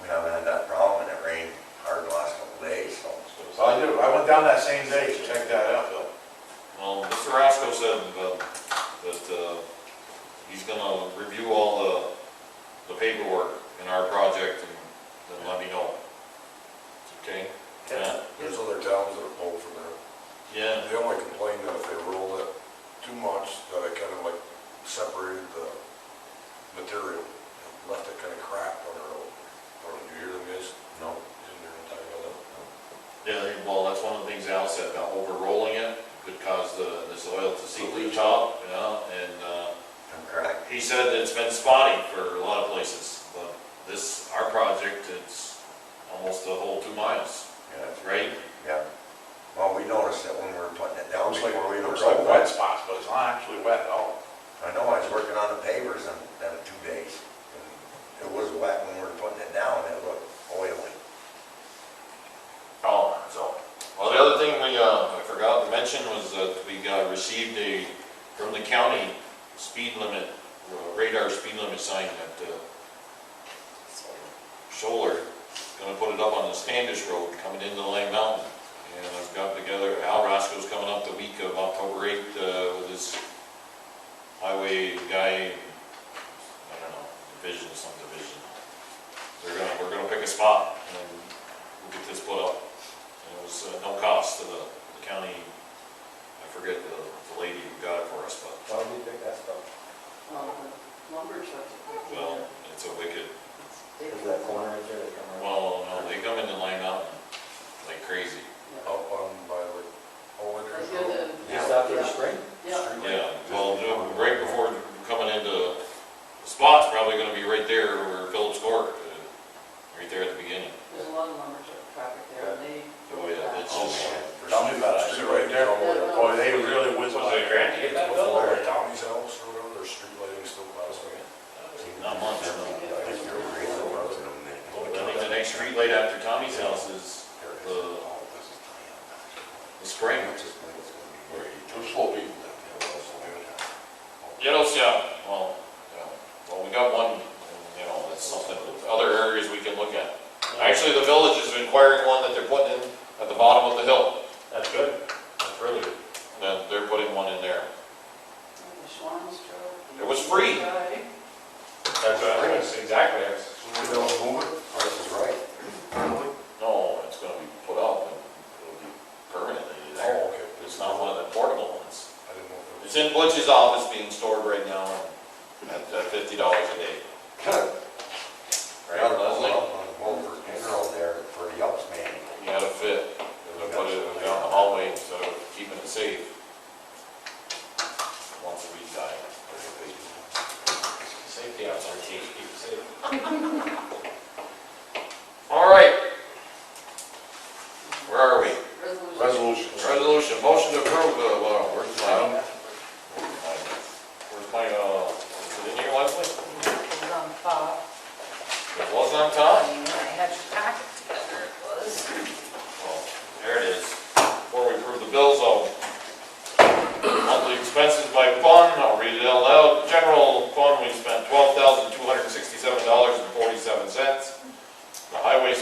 We haven't had that problem, and it rained hard the last couple of days, so. so I went down that same day to check that out, Bill. well, Mr. Rasco said that he's gonna review all the paperwork in our project and then let me know. Okay? Yeah? There's other towns that have pulled from there. Yeah. They only complain that if they roll it too much, that it kind of like separated the material, and left it kind of cracked on the road. Did you hear them guys? No. Didn't hear them talking about that? Yeah, well, that's one of the things Al said, about over-rolling it could cause this oil to seep to the top, you know, and, Correct. he said that it's been spotty for a lot of places, but our project, it's almost a whole 2 miles, Yeah, right? yeah. Well, we noticed it when we were putting it down before we were Looks like rolling. wet spots, but it's not actually wet at all. I know, I was working on the pavers in them 2 days. And it was wet when we were putting it down, it looked oily. Oh, so, well, the other thing I forgot to mention was that we received from the county, speed limit, radar speed limit sign at Scholler. Gonna put it up on the Standish Road coming into Lime Mountain. And I've got together, Al Rasco's coming up the week of October 8th with his highway guy, I don't know, some division. We're gonna pick a spot and we'll get this put up. And it was no cost to the county, I forget the lady who got it for us, but, Why would we pick that stuff? The lumber trucks. well, it's a wicked, Is that corner right there that come around? well, no, they come into Lime Mountain like crazy. Up on by like, Old Like Acres in Road. the- Just after the spring? Yeah. Yeah, well, right before coming into, the spot's probably gonna be right there where Phillips Court, right there at the beginning. There's a lot of lumber truck traffic there, and they. Oh, yeah, it's just, Tell me about it, I see right there. Boy, they really whiz Was by. it a grant to get that built? Before Tommy's house or whatever, there's street lighting still passing. not much. I think you're agreeing with us in a minute. I think the next street light after Tommy's house is the spring. Too slow people. You know, well, we got one, you know, that's something, other areas we can look at. Actually, the village is inquiring one that they're putting in at the bottom of the hill. That's good. That's really good. That they're putting one in there. The Schwann's truck. It was free. Guy. That's exactly. We don't move it, price is right. No, it's gonna be put up and it'll be permanently there. Oh, okay. It's not one of the portable ones. I didn't know if It's in Butch's office being stored right now at $50 a day. Right, Got it all Leslie? up on the Beaufort Mineral there for the ups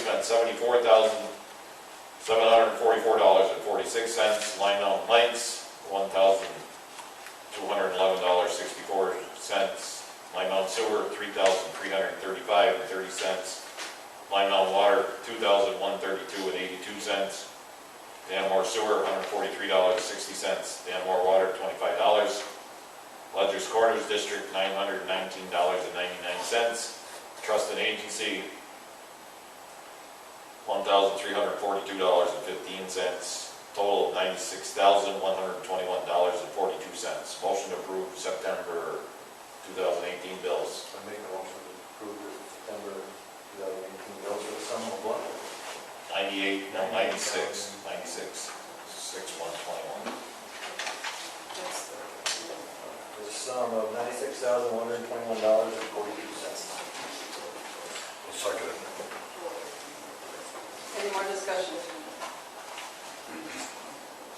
spent $74,744.46. Line Mountain Lights, $1,211.64. Line Mountain Sewer, $3,335.30. Line Mountain Water, $2,132.82. Dannemora Sewer, $143.60. Dannemora Water, $25. Ledger's Corners District, $919.99. Trust and Agency, $1,342.15. Total of $96,121.42. Motion to approve September 2018 bills. I make a motion to approve the September 2018 bills for the sum of what? 6/121. The sum of $96,121.42. I'll second it. Any more discussion?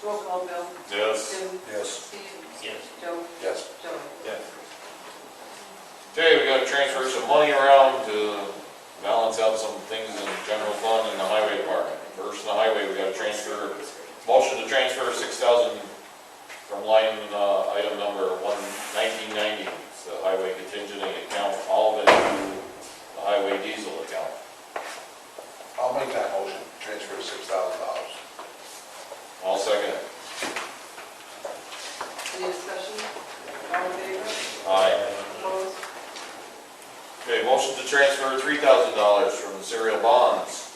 Roll call, Bill. Yes. Jim. Yes. Steve. Yes. Joe. Yes. Joey. Yes. Okay, we gotta transfer some money around to balance out some things in the general fund and the highway department. First, in the highway, we gotta transfer, motion to transfer 6,000 from line, item number 1990, it's the highway contingency account, all of it to the highway diesel account. I'll make that motion, transfer $6,000. I'll second it. Any discussion? All in favor? Aye. Opposed? Okay, motion to transfer $3,000 from the serial bonds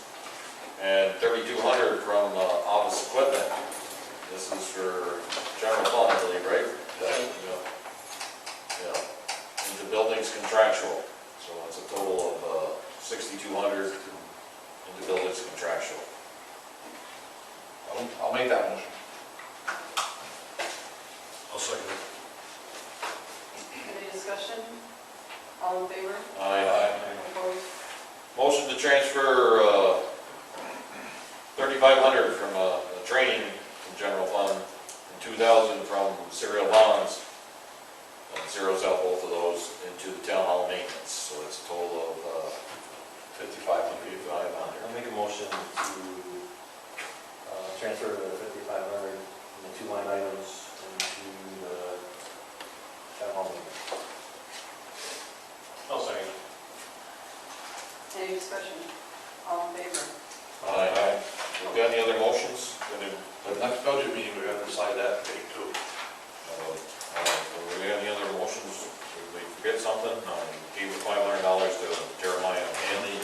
and $3,200 from office equipment. This is for general fund, I believe, right? Yeah. Into buildings contractual, so it's a total of $6,200 into buildings contractual. I'll make that motion. I'll second it. Any discussion? All in favor? Aye. Opposed? Motion to transfer $3,500 from the training from general fund and $2,000 from serial bonds. Zeros out both of those into the town hall maintenance, so it's a total of $5,500. I'll make a motion to transfer the $5,500 from the two line items into the town hall meeting. I'll second. Any discussion? All in favor? Aye. We got any other motions? The next budget meeting, we're gonna decide that date too. Do we have any other motions? Did we forget something? No, we gave the $500 to Jeremiah and Andy.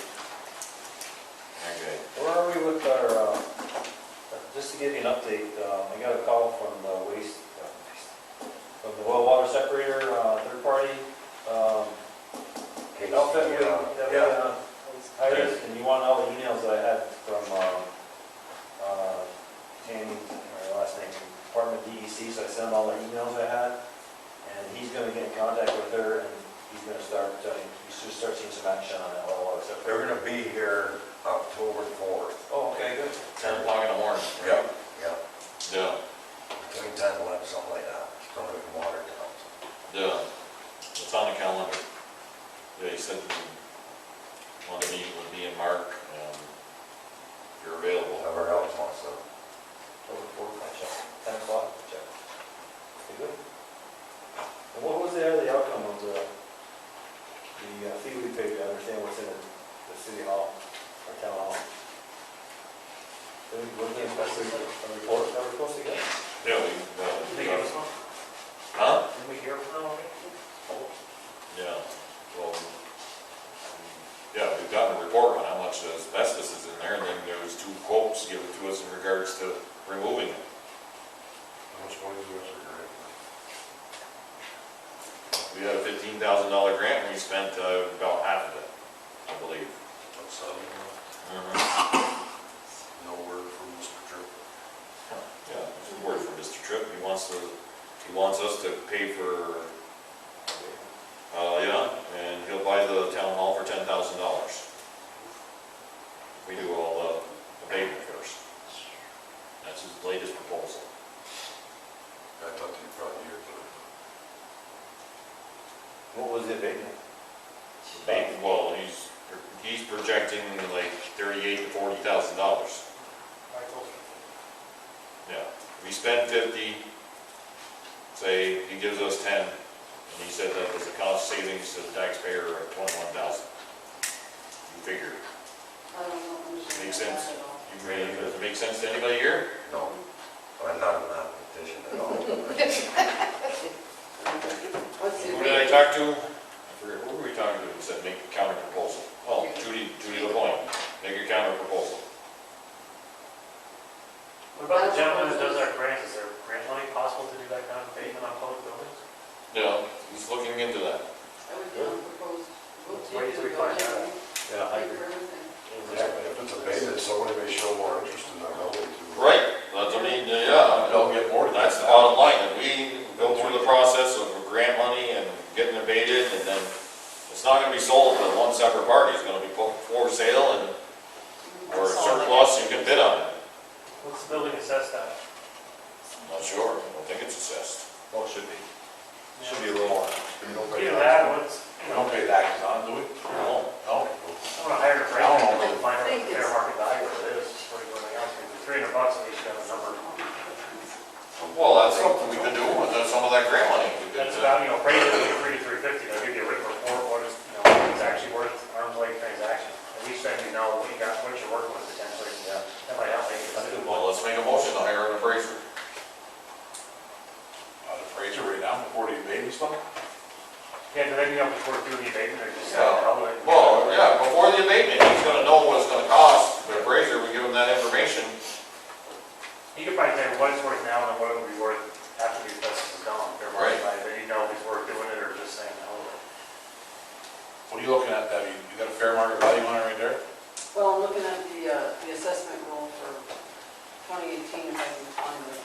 Okay. Where are we with our, just to give you an update, I got a call from the from the well water separator, third party, outfit we hired, and you want all the emails that I had from, Tammy, her last name, Department DEC, so I sent him all the emails I had, and he's gonna get in contact with her, and he's gonna start, you should start seeing some action on that well water separator. They're gonna be here October 4th. Oh, okay, good. 10 o'clock in the morning. Yeah. Yeah, Between 10 and 11, something like that. It's coming from Watertown. yeah. It's on the calendar. Yeah, he said he wanted to meet with me and Mark, and if you're available. Whoever else wants to. Over 4 o'clock, check. 10 o'clock, check. Okay, good. And what was the outcome of the fee we paid to understand what's in the city hall, or town hall? Wasn't it supposed to be a report that we're supposed to get? Yeah, Did they give us one? Huh? Did we hear from them already? Yeah, well, yeah, we've gotten a report on how much asbestos is in there, and then there was 2 quotes given to us in regards to removing it. How much money is there for grant? We had a $15,000 grant, and we spent about half of it, I believe. That's settlement. Mm-hmm. No word from Mr. Tripp. Yeah, there's a word for Mr. Tripp, he wants us to pay for, yeah, and he'll buy the town hall for $10,000. We do all the pavement first. That's his latest proposal. I thought you brought here, What was the abatement? Well, he's projecting like $38,000 to $40,000. Yeah, we spend 50, say he gives us 10, and he said that there's a cost savings to the taxpayer of 21,000. You figure, I don't know, understand Makes that sense. at all. does it make sense to anybody here? No, I'm not a mathematician at all. What's the Who did I talk to? I forget, who were we talking to that said make a counter proposal? Oh, Judy LaPointe, make a counter proposal. What about the gentleman that does our grants? Is there grant money possible to do that kind of pavement on public buildings? Yeah, he's looking into that. I would be on proposed. Let's wait till we find out. Yeah, I agree. If it's abated, somebody may show more interest in that building too. Right, that's what I mean, yeah, They'll get more than that's the that. bottom line, that we go through the process of grant money and getting abated, and then it's not gonna be sold to one separate party, it's gonna be put for sale, and, or surplus, you can bid on it. What's the building assessed at? Not sure, I don't think it's assessed. Well, it should be. Should be a little more. Either that, or what's, We don't pay taxes on it, do we? No. No. I'm gonna hire a I don't know. appraiser to find out what the fair market value of it is, before you go anything else. $300, at least you have a number. Well, that's something we could do with some of that grant money. We could, That's about, appraisal would be 3 to 350, they'll give you a written report, what it's, what it's actually worth, arm's length transaction. At least then you know what you got, what you're working with potentially, yeah, that might help make a decision. Well, let's make a motion to hire an appraiser. The appraiser right now before the abatement stuff? Yeah, do they need up before doing the abatement, or just Yeah. tell it? Well, yeah, before the abatement, he's gonna know what it's gonna cost, the appraiser, we give him that information. You could probably tell you what it's worth now and what it would be worth after the asbestos is gone, fair market value, then you know if it's worth doing it or just saying no. What are you looking at, Debbie? You got a fair market value on it right there? Well, I'm looking at the assessment roll for 2018, if I can find it.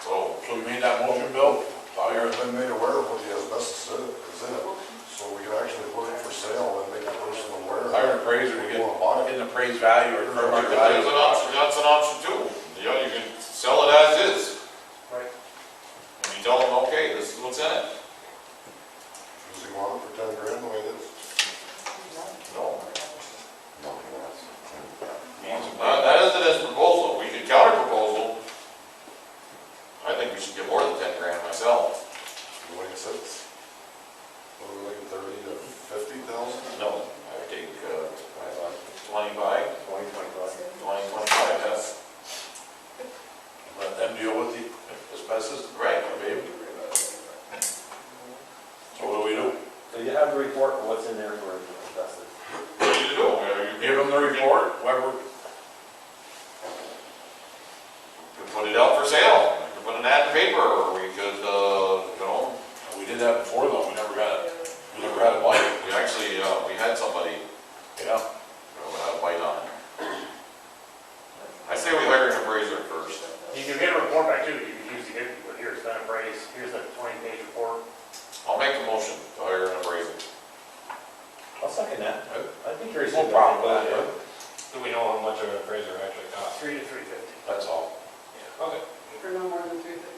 So, So we made that motion, Bill? I've been made aware of what the asbestos is in it, so we can actually put it for sale and make the person aware. Hire an appraiser to get Well, an appraised value or fair market value. that's an option too. You know, you can sell it as is. Right. And you tell them, okay, this is what's in it. Does he want it for 10 grand the way it is? No. No, that's- That isn't his proposal. We could counter proposal. I think we should get more than 10 grand myself. The way it sits? What are we looking, 30 to 50,000? No, I take 25, 2025. 25, yes. Let them deal with the asbestos. Right. Baby. So what do we do? So you have the report for what's in there for asbestos. What do you do? Give them the report, whoever, We could put it out for sale. We could put an ad in the paper, or we could, you know, we did that before though, we never had a bite. we actually, we had somebody Yeah. who had a bite on it. I say we hire an appraiser first. You can get a report back too, that you can use to get, but here, it's been appraised, here's the 20-page report. I'll make a motion to hire an appraiser. I'll second that. I'd be curious. No problem with that, Yeah. Do we know how much an appraiser actually costs? 3 to 350. That's all. Okay. For no more than 350?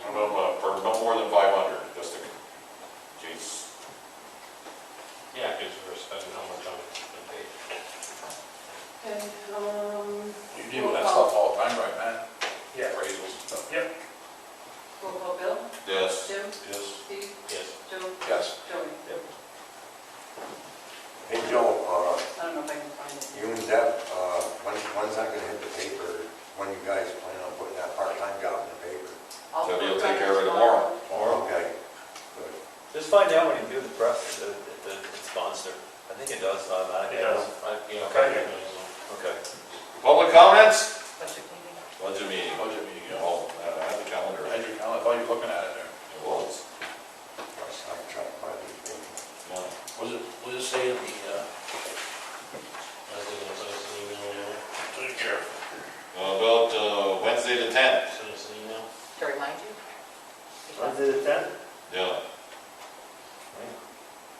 For no more than 500, just in case. Yeah, because we're spending how much on the page. Okay, You deal with that stuff all the time, right, man? Yeah. Appraisals and stuff. roll call Bill, Yes. Jim, Yes. Steve, Yes. Joe, Yes. Joey. Hey, Joe, I don't know if I can find it. you and Deb, when's that gonna hit the paper? When you guys plan on putting that part-time job in the paper? I'll So you'll work on take care of it tomorrow. Okay, good. Just find out when you do the press, if it's sponsored. I think it does automatically. It does. Yeah, Okay. Okay. Public comments? Budget meeting. Budget meeting. Budget meeting, yeah. Oh, I have the calendar. I had your calendar, I thought you were looking at it there. It was. I'm trying to find these things. Yeah. Was it say in the, I think I'll send us an email, take care. About Wednesday the 10th. send us an email. To remind you? Wednesday the 10th? Yeah,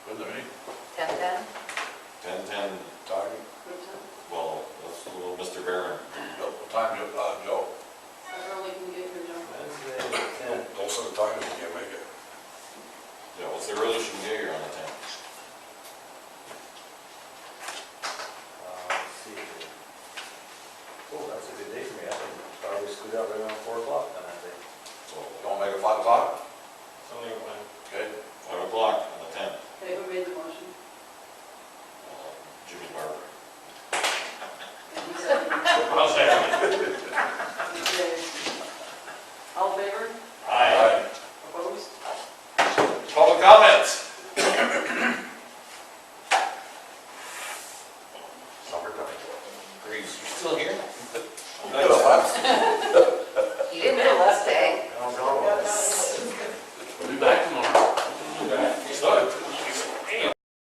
Good to me. 10:10? 10:10, Time? Good time. well, that's a little Mr. Barron. What time, Joe? How early can you get here, Joe? Wednesday the 10th. Don't set a time if you can't make it. Yeah, what's the earliest you can get here on the 10th? squeeze out right around 4 o'clock on that day. So you want to make it 5 o'clock? Something like that. Okay. 5 o'clock on the 10th. Okay, who made the motion? Jimmy Barber. And who seconded? I'll say it. Okay. All in favor? Aye. Opposed? Public comments? Summertime. Grease, you still here? Good, huh?